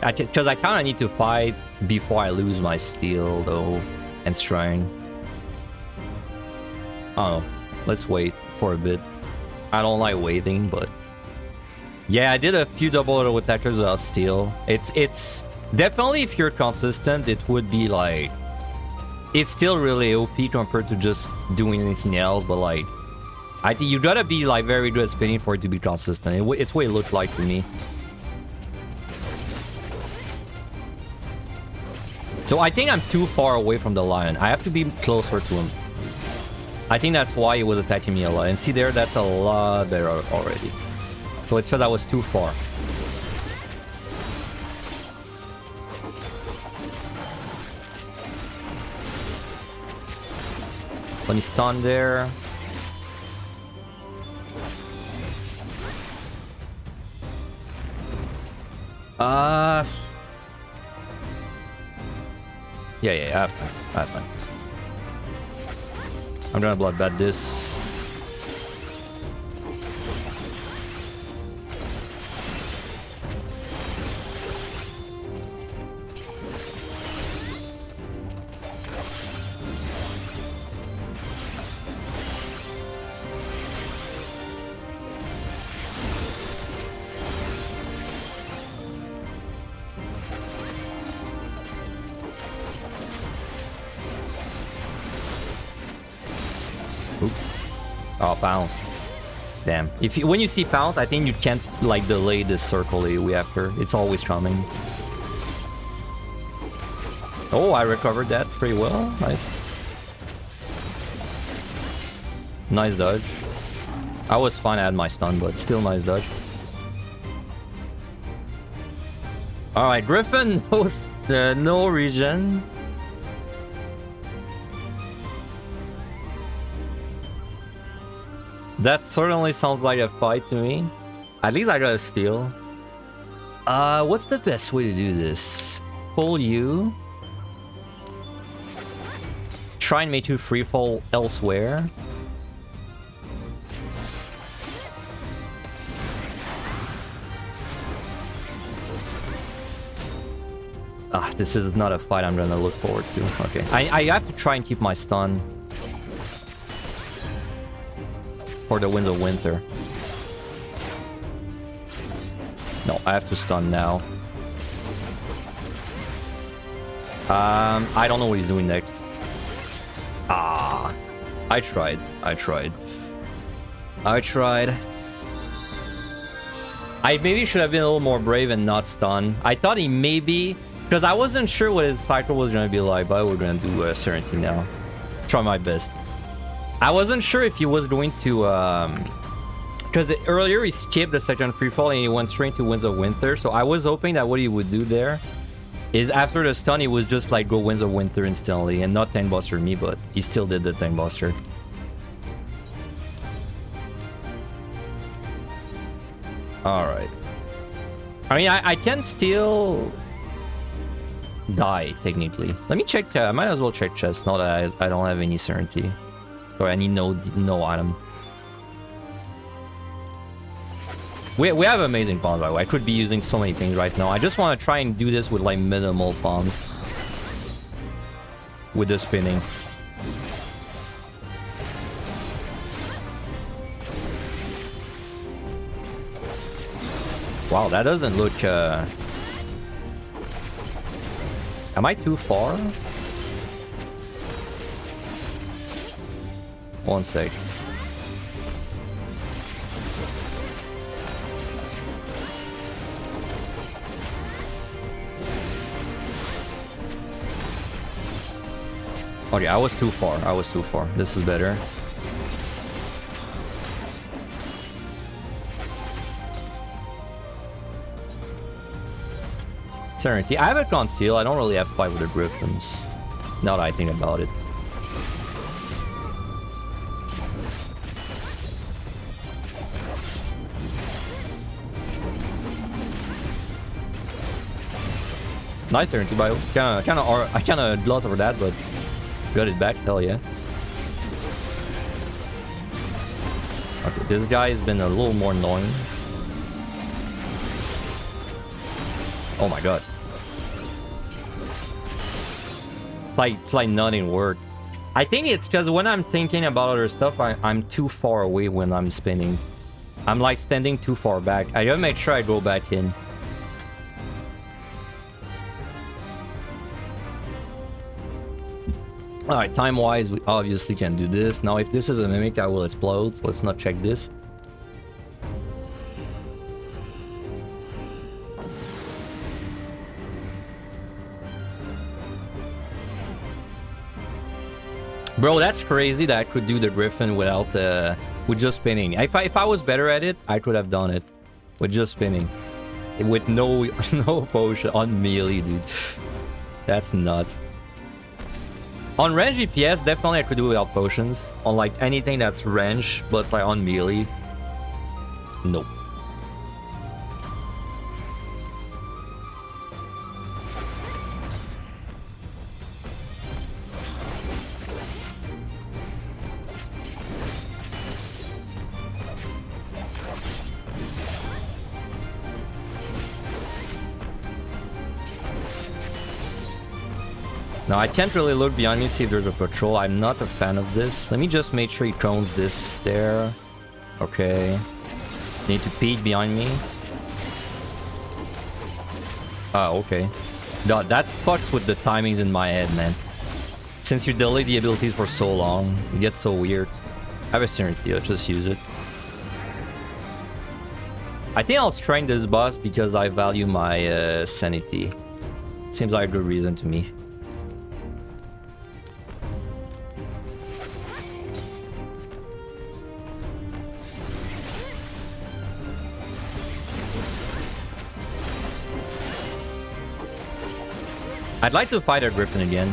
Because I kind of need to fight before I lose my steel, though, and shrine. Oh, let's wait for a bit. I don't like waiting, but yeah, I did a few double auto attackers without steel. It's definitely, if you're consistent, it would be like, it's still really OP compared to just doing anything else. But like, I think you gotta be like very good at spinning for it to be consistent. It's what it looked like to me. So I think I'm too far away from the lion. I have to be closer to him. I think that's why he was attacking me a lot. And see there, that's a lot there already. So it said I was too far. When he's stunned there. Yeah, I have time. I'm gonna bloodbath this. Oh, bounce. Damn. When you see pounce, I think you can't like delay this circle AoE after. It's always coming. Oh, I recovered that pretty well. Nice. Nice dodge. I was fine, I had my stun, but still nice dodge. Alright, Griffin knows no regen. That certainly sounds like a fight to me. At least I got a steal. What's the best way to do this? Pull you. Try and make you freefall elsewhere. This is not a fight I'm gonna look forward to. Okay. I have to try and keep my stun. For the Winds of Winter. No, I have to stun now. I don't know what he's doing next. I tried. I maybe should have been a little more brave and not stun. I thought he maybe... Because I wasn't sure what his cycle was going to be like, but we're going to do Serenity now. Try my best. I wasn't sure if he was going to... Because earlier he skipped the second freefall and he went straight to Winds of Winter. So I was hoping that what he would do there is after the stun, he was just like go Winds of Winter instantly and not tank buster me, but he still did the tank buster. Alright. I mean, I can still die, technically. Let me check, I might as well check chest, now that I don't have any certainty. Or I need no item. We have amazing pawns, by the way. I could be using so many things right now. I just want to try and do this with like minimal pawns. With the spinning. Wow, that doesn't look... Am I too far? One sec. Okay, I was too far. This is better. Serenity. I have a conceal. I don't really have to fight with the Griffins. Now that I think about it. Nice Serenity bio. I kinda glossed over that, but got it back. Hell yeah. Okay, this guy has been a little more annoying. Oh my god. It's like nothing worked. I think it's because when I'm thinking about other stuff, I'm too far away when I'm spinning. I'm like standing too far back. I gotta make sure I go back in. Alright, time-wise, we obviously can do this. Now, if this is a Mimic, I will explode. So let's not check this. Bro, that's crazy that I could do the Griffin without with just spinning. If I was better at it, I could have done it with just spinning, with no potion on melee, dude. That's nuts. On range DPS, definitely I could do it without potions. On like anything that's range, but like on melee, nope. Now I can't really look behind me, see if there's a patrol. I'm not a fan of this. Let me just make sure he cones this there. Okay. Need to peek behind me. Oh, okay. That fucks with the timings in my head, man. Since you delay the abilities for so long, it gets so weird. I have a certainty, let's just use it. I think I'll strength this boss because I value my sanity. Seems like a good reason to me. I'd like to fight a Griffin again.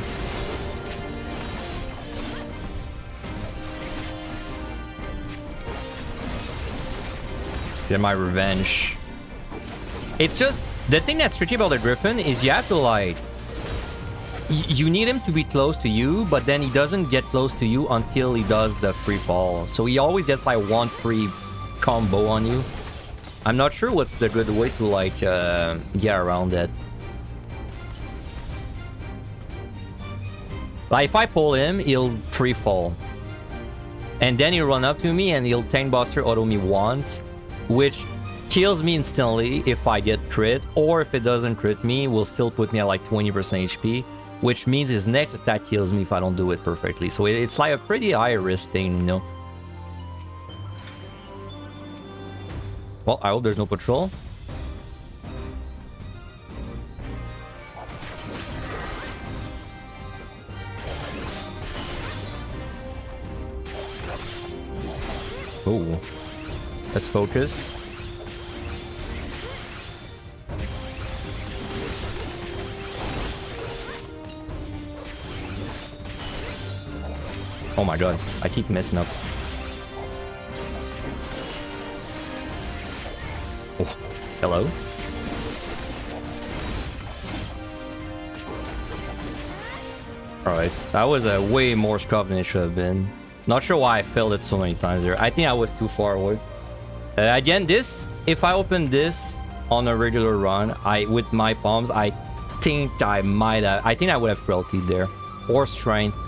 Get my revenge. It's just... the thing that's tricky about the Griffin is you have to like... you need him to be close to you, but then he doesn't get close to you until he does the free fall. So he always gets like one free combo on you. I'm not sure what's the good way to like get around that. Like if I pull him, he'll free fall. And then he'll run up to me and he'll tank buster auto me once, which kills me instantly if I get crit, or if it doesn't crit me, will still put me at like 20% HP, which means his next attack kills me if I don't do it perfectly. So it's like a pretty high risk thing, you know. Well, I hope there's no patrol. Oh, let's focus. Oh my god, I keep messing up. Oh, hello? Alright, that was a way more scuff than it should have been. Not sure why I failed it so many times there. I think I was too far away. Again, this, if I open this on a regular run, with my palms, I think I would have frailty there. Or strength.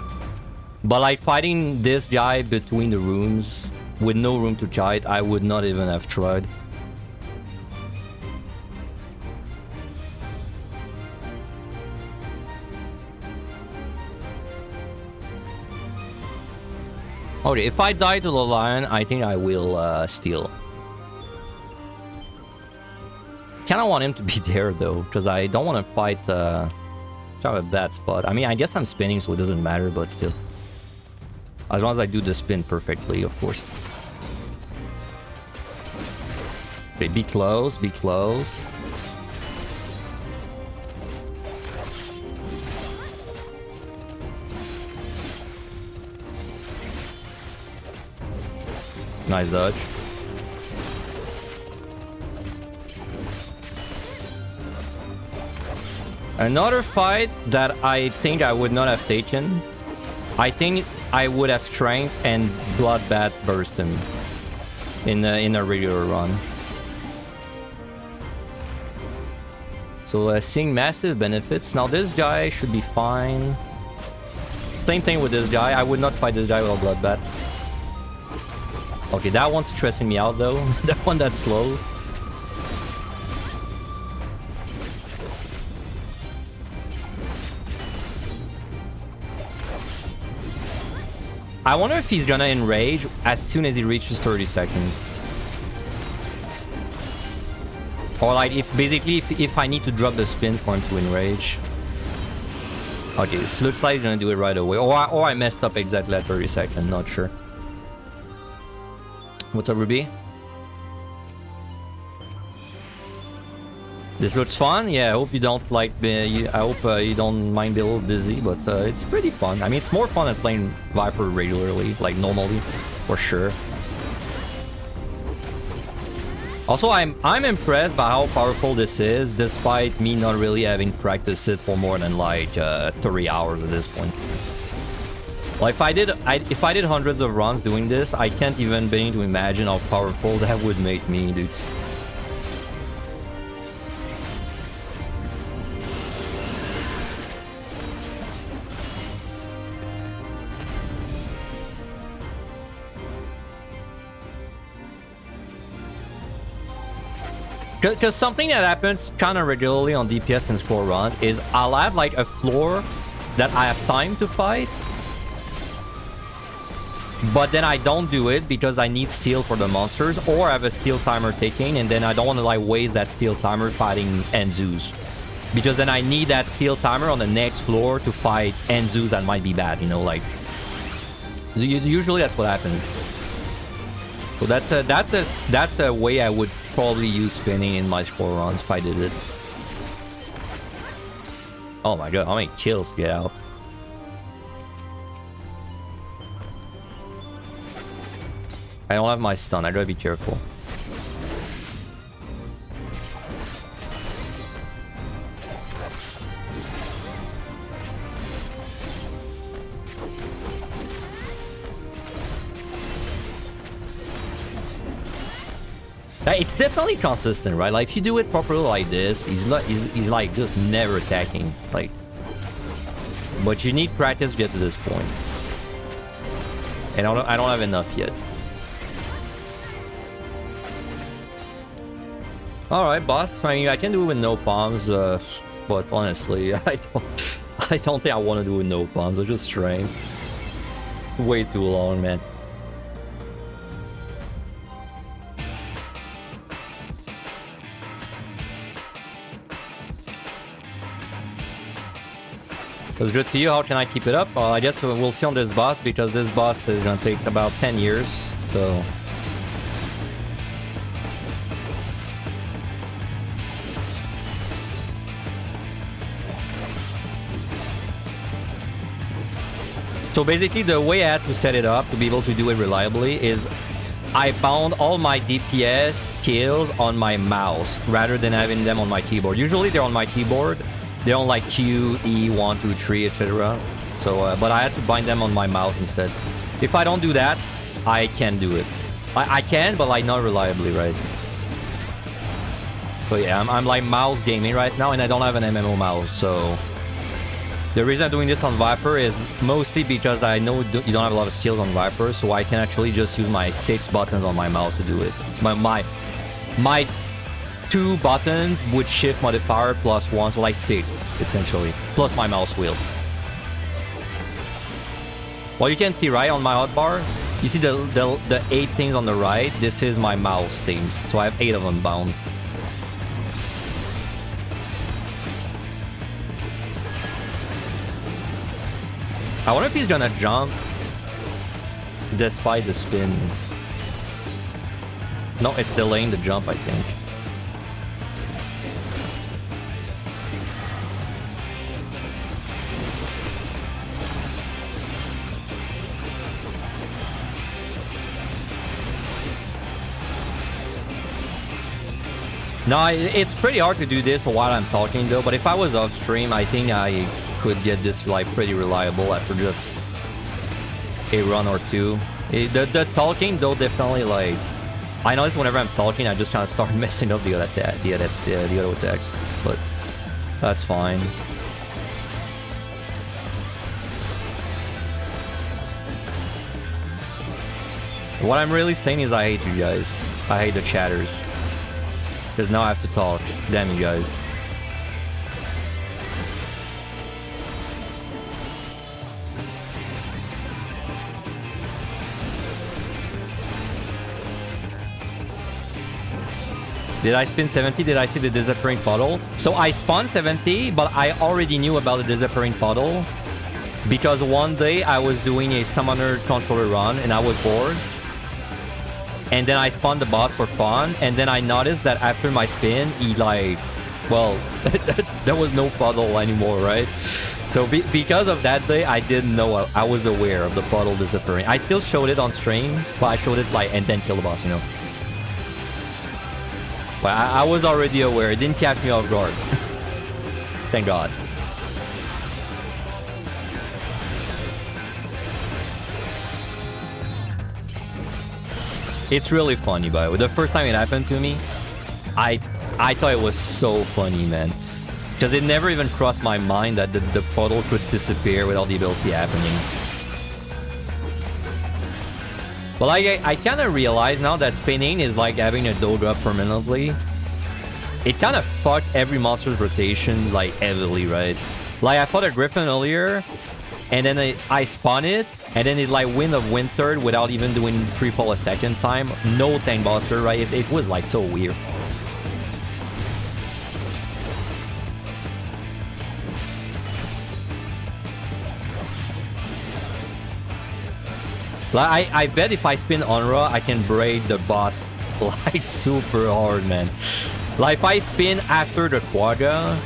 But like fighting this guy between the rooms, with no room to kite, I would not even have tried. Okay, if I die to the lion, I think I will steal. Kinda want him to be there though, because I don't want to fight kind of a bad spot. I mean, I guess I'm spinning, so it doesn't matter, but still. As long as I do the spin perfectly, of course. Okay, be close, be close. Nice dodge. Another fight that I think I would not have taken. I think I would have strength and bloodbath burst him in a regular run. So seeing massive benefits. Now this guy should be fine. Same thing with this guy. I would not fight this guy without bloodbath. Okay, that one's stressing me out though. That one that's close. I wonder if he's gonna enrage as soon as he reaches 30 seconds. Or like if basically if I need to drop the spin for him to enrage. Okay, so looks like he's gonna do it right away. Or I messed up exactly at 30 seconds, not sure. What's up, Ruby? This looks fun. Yeah, I hope you don't like. I hope you don't mind being a little dizzy, but it's pretty fun. I mean, it's more fun than playing Viper regularly, like normally, for sure. Also, I'm impressed by how powerful this is, despite me not really having practiced it for more than like 3 hours at this point. Like if I did hundreds of runs doing this, I can't even begin to imagine how powerful that would make me, dude. Because something that happens kind of regularly on DPS and scroll runs is I'll have like a floor that I have time to fight, but then I don't do it because I need steel for the monsters, or I have a steel timer ticking, and then I don't want to like waste that steel timer fighting Enzus, because then I need that steel timer on the next floor to fight Enzus that might be bad, you know, like usually that's what happens. So that's a way I would probably use spinning in my scroll runs if I did it. Oh my god, how many kills get out? I don't have my stun, I gotta be careful. It's definitely consistent, right? Like if you do it properly like this, he's like just never attacking. Like, but you need practice to get to this point. And I don't have enough yet. All right, boss. I mean, I can do it with no bombs, but honestly, I don't think I want to do it with no bombs. I just train way too long, man. That's good to you. How can I keep it up? Well, I guess we'll see on this boss, because this boss is gonna take about 10 years. So basically the way I had to set it up to be able to do it reliably is I found all my DPS skills on my mouse rather than having them on my keyboard. Usually they're on my keyboard. They're on like Q, E, 1, 2, 3, etc. So, but I had to bind them on my mouse instead. If I don't do that, I can't do it. I can, but like not reliably, right? So yeah, I'm like mouse gaming right now, and I don't have an MMO mouse. So the reason I'm doing this on Viper is mostly because I know you don't have a lot of skills on Viper, so I can actually just use my 6 buttons on my mouse to do it. My 2 buttons with shift modifier plus 1, so like 6 essentially, plus my mouse wheel. Well, you can see right on my hotbar, you see the 8 things on the right. This is my mouse things, so I have 8 of them bound. I wonder if he's gonna jump despite the spin. No, it's delaying the jump, I think. No, it's pretty hard to do this while I'm talking though, but if I was off stream, I think I could get this like pretty reliable after just a run or two. The talking though definitely, like, I notice whenever I'm talking, I just kind of start messing up the other attacks, but that's fine. What I'm really saying is I hate you guys. I hate the chatters. Because now I have to talk. Damn you guys. Did I spin 70? Did I see the disappearing puddle? So I spawned 70, but I already knew about the disappearing puddle because one day I was doing a summoner controller run and I was bored. And then I spawned the boss for fun, and then I noticed that after my spin, he like, well, there was no puddle anymore, right? So because of that day, I didn't know I was aware of the puddle disappearing. I still showed it on stream, but I showed it like and then killed the boss, you know. But I was already aware. It didn't catch me off guard. Thank God. It's really funny, by the way. The first time it happened to me, I thought it was so funny, man. Because it never even crossed my mind that the puddle could disappear without the ability happening. But like, I kind of realize now that spinning is like having a Doga permanently. It kind of fucks every monster's rotation like heavily, right? Like I fought a Griffin earlier, and then I spawn it, and then it like win of Winter without even doing free fall a second time. No tank buster, right? It was like so weird. Like I bet if I spin Onra, I can braid the boss like super hard, man. Like if I spin after the Quagga,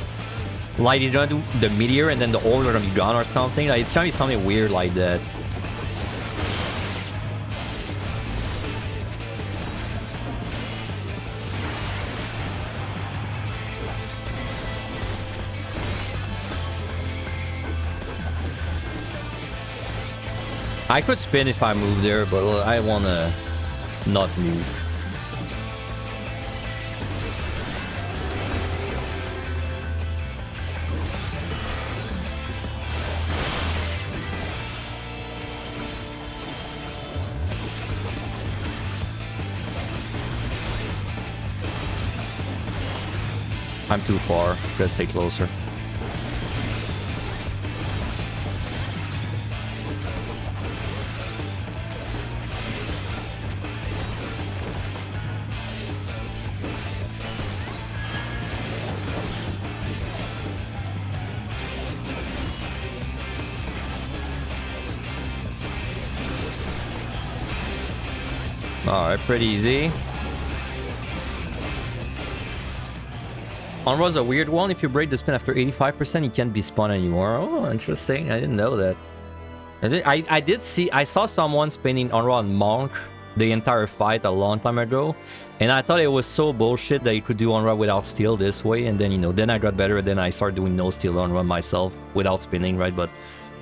like he's gonna do the meteor and then the orb are gonna be gone or something. Like it's gonna be something weird like that. I could spin if I move there, but I wanna not move. I'm too far. Gotta stay closer. Alright, pretty easy. Onra's a weird one. If you break the spin after 85%, you can't be spawned anymore. Oh, interesting. I didn't know that. I saw someone spinning Onra on Monk the entire fight a long time ago, and I thought it was so bullshit that you could do Onra without steal this way, and then, you know, then I got better, and then I started doing no steal Onra myself without spinning, right? But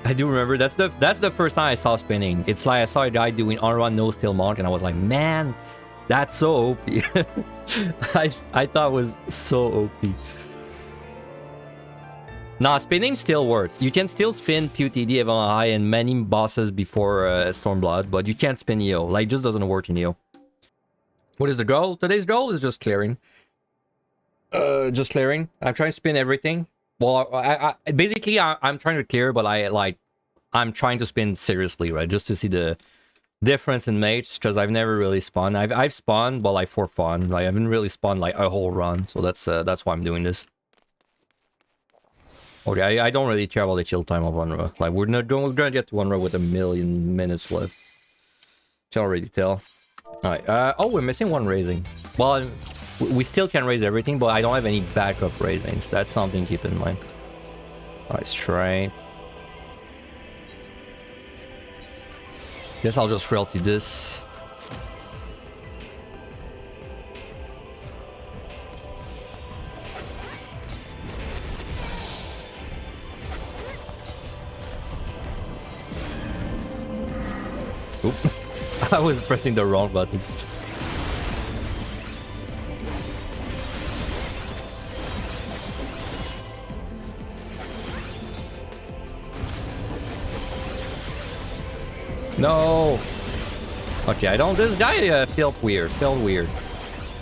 I do remember that's the first time I saw spinning. It's like I saw a guy doing Onra no steal Monk, and I was like, man, that's so OP. I thought it was so OP. Nah, spinning still works. You can still spin PUTD Evan High and many bosses before Stormblood, but you can't spin EO. Like, it just doesn't work in EO. What is the goal? Today's goal is just clearing. Just clearing. I'm trying to spin everything. Well, basically, I'm trying to clear, but I'm trying to spin seriously, right? Just to see the difference in mates, because I've never really spawned. I've spawned, but like for fun. Like, I haven't really spawned like a whole run, so that's why I'm doing this. Okay, I don't really care about the kill time of Onra. Like, we're gonna get to Onra with 1,000,000 minutes left. Can already tell. Alright, oh, we're missing one raising. Well, we still can raise everything, but I don't have any backup raisings. That's something to keep in mind. Alright, strength. Guess I'll just frailty this. Oop. I was pressing the wrong button. No. Okay, I don't. This guy felt weird.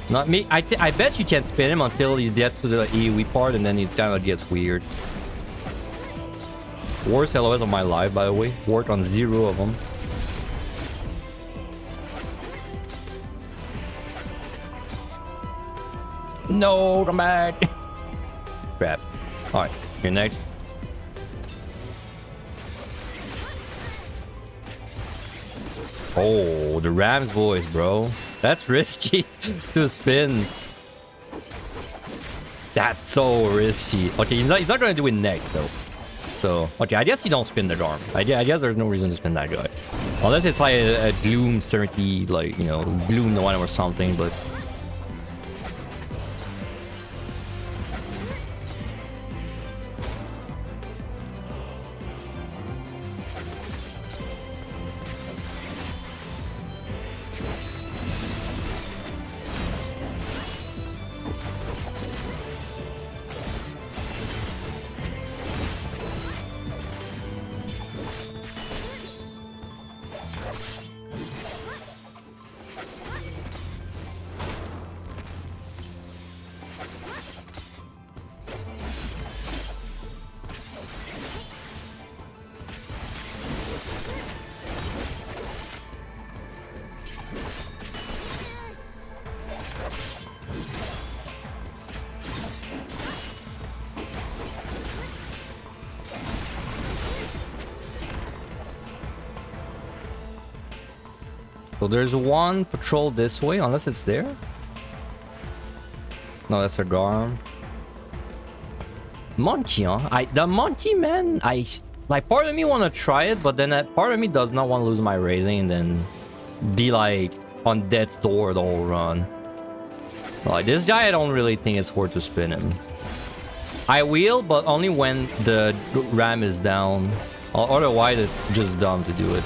Not me. I bet you can't spin him until he gets to the AoE part, and then it kind of gets weird. Worst LOS of my life, by the way. Worked on 0 of them. No, come back. Crap. Alright, you're next. Oh, the Ram's voice, bro. That's risky to spin. That's so risky. Okay, he's not gonna do it next though. So, okay, I guess you don't spin the arm. I guess there's no reason to spin that guy. Unless it's like a Gloom 30, like, you know, Gloom 1 or something, but... So there's one patrol this way, unless it's there. No, that's a Garm. Monkey, huh? The monkey, man, like, part of me want to try it, but then part of me does not want to lose my raising and then be like on death's door the whole run. Like, this guy, I don't really think it's worth to spin him. I will, but only when the ram is down. Otherwise, it's just dumb to do it.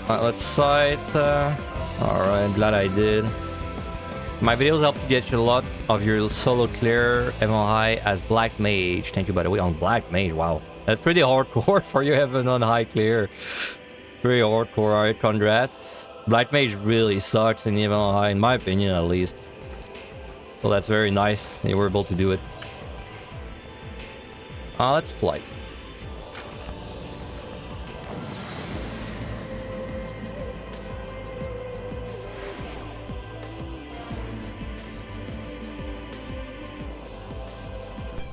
Alright, let's sight. Alright, glad I did. My videos help you get a lot of your solo clear Heaven High as Black Mage. Thank you, by the way, on Black Mage. Wow, that's pretty hardcore for your Heaven on High clear. Pretty hardcore, alright, congrats. Black Mage really sucks in the Heaven on High, in my opinion at least. So that's very nice they were able to do it. Let's flight.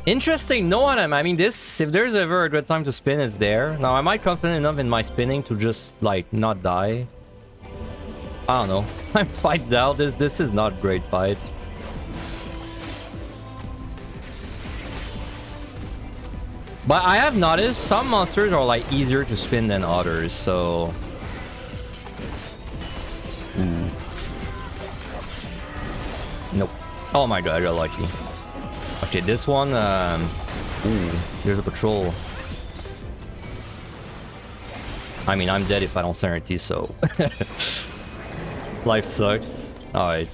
Interesting, no one. I mean, this, if there's ever a good time to spin, it's there. Now, am I confident enough in my spinning to just, like, not die? I don't know. I'm fight down. This is not great fights. But I have noticed some monsters are, like, easier to spin than others, so... Nope. Oh my god, I got lucky. Okay, this one, ooh, there's a patrol. I mean, I'm dead if I don't sanity, so... Life sucks. Alright.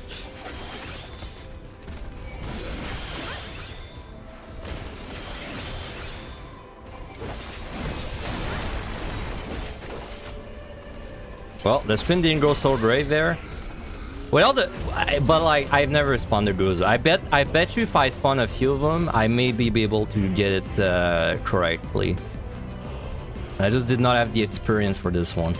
Well, the spin didn't go so great there. Well, but like, I've never spawned a Gozu. I bet you if I spawn a few of them, I may be able to get it correctly. I just did not have the experience for this one.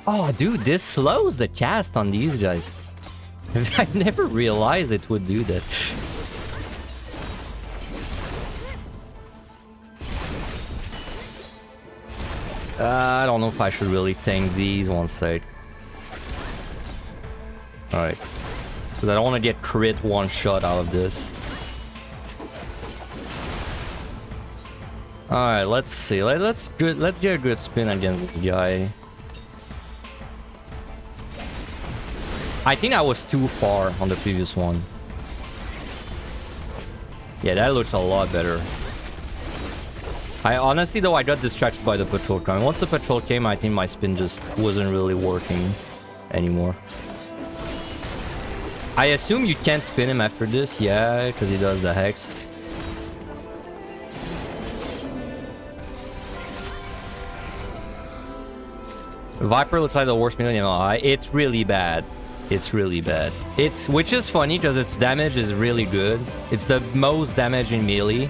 Oh, dude, this slows the cast on these guys. I never realized it would do that. I don't know if I should really tank these one side. Alright. Because I don't want to get crit one shot out of this. Alright, let's see. Let's get a good spin against this guy. I think I was too far on the previous one. Yeah, that looks a lot better. I honestly, though, I got distracted by the patrol coming. Once the patrol came, I think my spin just wasn't really working anymore. I assume you can't spin him after this, yeah, because he does the hex. Viper looks like the worst Millennium Eye. It's really bad. It's really bad. Which is funny because its damage is really good. It's the most damage in melee.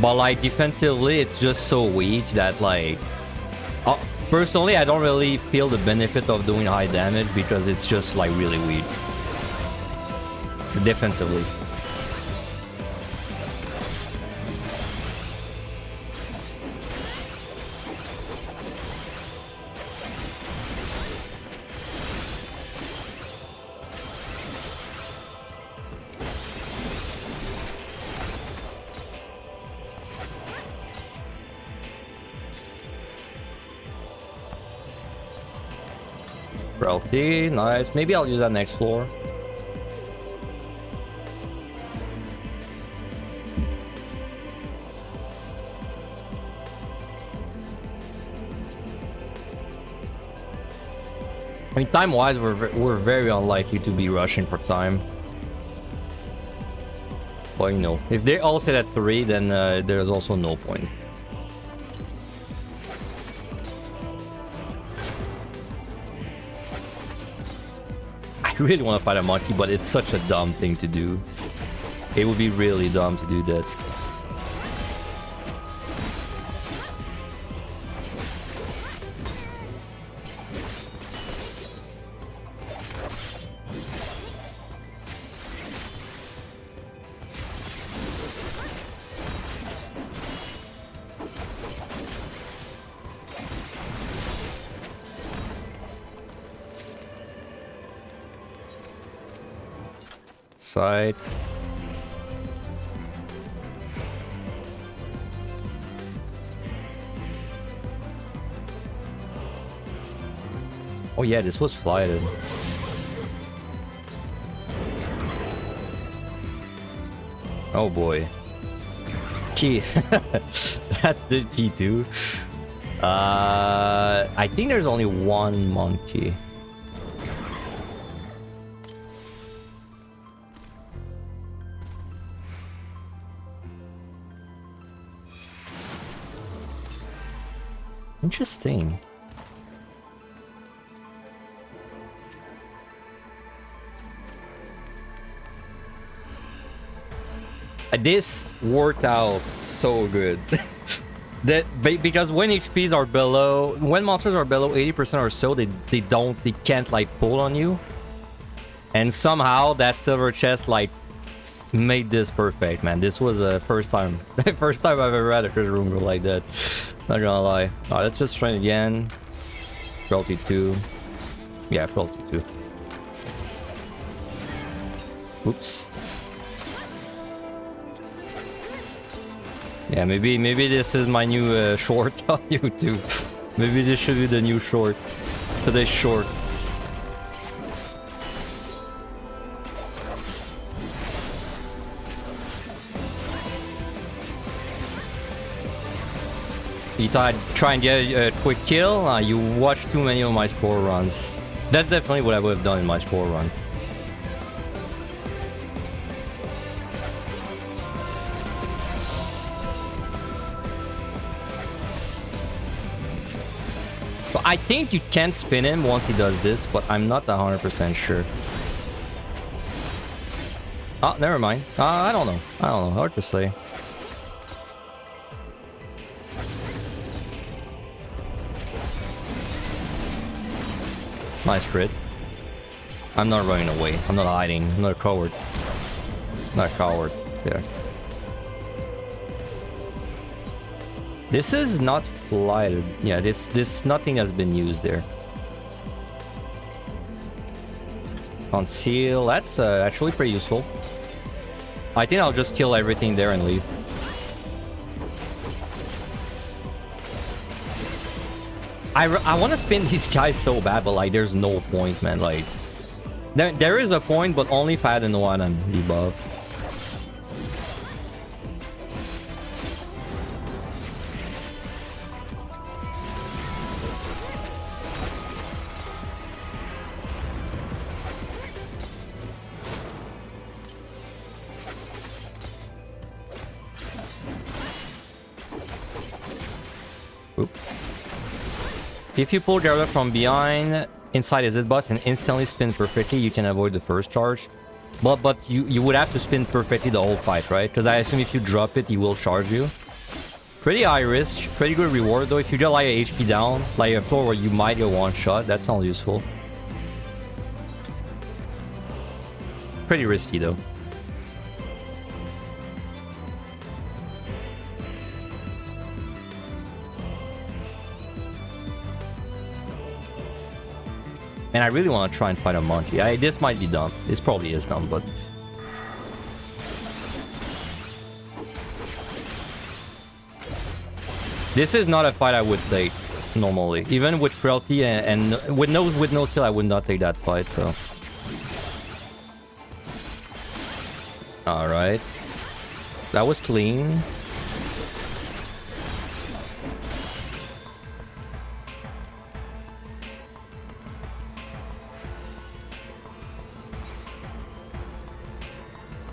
But like defensively, it's just so weak that like... personally, I don't really feel the benefit of doing high damage because it's just like really weak. Defensively. Frailty, nice. Maybe I'll use that next floor. I mean, time-wise, we're very unlikely to be rushing for time. Well, you know, if they all sit at 3, then there's also no point. I really want to fight a monkey, but it's such a dumb thing to do. It would be really dumb to do that. Side. Oh yeah, this was flighted. Oh boy. Key. That's the key too. I think there's only one monkey. Interesting. This worked out so good. Because when HPs are below, when monsters are below 80% or so, they can't like pull on you. And somehow that silver chest like made this perfect, man. This was a first time I've ever had a crit room go like that. Not gonna lie. Alright, let's just try it again. Frailty 2. Yeah, Frailty 2. Oops. Yeah, maybe this is my new short on YouTube. Maybe this should be the new short. Today's short. You thought I'd try and get a quick kill? You watched too many of my score runs. That's definitely what I would have done in my score run. So I think you can spin him once he does this, but I'm not 100% sure. Oh, never mind. I don't know. Hard to say. Nice crit. I'm not running away. I'm not hiding. I'm not a coward. Not a coward. There. This is not flighted. Yeah, this nothing has been used there. Conceal. That's actually pretty useful. I think I'll just kill everything there and leave. I want to spin these guys so bad, but like there's no point, man. Like there is a point, but only if I had an one and debuff. If you pull Gerda from behind inside his hitbox and instantly spin perfectly, you can avoid the first charge. But you would have to spin perfectly the whole fight, right? Because I assume if you drop it, he will charge you. Pretty high risk, pretty good reward though. If you get like a HP down, like a floor where you might get one shot, that sounds useful. Pretty risky though. And I really want to try and fight a monkey. This might be dumb. This probably is dumb, but... This is not a fight I would take normally. Even with frailty and with no steal, I would not take that fight, so... Alright. That was clean.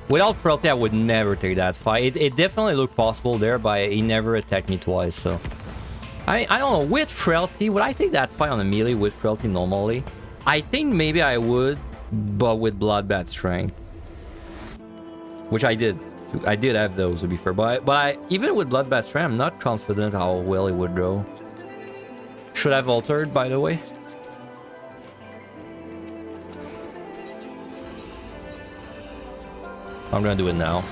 Without frailty, I would never take that fight. It definitely looked possible there, but he never attacked me twice, so... I don't know, with frailty, would I take that fight on a melee with frailty normally? I think maybe I would, but with bloodbath strength. Which I did. I did have those, to be fair. But even with bloodbath strength, I'm not confident how well it would go. Should have altered, by the way. I'm gonna do it now.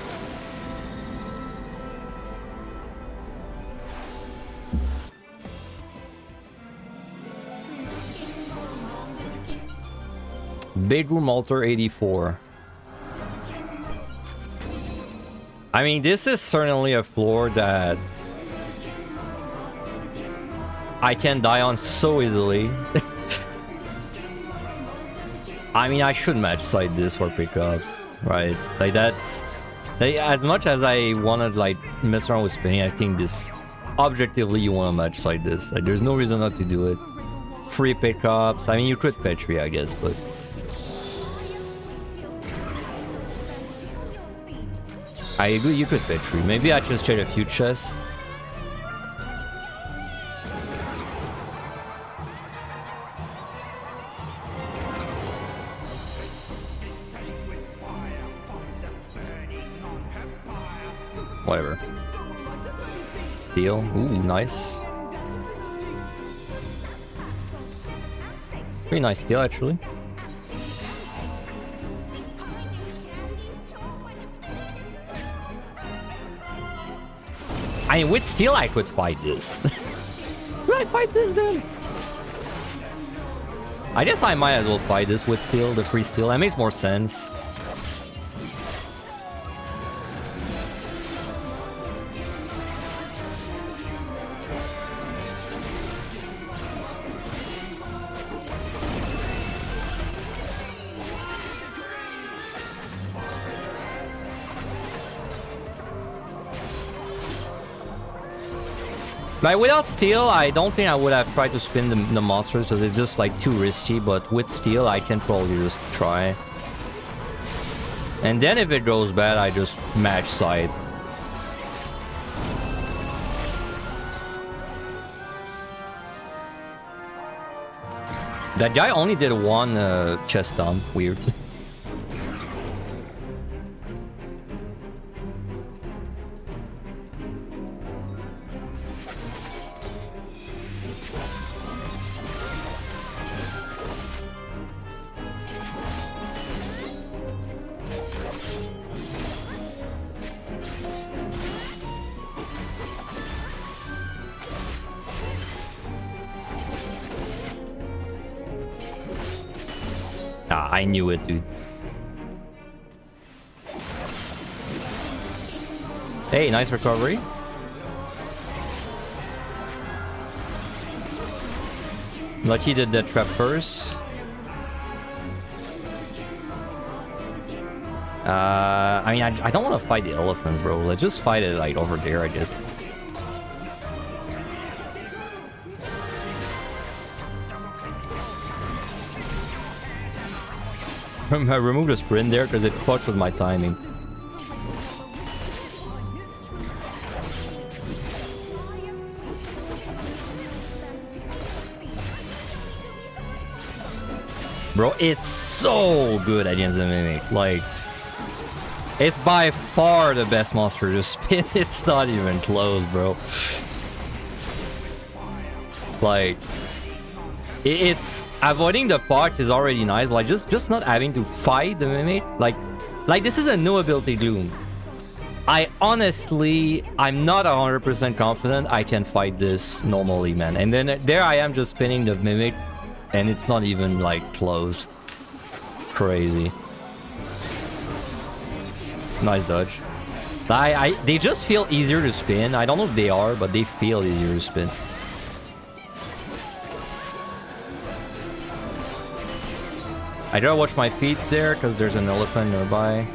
Big room altar 84. I mean, this is certainly a floor that I can die on so easily. I mean, I should match side this for pickups. Right, like that's like, as much as I want to like mess around with spinning, I think this objectively you want to match like this. Like there's no reason not to do it. Free pickups. I mean, you could Petri, I guess, but I agree you could Petri. Maybe I just trade a few chests. Whatever. Deal. Ooh, nice. Pretty nice steal, actually. I mean, with steal, I could fight this. Could I fight this then? I guess I might as well fight this with steal, the free steal. That makes more sense. Like, without steal, I don't think I would have tried to spin the monsters because it's just, like, too risky, but with steal, I can probably just try. And then if it goes bad, I just match side. That guy only did one chest dump. Weird. I knew it, dude. Hey, nice recovery. Lucky did the trap first. I mean, I don't want to fight the elephant, bro. Let's just fight it, like, over there, I guess. I removed the sprint there because it fucked with my timing. Bro, it's so good against the Mimic. Like, it's by far the best monster to spin. It's not even close, bro. Like, it's avoiding the parts is already nice. Like, just not having to fight the Mimic. Like this is a new ability Gloom. I'm not 100% confident I can fight this normally, man. And then there I am just spinning the Mimic, and it's not even like close. Crazy. Nice dodge. They just feel easier to spin. I don't know if they are, but they feel easier to spin. I gotta watch my feet there because there's an elephant nearby.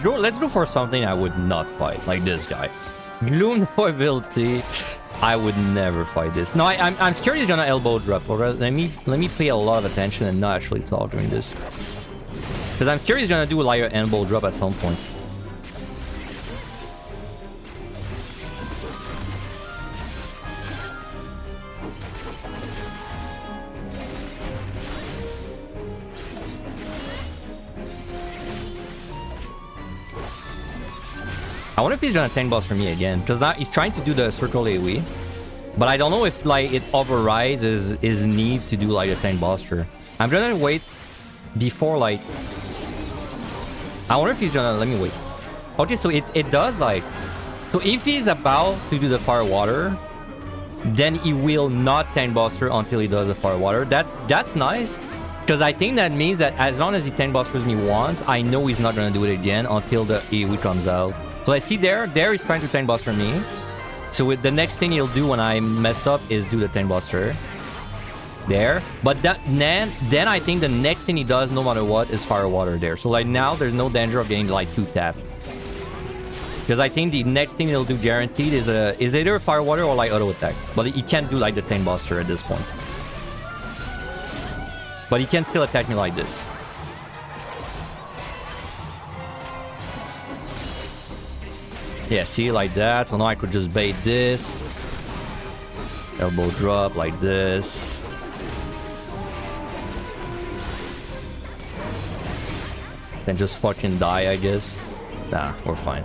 Let's go for something I would not fight, like this guy. Gloom no ability. I would never fight this. No, I'm scared he's gonna elbow drop. Or let me pay a lot of attention and not actually talk during this, because I'm scared he's gonna do like an elbow drop at some point. I wonder if he's gonna tank boss for me again, because now he's trying to do the circle AoE, but I don't know if like it overrides his need to do like a tank buster. I'm gonna wait before like. I wonder if he's gonna let me wait. Okay, so it does like, so if he's about to do the fire water, then he will not tank buster until he does the fire water. That's nice, because I think that means that as long as he tank busters me once, I know he's not gonna do it again until the AoE comes out. So I see there he's trying to tank buster me. So with the next thing he'll do when I mess up is do the tank buster. There. But then I think the next thing he does, no matter what, is fire water there. So like now there's no danger of getting like 2 tap. Because I think the next thing he'll do guaranteed is either fire water or like auto attack. But he can't do like the tank buster at this point. But he can still attack me like this. Yeah, see, like that. So now I could just bait this. Elbow drop like this. Then just fucking die, I guess. Nah, we're fine.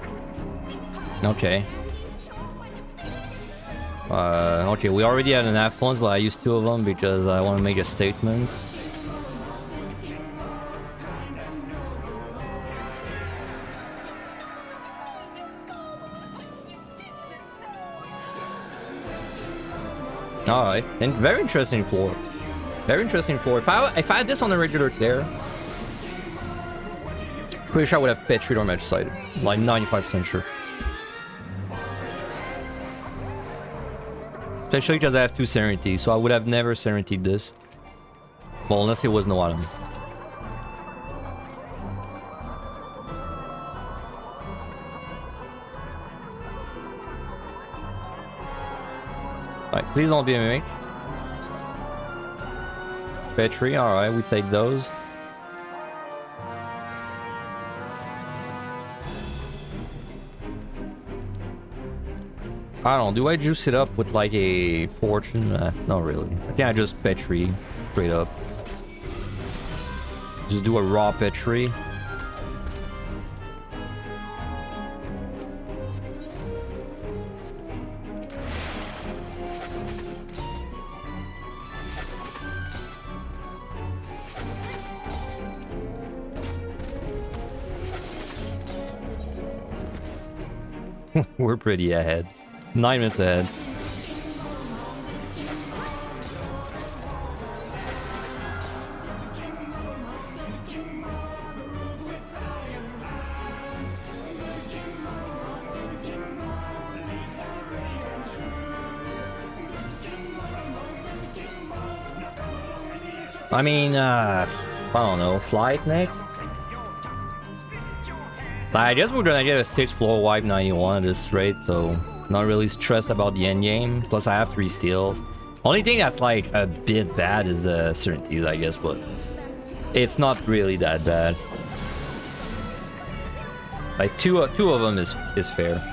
Okay. Okay, we already had enough ones, but I used 2 of them because I want to make a statement. Alright, and very interesting floor. Very interesting floor. If I had this on the regular Claire, pretty sure I would have Petried or match sided. Like 95% sure. Especially because I have 2 Serenity, so I would have never Serenity'd this. Well, unless it was no item. Alright, please don't be a mimic. Petri, alright, we take those. I don't know, do I juice it up with like a fortune? Not really. I think I just Petri straight up. Just do a raw Petri. We're pretty ahead. 9 minutes ahead. I mean, I don't know, flight next? I guess we're gonna get a 6 floor wipe 91 at this rate, so not really stressed about the end game. Plus I have 3 steals. Only thing that's like a bit bad is the certainties, I guess, but it's not really that bad. Like two of them is fair.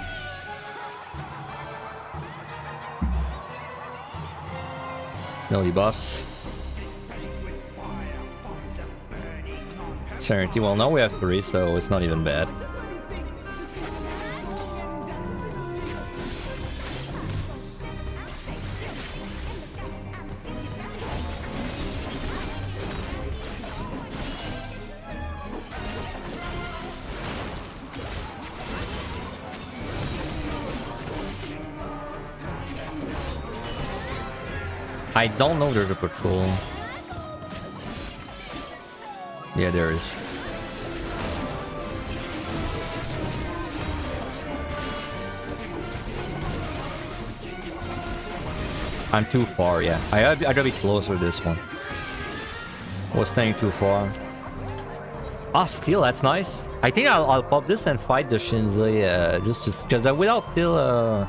No debuffs. Certainty. Well, now we have 3, so it's not even bad. I don't know there's a patrol. Yeah, there is. I'm too far, yeah. I gotta be closer to this one. Was staying too far. Ah, steel, that's nice. I think I'll pop this and fight the Shinzei, just because without steel, I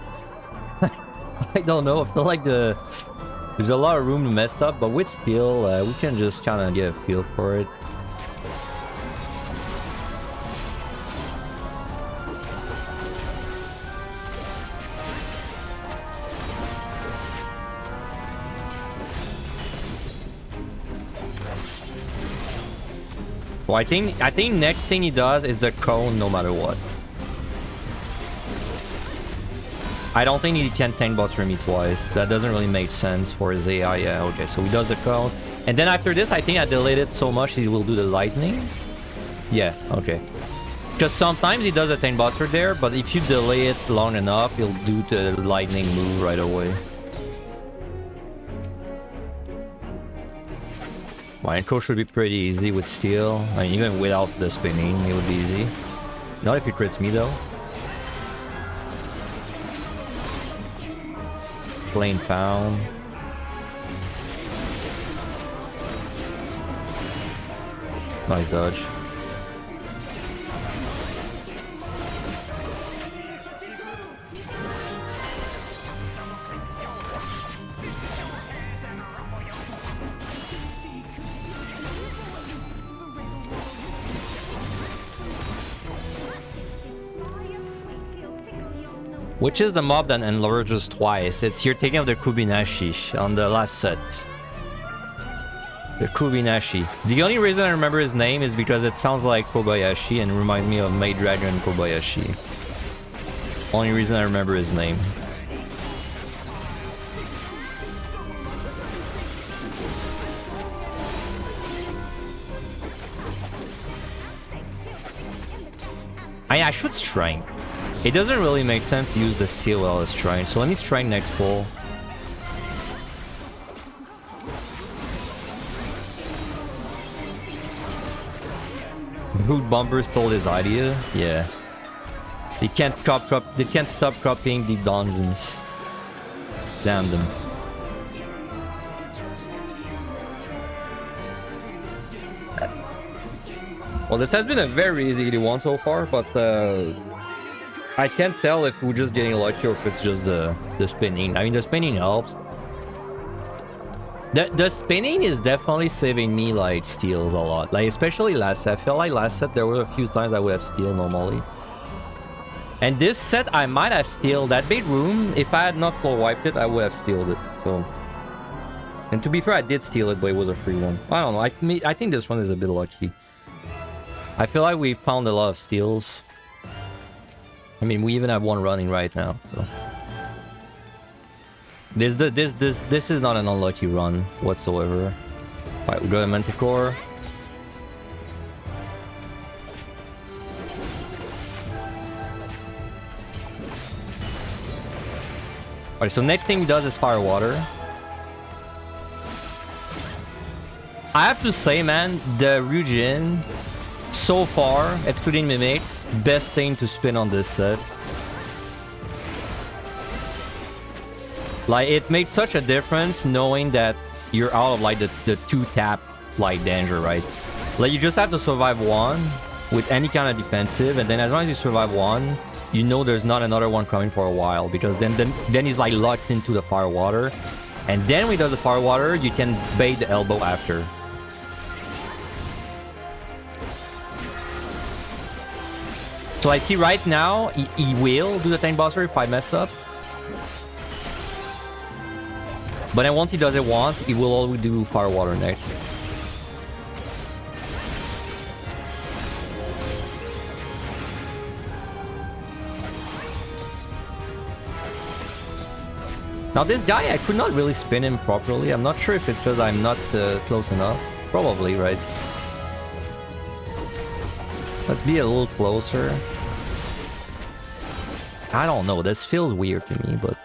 don't know. I feel like there's a lot of room to mess up, but with steel, we can just kind of get a feel for it. Well, I think next thing he does is the cone no matter what. I don't think he can tank buster me twice. That doesn't really make sense for his AI. Yeah, okay, so he does the cone. And then after this, I think I delayed it so much he will do the lightning. Yeah, okay. Because sometimes he does a tank buster there, but if you delay it long enough, he'll do the lightning move right away. My intro should be pretty easy with steel. I mean, even without the spinning, it would be easy. Not if he crits me though. Plain pound. Nice dodge. Which is the mob that enlarges twice? It's you're taking out the Kubinashi on the last set. The Kubinashi. The only reason I remember his name is because it sounds like Kobayashi and reminds me of Maid Dragon Kobayashi. Only reason I remember his name. I should strength. It doesn't really make sense to use the seal while it's strength, so let me strength next pull. Brute Bumper stole his idea? Yeah. They can't stop copying deep dungeons. Damn them. Well, this has been a very easy one so far, but I can't tell if we're just getting lucky or if it's just the spinning. I mean, the spinning helps. The spinning is definitely saving me like steals a lot. Like, especially last set. I felt like last set there were a few times I would have steal normally. And this set I might have steal that big room. If I had not floor wiped it, I would have stealed it. So, and to be fair, I did steal it, but it was a free one. I don't know. I think this one is a bit lucky. I feel like we found a lot of steals. I mean, we even have one running right now, so this is not an unlucky run whatsoever. Alright, we got a Manticore. Alright, so next thing he does is Fire Water. I have to say, man, the Ryujin so far, excluding Mimics, best thing to spin on this set. Like, it made such a difference knowing that you're out of like the 2-tap like danger, right? Like, you just have to survive one with any kind of defensive, and then as long as you survive one, you know there's not another one coming for a while, because then he's like locked into the fire water, and then when he does the fire water, you can bait the elbow after. So I see right now he will do the tank buster if I mess up, but then once he does it once, he will always do fire water next. Now this guy, I could not really spin him properly. I'm not sure if it's because I'm not close enough. Probably, right? Let's be a little closer. I don't know, this feels weird to me, but...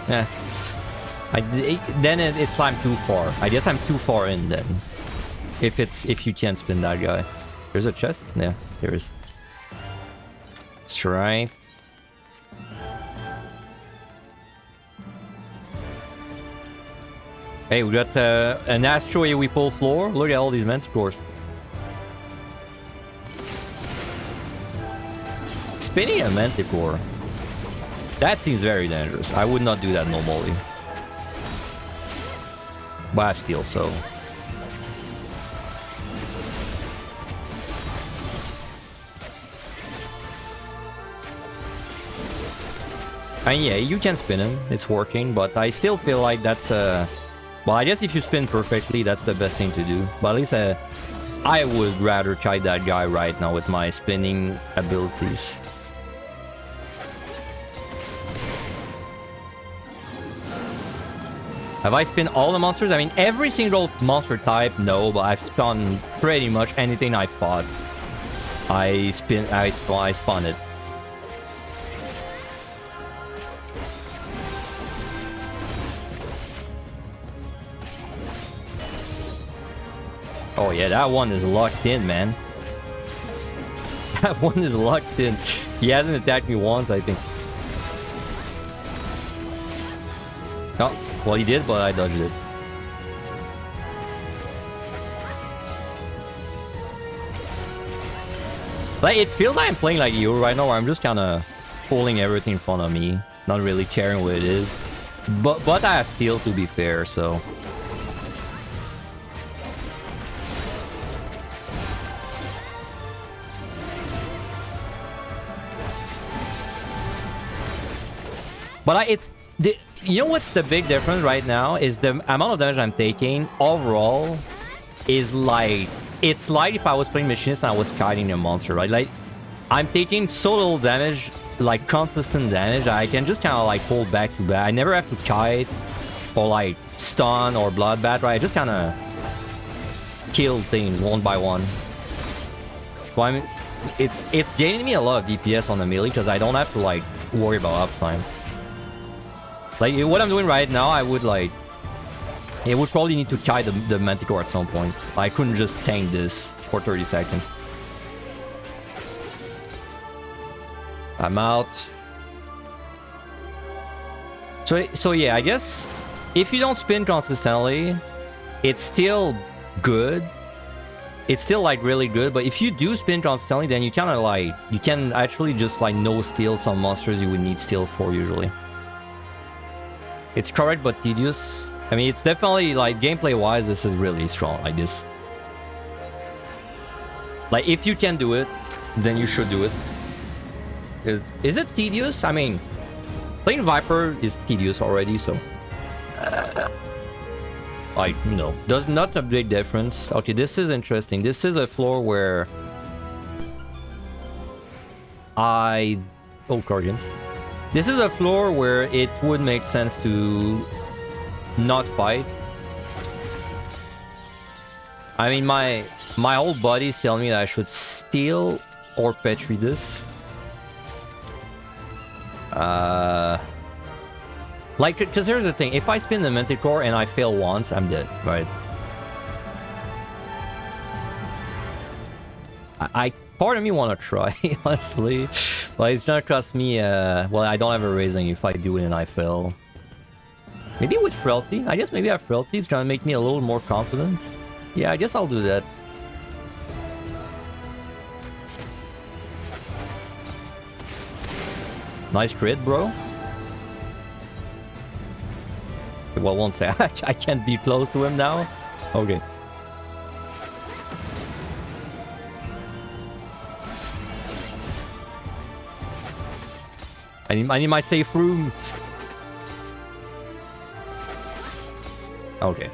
yeah. Then it's I'm too far. I guess I'm too far in then. If you can't spin that guy. There's a chest? Yeah, there is. Strength. Hey, we got an Astro AoE pull floor. Look at all these manticores. Spinning a manticore. That seems very dangerous. I would not do that normally. But I have steel, so... And yeah, you can spin him, it's working, but I still feel like that's well, I guess if you spin perfectly, that's the best thing to do. But at least I would rather try that guy right now with my spinning abilities. Have I spun all the monsters? I mean, every single monster type, no, but I've spun pretty much anything I fought. I spun it. Oh yeah, that one is locked in, man. That one is locked in. He hasn't attacked me once, I think. Oh, well he did, but I dodged it. Like, it feels like I'm playing like you right now, where I'm just kind of pulling everything in front of me, not really caring what it is. But I have steel, to be fair, so... But you know what's the big difference right now is the amount of damage I'm taking overall is like, it's like if I was playing Machinist and I was kiting a monster, right? Like, I'm taking so little damage, like consistent damage, I can just kind of like hold back to back. I never have to kite or like stun or bloodbath, right? I just kind of kill things one by one. So I mean, it's gaining me a lot of DPS on the melee because I don't have to like worry about uptime. Like, what I'm doing right now, I would, like... I would probably need to kite the Manticore at some point. I couldn't just tank this for 30 seconds. I'm out. So yeah, I guess... If you don't spin consistently, it's still good. It's still, like, really good. But if you do spin consistently, then you kind of, like... You can actually just, like, no-steal some monsters you would need steal for, usually. It's correct, but tedious. I mean, it's definitely, like, gameplay-wise, this is really strong, like this. Like, if you can do it, then you should do it. Is it tedious? I mean, playing Viper is tedious already, so... like, you know, does not a big difference. Okay, this is interesting. This is a floor where... Oh, Guardians. This is a floor where it would make sense to not fight. I mean, my whole body's telling me that I should steal or petri this. Like, because here's the thing. If I spin the Manticore and I fail once, I'm dead, right? Part of me want to try, honestly. Well, it's gonna cost me, well, I don't have a raising if I do it and I fail. Maybe with frailty? I guess maybe I have frailty. It's gonna make me a little more confident. Yeah, I guess I'll do that. Nice crit, bro. Well, won't say I can't be close to him now. Okay. I need my safe room. Okay.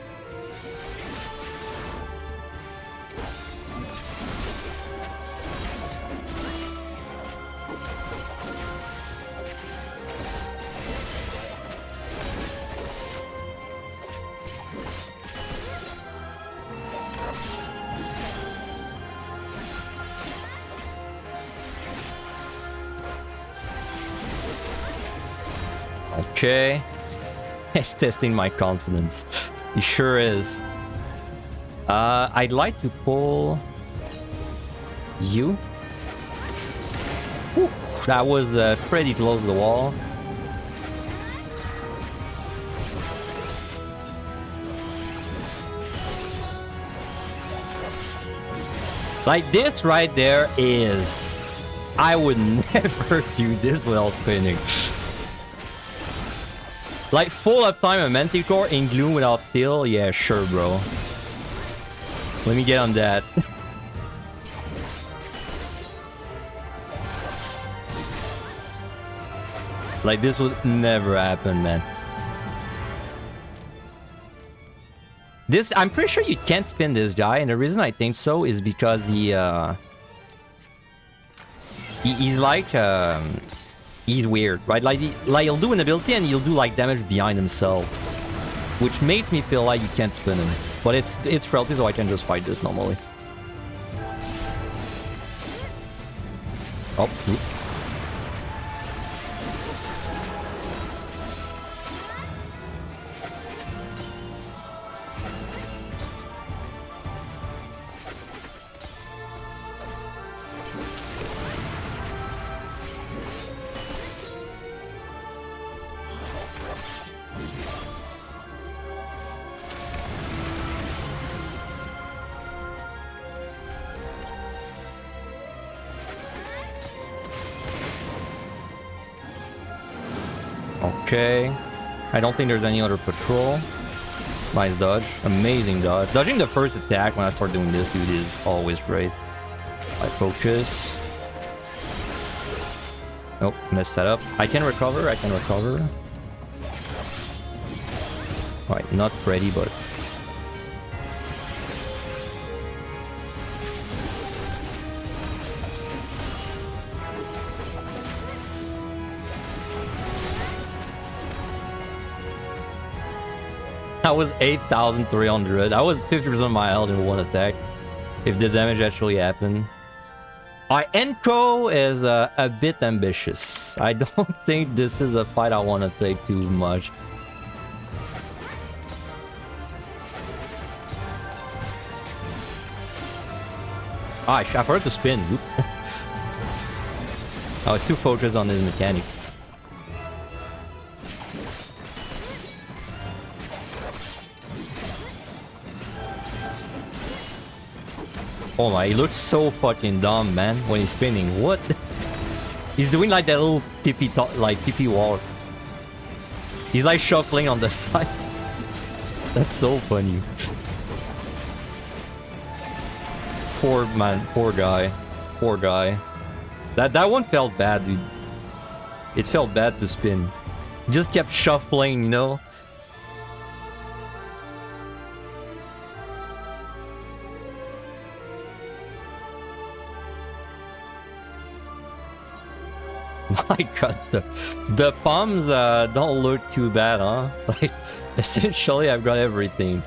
Okay. He's testing my confidence. He sure is. I'd like to pull you. Whew, that was pretty close to the wall. Like this right there is... I would never do this without spinning. Like full uptime and Manticore in Gloom without steel? Yeah, sure, bro. Let me get on that. Like this would never happen, man. This, I'm pretty sure you can't spin this guy, and the reason I think so is because he's like he's weird, right? Like he'll do an ability and he'll do like damage behind himself, which makes me feel like you can't spin him. But it's frailty, so I can just fight this normally. Oh. Oops. Okay. I don't think there's any other patrol. Nice dodge. Amazing dodge. Dodging the first attack when I start doing this, dude, is always great. I focus. Nope, messed that up. I can recover, I can recover. Alright, not ready, but... That was 8,300. I was 50% of my health in one attack. If the damage actually happened. Enko is a bit ambitious. I don't think this is a fight I want to take too much. I forgot to spin. I was too focused on his mechanic. Oh my, he looks so fucking dumb, man, when he's spinning. What? He's doing like that little tippy wall. He's like shuffling on the side. That's so funny. Poor man, poor guy. Poor guy. That one felt bad, dude. It felt bad to spin. He just kept shuffling, you know? My god, the palms don't look too bad, huh? Like, essentially I've got everything.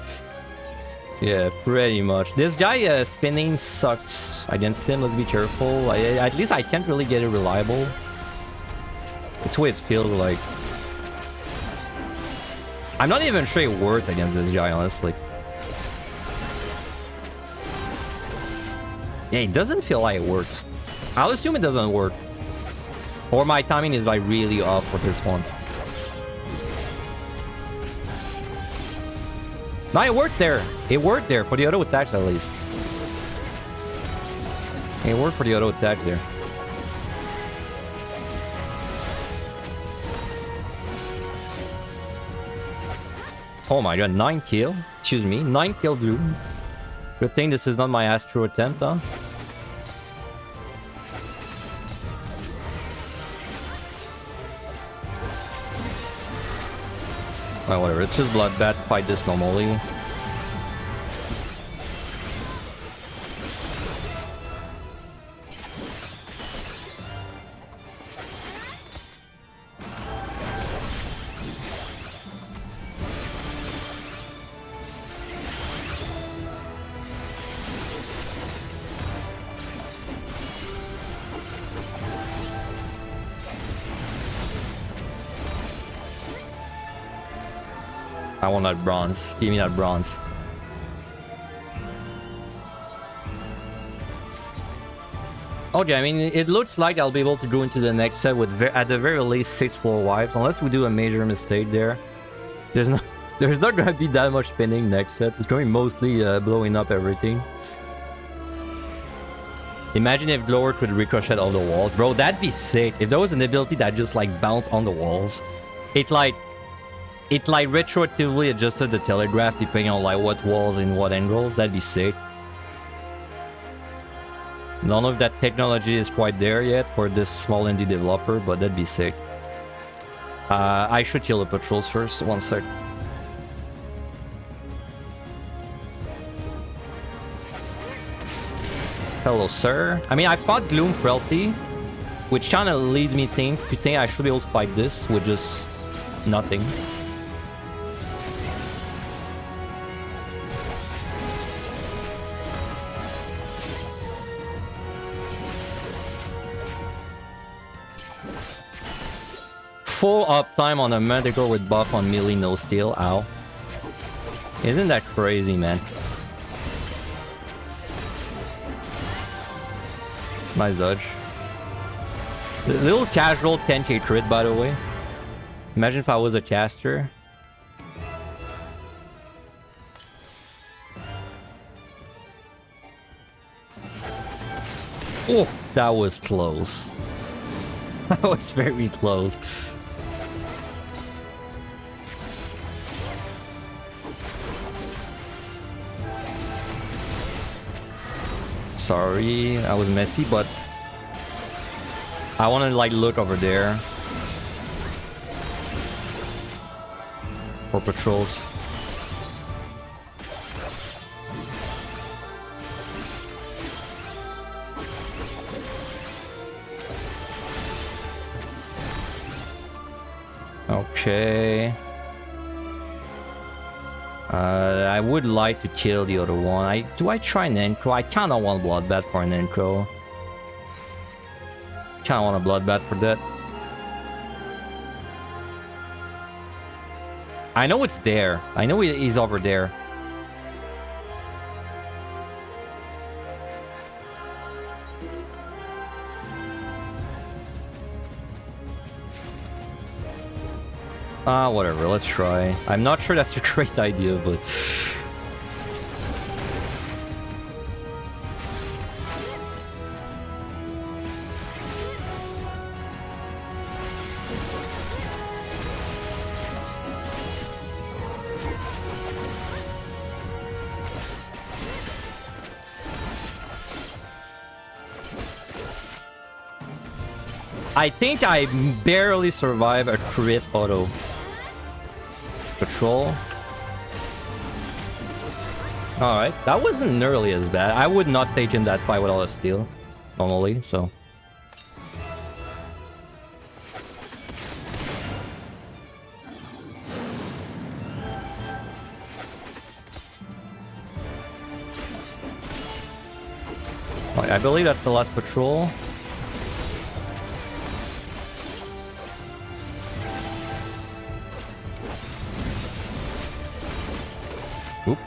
Yeah, pretty much. This guy spinning sucks against him, let's be careful. At least I can't really get it reliable. It's the way it feels like. I'm not even sure it works against this guy, honestly. Yeah, it doesn't feel like it works. I'll assume it doesn't work. Or my timing is like really off for this one. No, it works there. It worked there for the auto attacks at least. It worked for the auto attack there. Oh my god, 9 kill. Excuse me, 9 kill Gloom. Good thing this is not my Astro attempt, huh? Well, whatever, it's just Bloodbath, fight this normally. I want that bronze. Give me that bronze. Okay, I mean, it looks like I'll be able to go into the next set with, at the very least, 6 floor wipes. Unless we do a major mistake there. There's not gonna be that much spinning next set. It's going mostly blowing up everything. Imagine if Glower could ricochet all the walls. Bro, that'd be sick. If there was an ability that just, like, bounced on the walls. It retroactively adjusted the telegraph depending on like what walls and what angles. That'd be sick. Don't know if that technology is quite there yet for this small indie developer, but that'd be sick. I should kill the patrols first. One sec. Hello, sir. I mean, I fought Gloom Frailty, which kind of leads me to think I should be able to fight this with just nothing. Full uptime on a medical with buff on melee no steal. Ow. Isn't that crazy, man? Nice dodge. Little casual 10k crit, by the way. Imagine if I was a caster. Oh, that was close. That was very close. Sorry, I was messy, but I want to like look over there for patrols. Okay. I would like to kill the other one. Do I try an Encro? I kinda want Bloodbath for an Encro. Kinda want a Bloodbath for that. I know it's there. I know he's over there. Whatever, let's try. I'm not sure that's a great idea, but... I think I barely survive a crit auto. Patrol. Alright, that wasn't nearly as bad. I would not take in that fight without a steal, normally, so... I believe that's the last patrol. Oop.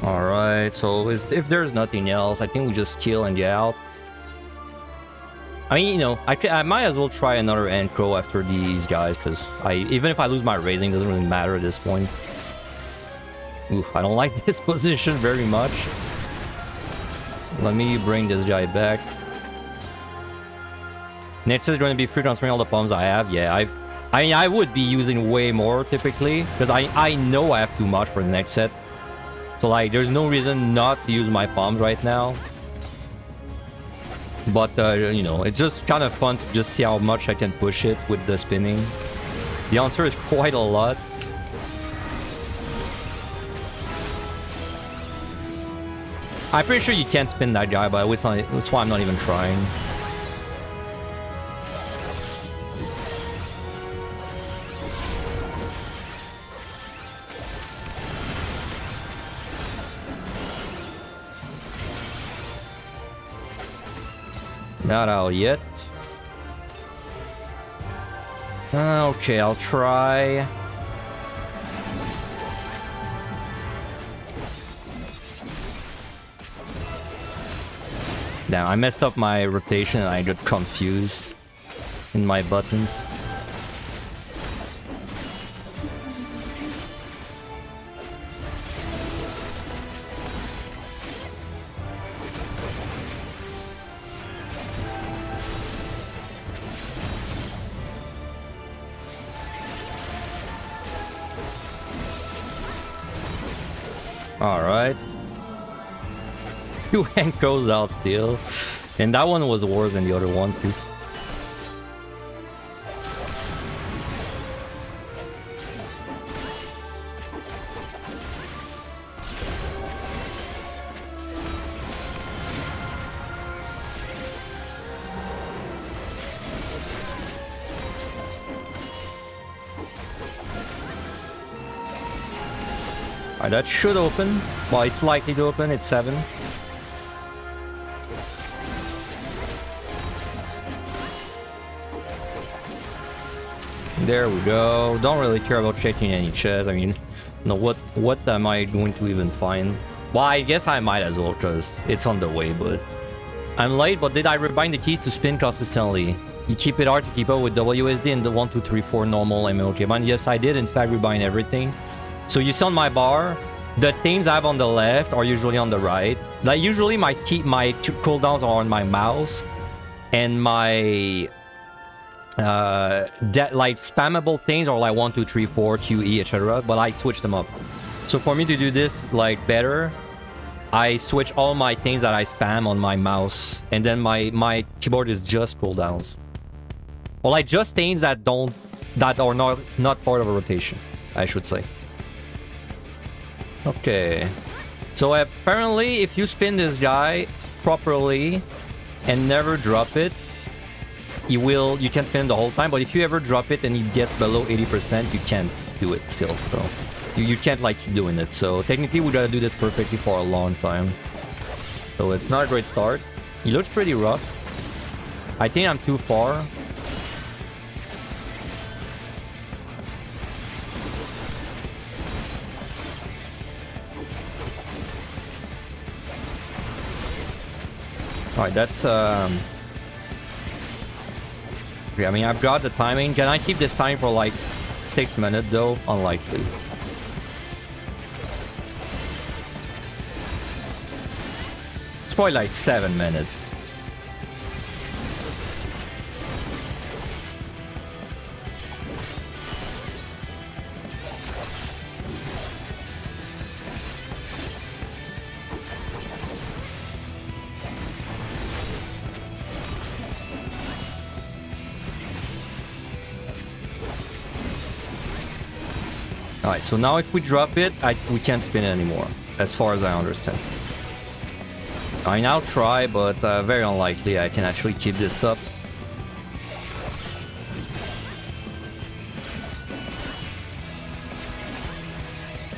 Alright, so if there's nothing else, I think we just chill and get out. I mean, you know, I might as well try another end crow after these guys, because even if I lose my raising, it doesn't really matter at this point. Oof, I don't like this position very much. Let me bring this guy back. Next is going to be free transferring all the pawns I have. Yeah, I mean, I would be using way more typically, because I know I have too much for the next set. So like, there's no reason not to use my palms right now. But, you know, it's just kind of fun to just see how much I can push it with the spinning. The answer is quite a lot. I'm pretty sure you can't spin that guy, but that's why I'm not even trying. Not out yet. Okay, I'll try. Now, I messed up my rotation and I got confused in my buttons. Alright. 2 hand goes out still. And that one was worse than the other one too. Alright, that should open. Well, it's likely to open. It's 7. There we go. Don't really care about checking any chests. I mean, no, what am I going to even find? Well, I guess I might as well, because it's on the way, but... I'm late, but did I rebind the keys to spin consistently? You keep it hard to keep up with WSD and the 1, 2, 3, 4 normal MMOK band. Yes, I did, in fact, rebind everything. So you see on my bar, the things I have on the left are usually on the right. Like, usually my cooldowns are on my mouse, and my... like spammable things are like 1, 2, 3, 4 QE, etc. But I switch them up. So for me to do this like better, I switch all my things that I spam on my mouse, and then my keyboard is just cooldowns, or like just things that are not part of a rotation, I should say. Okay, so apparently if you spin this guy properly and never drop it, you can spin it the whole time, but if you ever drop it and it gets below 80%, you can't do it still. So you can't like keep doing it. So technically we gotta do this perfectly for a long time. So it's not a great start. He looks pretty rough. I think I'm too far. Alright, that's okay, I mean, I've got the timing. Can I keep this time for like 6 minutes though? Unlikely. It's probably like 7 minutes. Alright, so now if we drop it, we can't spin it anymore, as far as I understand. I now try, but very unlikely I can actually keep this up.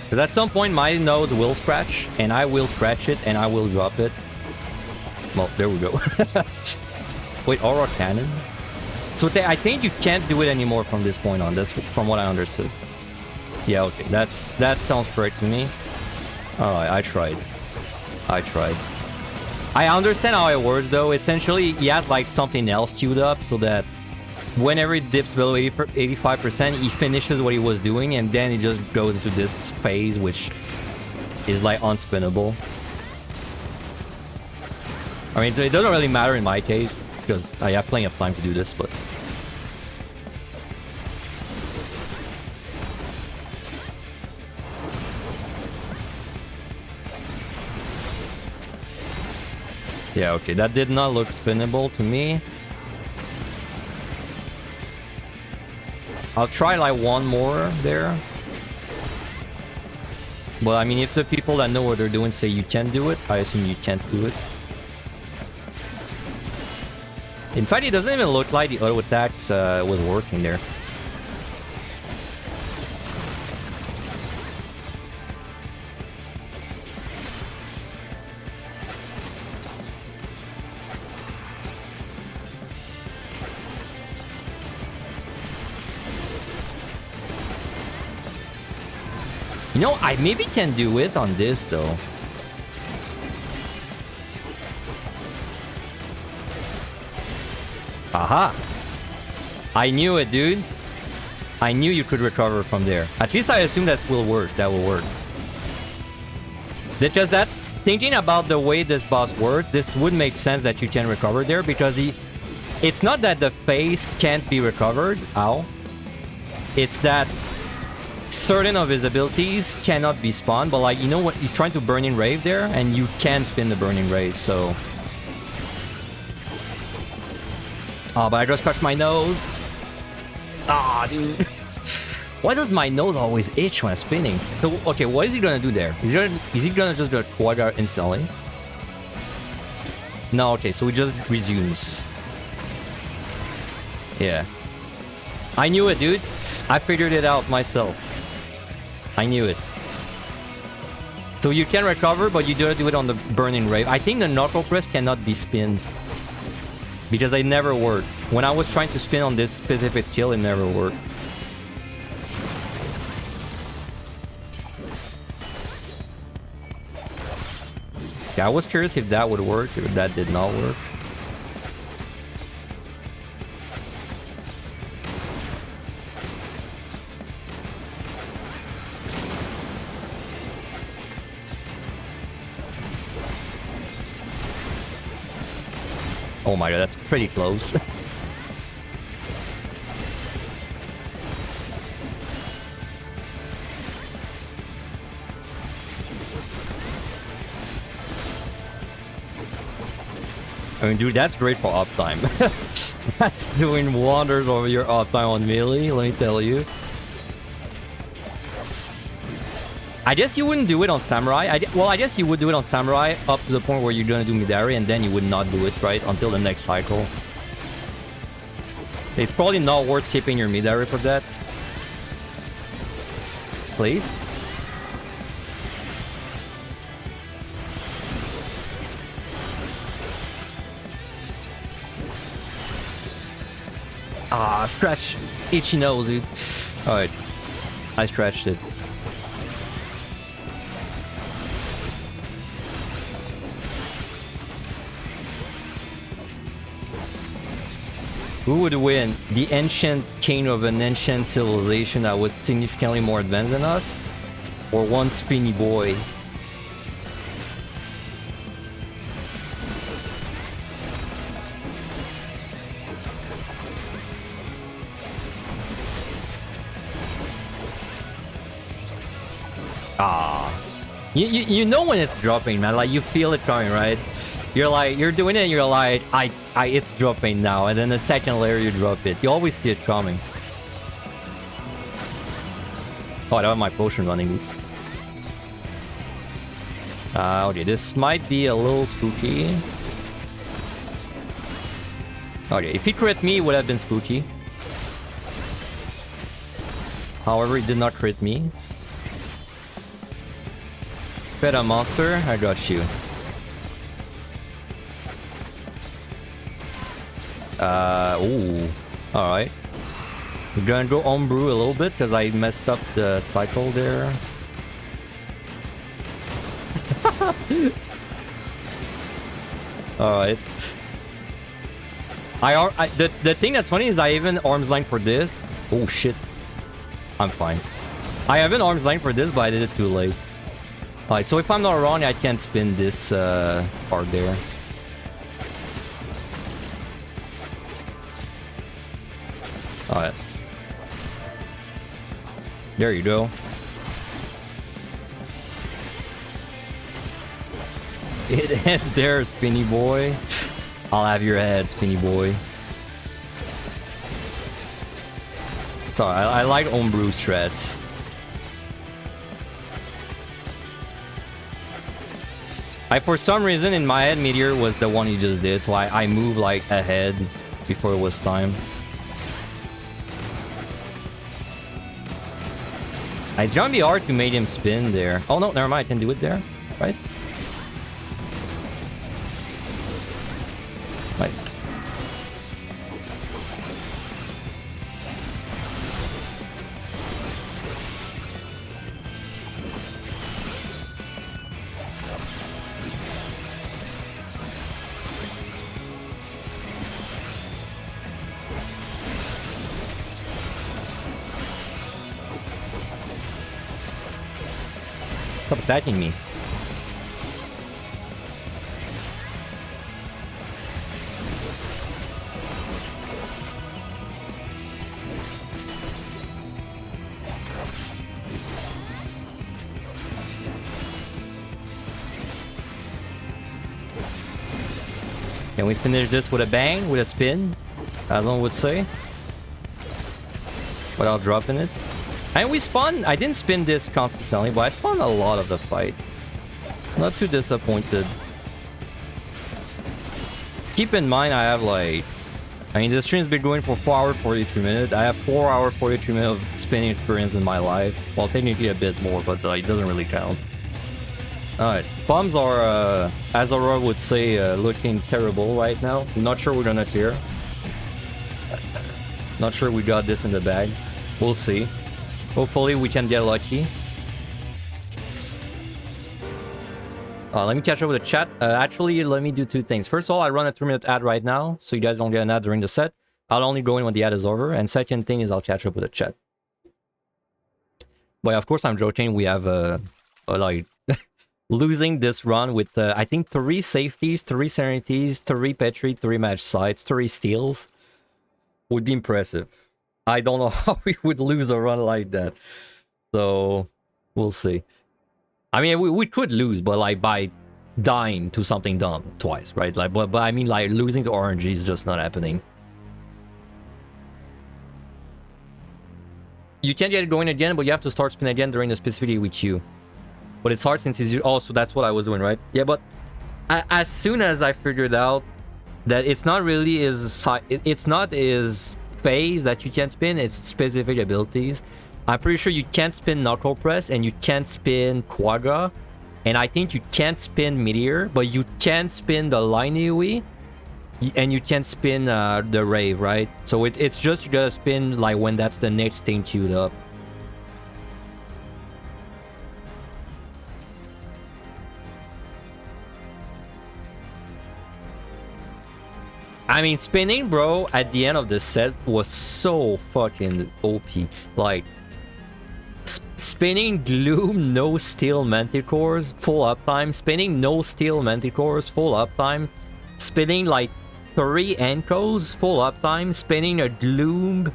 Because at some point my node will scratch, and I will scratch it, and I will drop it. Well, there we go. Wait, Aura Cannon? So I think you can't do it anymore from this point on, that's from what I understood. Yeah, okay, that sounds correct to me. Alright, I tried. I understand how it works though. Essentially, he has like something else queued up so that whenever it dips below 85%, he finishes what he was doing and then it just goes into this phase which is like unspinnable. I mean, it doesn't really matter in my case because I have plenty of time to do this, but... Yeah, okay, that did not look spinnable to me. I'll try like one more there. But I mean, if the people that know what they're doing say you can do it, I assume you can't do it. In fact, it doesn't even look like the auto attacks was working there. You know, I maybe can do it on this though. Aha! I knew it, dude. I knew you could recover from there. At least I assume that will work. That will work. Because that, thinking about the way this boss works, this would make sense that you can recover there because it's not that the face can't be recovered. Ow. It's that certain of his abilities cannot be spawned, but like, you know what? He's trying to Burning Rave there, and you can spin the Burning Rave, so... Oh, but I just touched my nose. Ah, dude. Why does my nose always itch when I'm spinning? So, okay, what is he gonna do there? Is he gonna just go quad instantly? No, okay, so he just resumes. Yeah. I knew it, dude. I figured it out myself. I knew it. So you can recover, but you gotta do it on the Burning Rave. I think the knuckle press cannot be spinned. Because it never worked. When I was trying to spin on this specific skill, it never worked. Yeah, I was curious if that would work, or if that did not work. Oh my god, that's pretty close. I mean, dude, that's great for uptime. That's doing wonders over your uptime on melee, let me tell you. I guess you wouldn't do it on Samurai. Well, I guess you would do it on Samurai up to the point where you're gonna do Midari, and then you would not do it, right? Until the next cycle. It's probably not worth skipping your Midari for that. Please? Ah, scratch. Itchy nose, dude. Alright. I scratched it. Who would win? The ancient king of an ancient civilization that was significantly more advanced than us? Or one spinny boy? Ah. You know when it's dropping, man. Like, you feel it coming, right? You're like, you're doing it and you're like, it's dropping now. And then the second layer you drop it. You always see it coming. Oh, I don't have my potion running. Okay, this might be a little spooky. Okay, if he crit me, it would have been spooky. However, it did not crit me. Fed a monster, I got you. Ooh. Alright. We're gonna go Homebrew a little bit because I messed up the cycle there. Alright. The thing that's funny is I even arm's length for this. Oh shit. I'm fine. I have an arm's length for this, but I did it too late. Alright, so if I'm not wrong, I can't spin this part there. Alright. There you go. It ends there, Spinny boy. I'll have your head, Spinny boy. Sorry, I like homebrew strats. For some reason, in my head, Meteor was the one he just did, so I moved like ahead before it was time. It's gonna be hard to make him spin there. Oh no, never mind, I can do it there, right? Nice. Stop attacking me. Can we finish this with a bang, with a spin? As one would say. Without dropping it. And we spawned... I didn't spin this constantly, but I spawned a lot of the fight. Not too disappointed. Keep in mind, I have like... I mean, this stream's been going for 4 hours, 43 minutes. I have 4 hours, 43 minutes of spinning experience in my life. Well, technically a bit more, but it doesn't really count. Alright, bombs are, as Aurora would say, looking terrible right now. Not sure we're gonna clear. Not sure we got this in the bag. We'll see. Hopefully we can get lucky. Let me catch up with the chat. Actually, let me do two things. First of all, I run a 2-minute ad right now, so you guys don't get an ad during the set. I'll only go in when the ad is over. And second thing is I'll catch up with the chat. But of course I'm joking. We have like... losing this run with, I think, 3 safeties, 3 serenities, 3 petri, 3 match sites, 3 steals would be impressive. I don't know how we would lose a run like that. So, we'll see. I mean, we could lose, but like by dying to something dumb twice, right? Like, but I mean, like losing to RNG is just not happening. You can get it going again, but you have to start spin again during the specificity with you. But it's hard since it's... Oh, so that's what I was doing, right? Yeah, but as soon as I figured out that it's not really it's not his phase that you can spin, it's specific abilities. I'm pretty sure you can't spin Knuckle Press and you can't spin Quagga. And I think you can't spin Meteor, but you can spin the Line AoE. And you can spin the Rave, right? So it's just you gotta spin like when that's the next thing queued up. I mean, spinning, bro, at the end of the set was so fucking OP. Like, spinning Gloom, no Steel Manticores, full uptime. Spinning no Steel Manticores, full uptime. Spinning, like, 3 Encos, full uptime. Spinning a Gloom.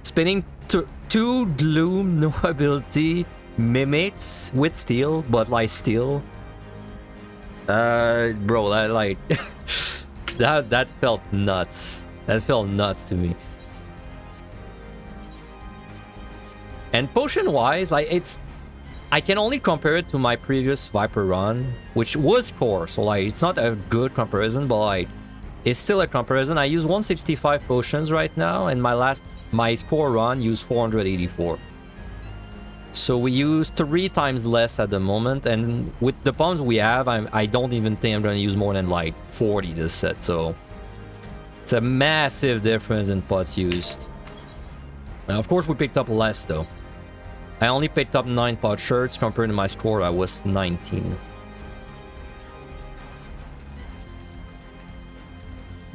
Spinning 2 Gloom, no ability. Mimics with Steel, but, like, Steel. Bro, that, like... That felt nuts. That felt nuts to me. And potion-wise, like I can only compare it to my previous Viper run, which was core. So like, it's not a good comparison, but like, it's still a comparison. I use 165 potions right now, and my core run used 484. So we use 3 times less at the moment, and with the pumps we have, I don't even think I'm going to use more than like 40 this set, so it's a massive difference in pots used. Now, of course, we picked up less though. I only picked up 9 pot shirts compared to my score, I was 19.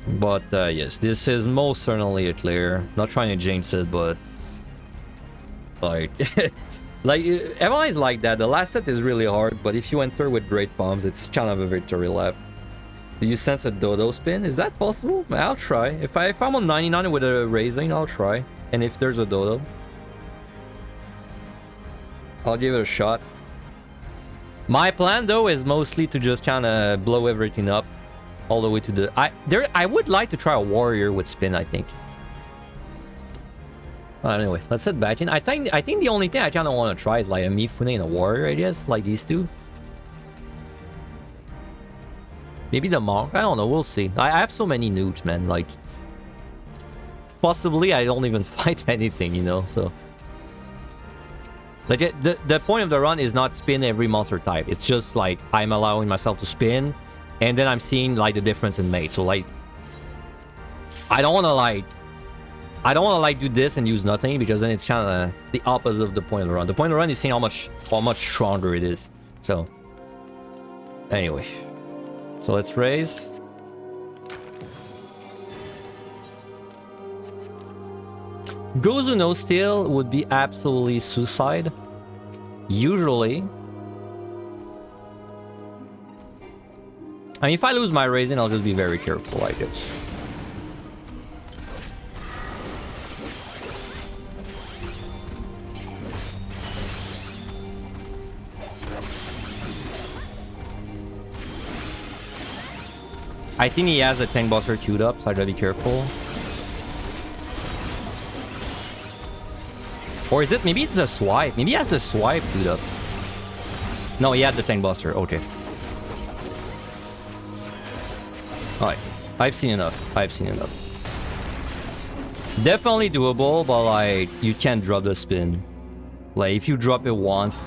But yes, this is most certainly a clear. Not trying to jinx it, but like, like everyone is like that. The last set is really hard, but if you enter with great bombs, it's kind of a victory lap. Do you sense a dodo spin? Is that possible? I'll try. If I'm on 99 with a raising, I'll try. And if there's a dodo, I'll give it a shot. My plan though is mostly to just kind of blow everything up all the way to the... I would like to try a warrior with spin, I think. Anyway, let's head back in. I think the only thing I kind of want to try is like a Mifune and a warrior, I guess, like these two. Maybe the monk. I don't know. We'll see. I have so many nukes, man. Like, possibly I don't even fight anything, you know. So, like, the point of the run is not spin every monster type. It's just like I'm allowing myself to spin, and then I'm seeing like the difference in mate. So like, I don't want to like do this and use nothing, because then it's kind of the opposite of the point of the run. The point of the run is seeing how much stronger it is. So, anyway. So let's raise. Gozu no steal would be absolutely suicide. Usually. I mean, if I lose my raising, I'll just be very careful, I guess. I think he has a tank buster queued up, so I gotta be careful. Or is it, maybe it's a swipe. Maybe he has a swipe queued up. No, he had the tank buster, okay. Alright, I've seen enough. Definitely doable, but like, you can't drop the spin. Like, if you drop it once...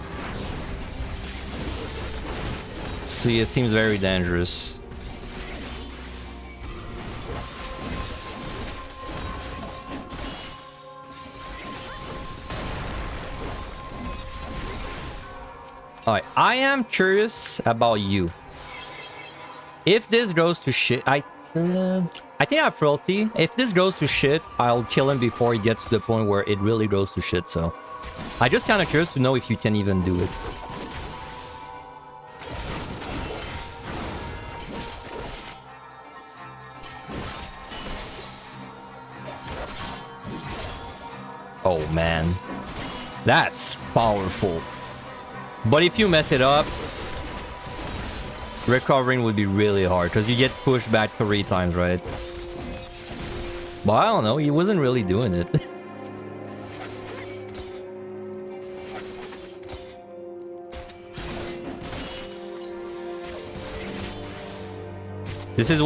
See, it seems very dangerous. Alright, I am curious about you. If this goes to shit, I think I have frailty. If this goes to shit, I'll kill him before he gets to the point where it really goes to shit, so... I'm just kind of curious to know if you can even do it. Oh man. That's powerful. But if you mess it up, recovering would be really hard, because you get pushed back 3 times, right? But I don't know, he wasn't really doing it. This is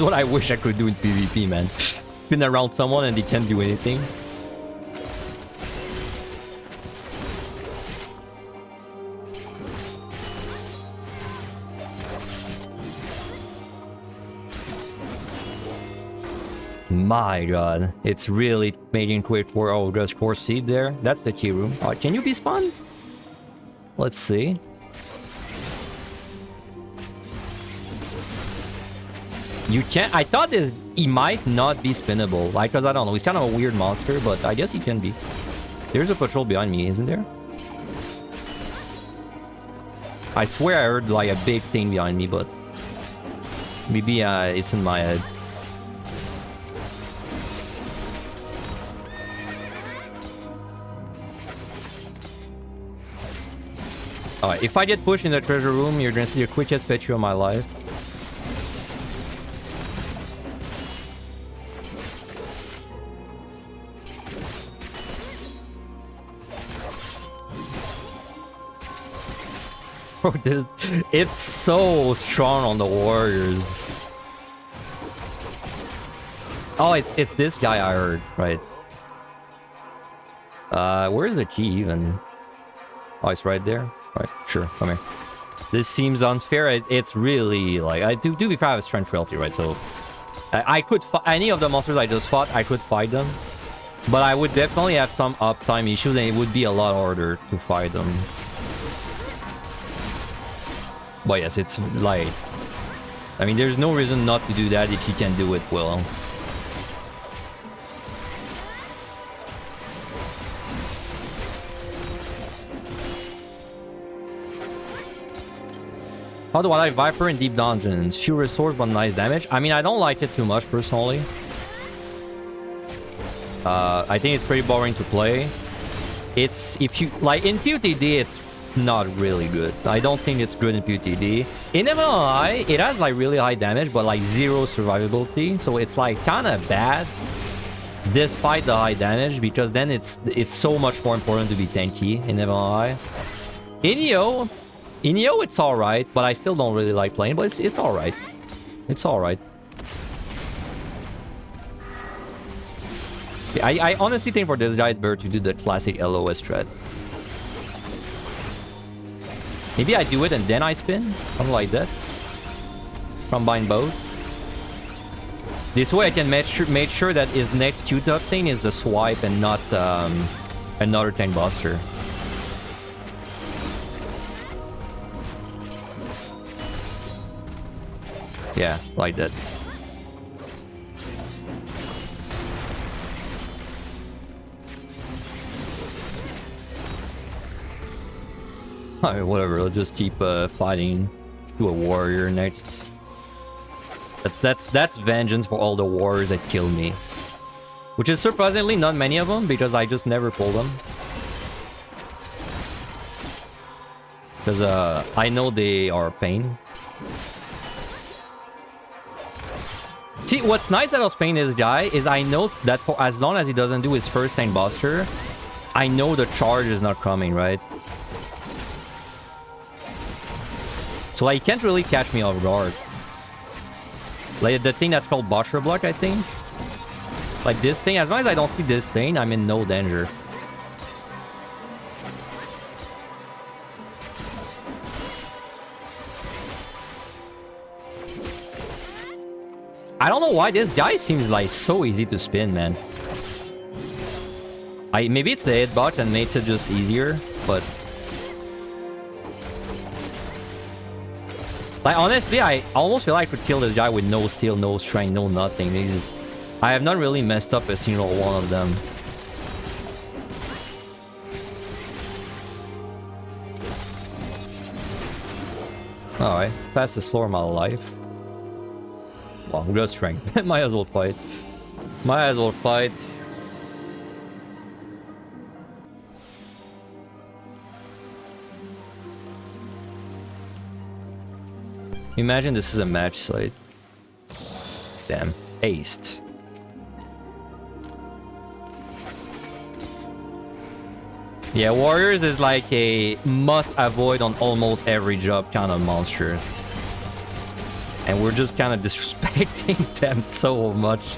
what I wish I could do in PvP, man. Spin around someone and they can't do anything. My god, it's really making quick for... Oh, there's 4 seed there. That's the key room. Can you be spawned? Let's see. You can't... I thought he might not be spinnable. Like, because I don't know. He's kind of a weird monster, but I guess he can be. There's a patrol behind me, isn't there? I swear I heard like a big thing behind me, but... Maybe it's in my head. Alright, if I get pushed in the treasure room, you're gonna see the quickest picture of my life. Bro, it's so strong on the warriors. Oh, it's this guy I heard, right? Where is the key even? Oh, it's right there. Right, sure, come here. This seems unfair. It's really like, I do be fair, I have strength frailty, right? So I could fight any of the monsters I just fought. I could fight them, but I would definitely have some uptime issues, and it would be a lot harder to fight them. But yes, it's like I mean, there's no reason not to do that if you can do it well. How do I like Viper in deep dungeons? Few resource but nice damage. I mean, I don't like it too much personally. I think it's pretty boring to play. It's, if you like in PUTD, it's not really good. I don't think it's good in PUTD. In MLI, it has like really high damage, but like 0 survivability. So it's like kind of bad, despite the high damage, because then it's so much more important to be tanky in MLI. In EO, it's alright, but I still don't really like playing. But it's alright. It's alright. I honestly think for this guy it's better to do the classic LOS strat. Maybe I do it and then I spin? Something like that. Combine both. This way I can make sure that his next Q-top thing is the swipe and not another tank buster. Yeah, like that. Alright, whatever. I'll just keep fighting to a warrior next. That's vengeance for all the warriors that killed me, which is surprisingly not many of them because I just never pull them. Because I know they are a pain. See, what's nice about Spain this guy is I know that for as long as he doesn't do his first tank buster, I know the charge is not coming, right? So like, he can't really catch me off guard. Like the thing that's called Butcher Block, I think. Like this thing, as long as I don't see this thing, I'm in no danger. I don't know why this guy seems like so easy to spin, man. Maybe it's the hitbox and makes it just easier, but like honestly, I almost feel like I could kill this guy with no steel, no strength, no nothing. I have not really messed up a single one of them. Alright, fastest floor of my life. Well, I'm gonna strength. Might as well fight. Might as well fight. Imagine this is a match site. Damn. Aced. Yeah, Warriors is like a must avoid on almost every job kind of monster. And we're just kind of disrespecting them so much.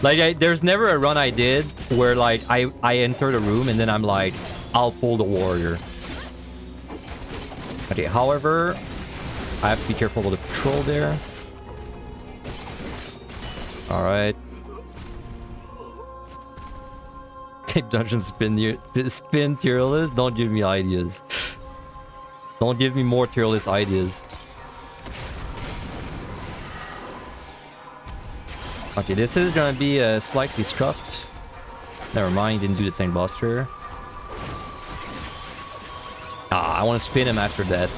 Like, there's never a run I did where like I enter the room and then I'm like, I'll pull the Warrior. Okay, however, I have to be careful with the patrol there. Alright. Tape dungeon spin tier list. Don't give me ideas. Don't give me more tier list ideas. Okay, this is gonna be slightly scuffed. Never mind, didn't do the tank buster. Ah, I want to spin him after that.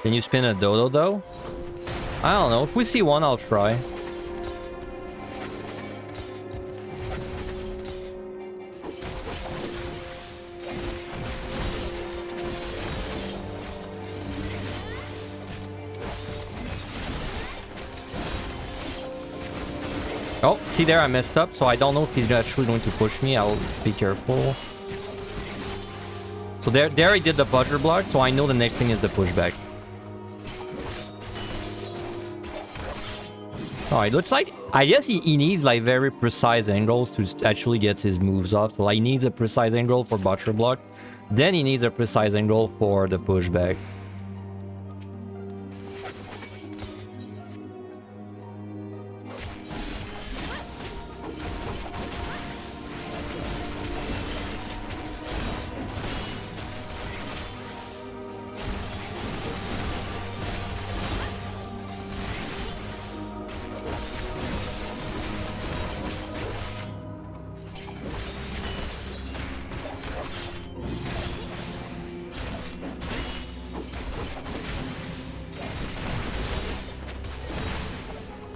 Can you spin a dodo though? I don't know. If we see one, I'll try. Oh, see there, I messed up, so I don't know if he's actually going to push me. I'll be careful. So there he did the butcher block, so I know the next thing is the pushback. Oh, it looks like... I guess he needs like very precise angles to actually get his moves off. So like, he needs a precise angle for Butcher Block. Then he needs a precise angle for the pushback.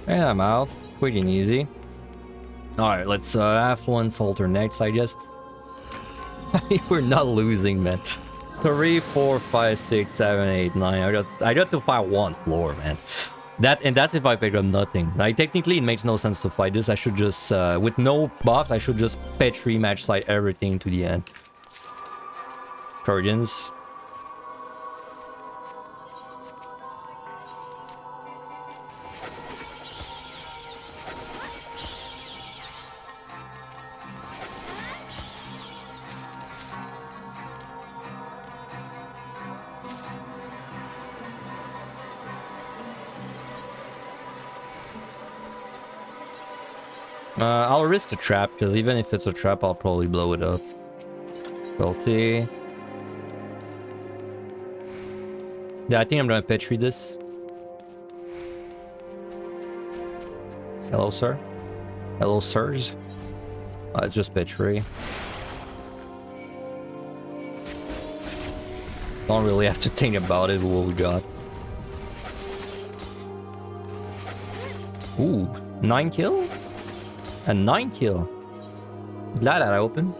And I'm out. Quick and easy. Alright, let's Affluence alter next, I guess. We're not losing, man. 3, 4, 5, 6, 7, 8, 9. I got to fight one floor, man. That's if I pick up nothing. Like, technically, it makes no sense to fight this. I should just, with no buffs, I should just Petri match side everything to the end. Guardians. I'll risk the trap, because even if it's a trap, I'll probably blow it up. Guilty. Yeah, I think I'm gonna Petri this. Hello, sir. Hello, sirs. It's just Petri. Don't really have to think about it, what we got. Ooh, 9 kill? A 9 kill. Glad that I opened.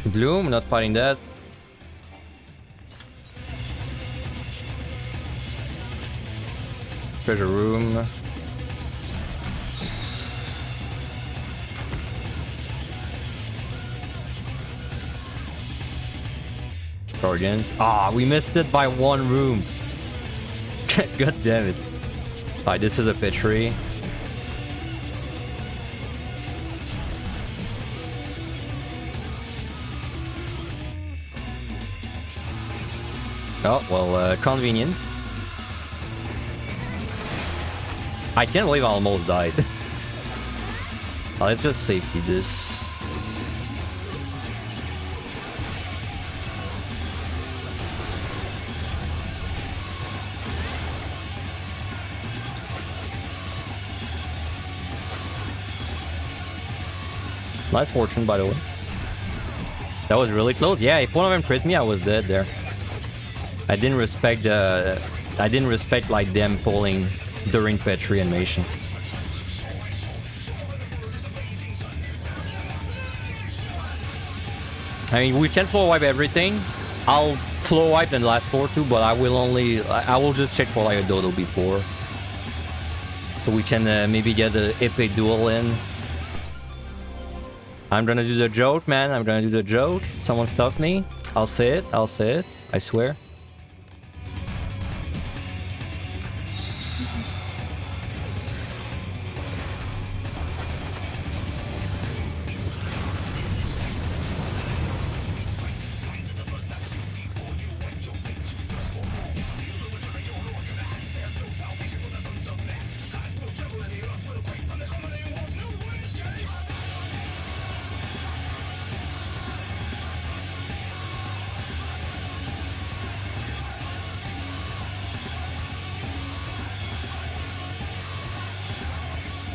Bloom, not fighting that. Treasure room. Guardians. Ah, we missed it by 1 room. God damn it. Alright, this is a Petri. Oh, well, convenient. I can't believe I almost died. Let's just safety this. Nice fortune, by the way. That was really close. Yeah, if one of them crit me, I was dead there. I didn't respect like them pulling during Petri animation. I mean, we can floor wipe everything. I'll floor wipe the last floor too, but I will just check for like a dodo before, so we can maybe get an epic duel in. I'm gonna do the joke, man. I'm gonna do the joke. Someone stop me. I'll say it. I'll say it. I swear.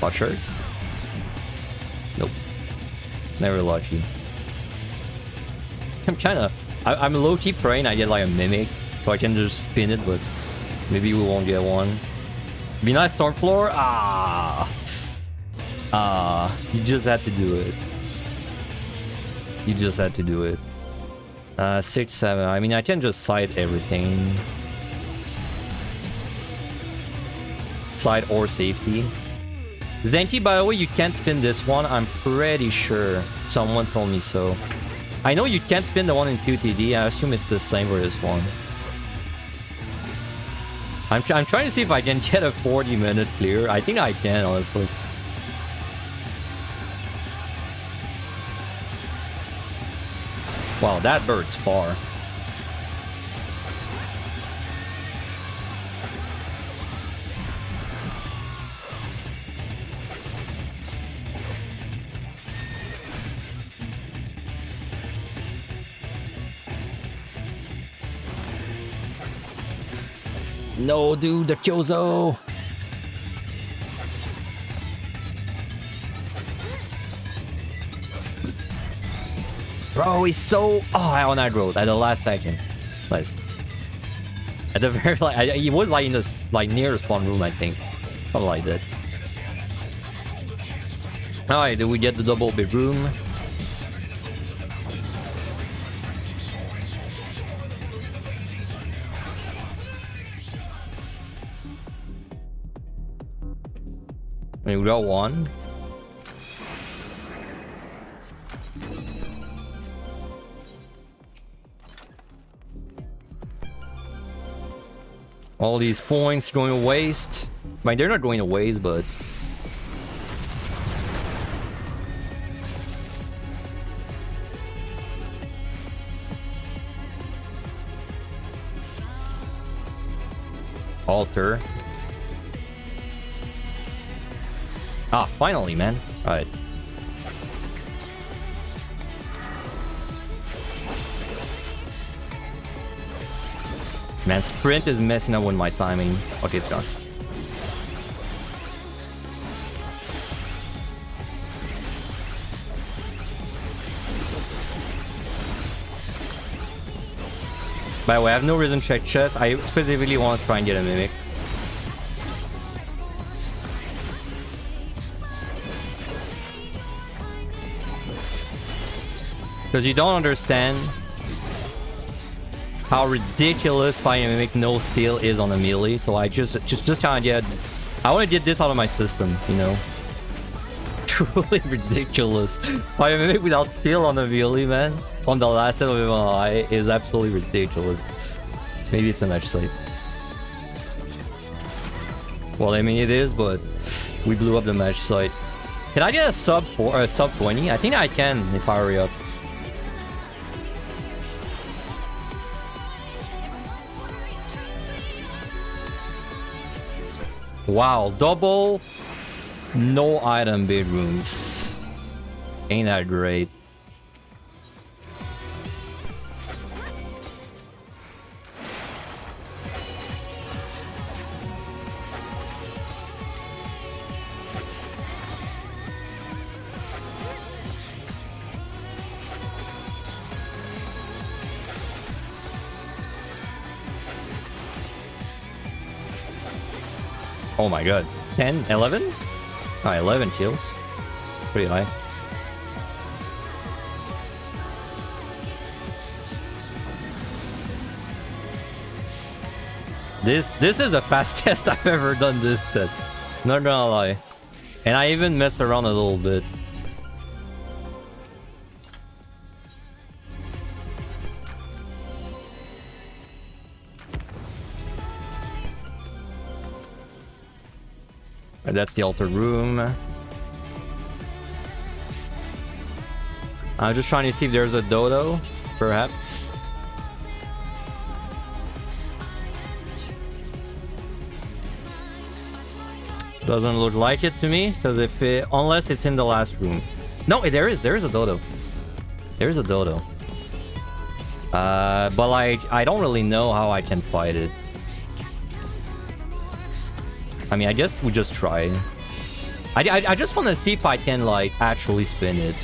Watcher? Nope. Never lucky. I'm low-key praying I get like a mimic, so I can just spin it, but maybe we won't get one. Be nice, Stormfloor. You just had to do it. You just had to do it. 6, 7. I mean, I can just side everything. Side or safety. Zenki, by the way, you can't spin this one. I'm pretty sure. Someone told me so. I know you can't spin the one in QTD. I assume it's the same for this one. I'm trying to see if I can get a 40-minute clear. I think I can, honestly. Wow, that bird's far. No, dude, the Gozu. Bro, he's so... Oh, I on that road at the last second. Nice. At the very... Like, he was like in this... Like near the spawn room, I think. Something like that. Alright, did we get the double bedroom? We got one. All these points going to waste. I mean, they're not going to waste, but... Alter. Ah, finally, man. Alright. Man, sprint is messing up with my timing. Okay, it's gone. By the way, I have no reason to check chess. I specifically want to try and get a mimic. Because you don't understand how ridiculous Fire Mimic no steal is on a melee. So I just trying to get... I want to get this out of my system, you know. Truly ridiculous. Fire Mimic without steal on a melee, man. On the last set of MLI is absolutely ridiculous. Maybe it's a match site. Well, I mean it is, but we blew up the match site. Can I get a sub 4 or a sub 20? I think I can if I hurry up. Wow, double, no item bedrooms. Ain't that great? Oh my god. 10? 11? Ah, 11 kills. Pretty high. This is the fastest I've ever done this set. Not gonna lie. And I even messed around a little bit. And that's the altar room. I'm just trying to see if there's a dodo, perhaps. Doesn't look like it to me, because if it, unless it's in the last room. No, there is a dodo. There's a dodo. But like, I don't really know how I can fight it. I mean, I guess we just try. I just want to see if I can, like, actually spin it.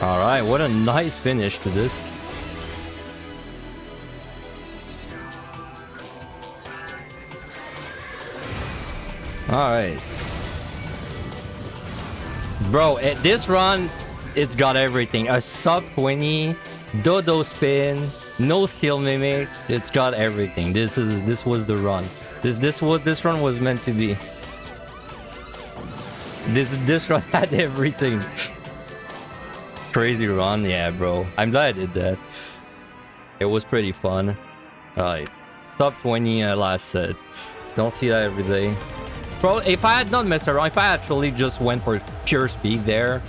All right, what a nice finish to this. All right. Bro, at this run, it's got everything. A sub 20, dodo spin, no steel mimic. It's got everything. This was the run. This run was meant to be. This run had everything. Crazy run, yeah, bro. I'm glad I did that. It was pretty fun. Alright. Top 20 last set. Don't see that every day. Bro, if I had not messed around, if I actually just went for pure speed there,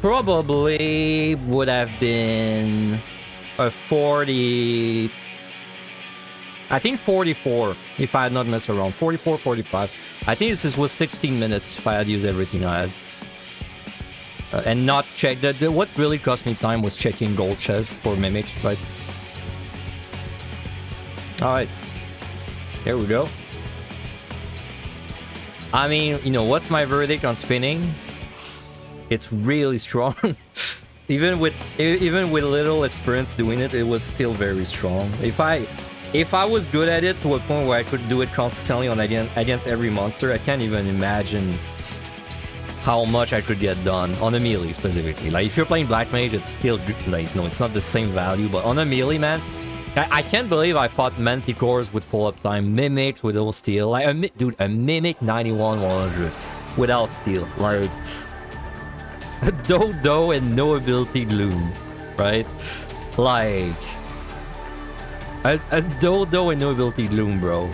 probably would have been a 40... I think 44 if I had not messed around. 44, 45. I think this was 16 minutes if I had used everything I had. And not check that. What really cost me time was checking gold chests for mimics, right? Alright. Here we go. I mean, you know, what's my verdict on spinning? It's really strong. even with little experience doing it, it was still very strong. If I was good at it to a point where I could do it constantly against every monster, I can't even imagine how much I could get done on a melee specifically. Like if you're playing Black Mage, it's still like no, it's not the same value, but on a melee, man, I can't believe I fought Manticores with full uptime, Mimics with all steel. Like a Mimic 91-100 without steel. Like a Dodo and no ability gloom, right? Like a Dodo and no ability gloom, bro.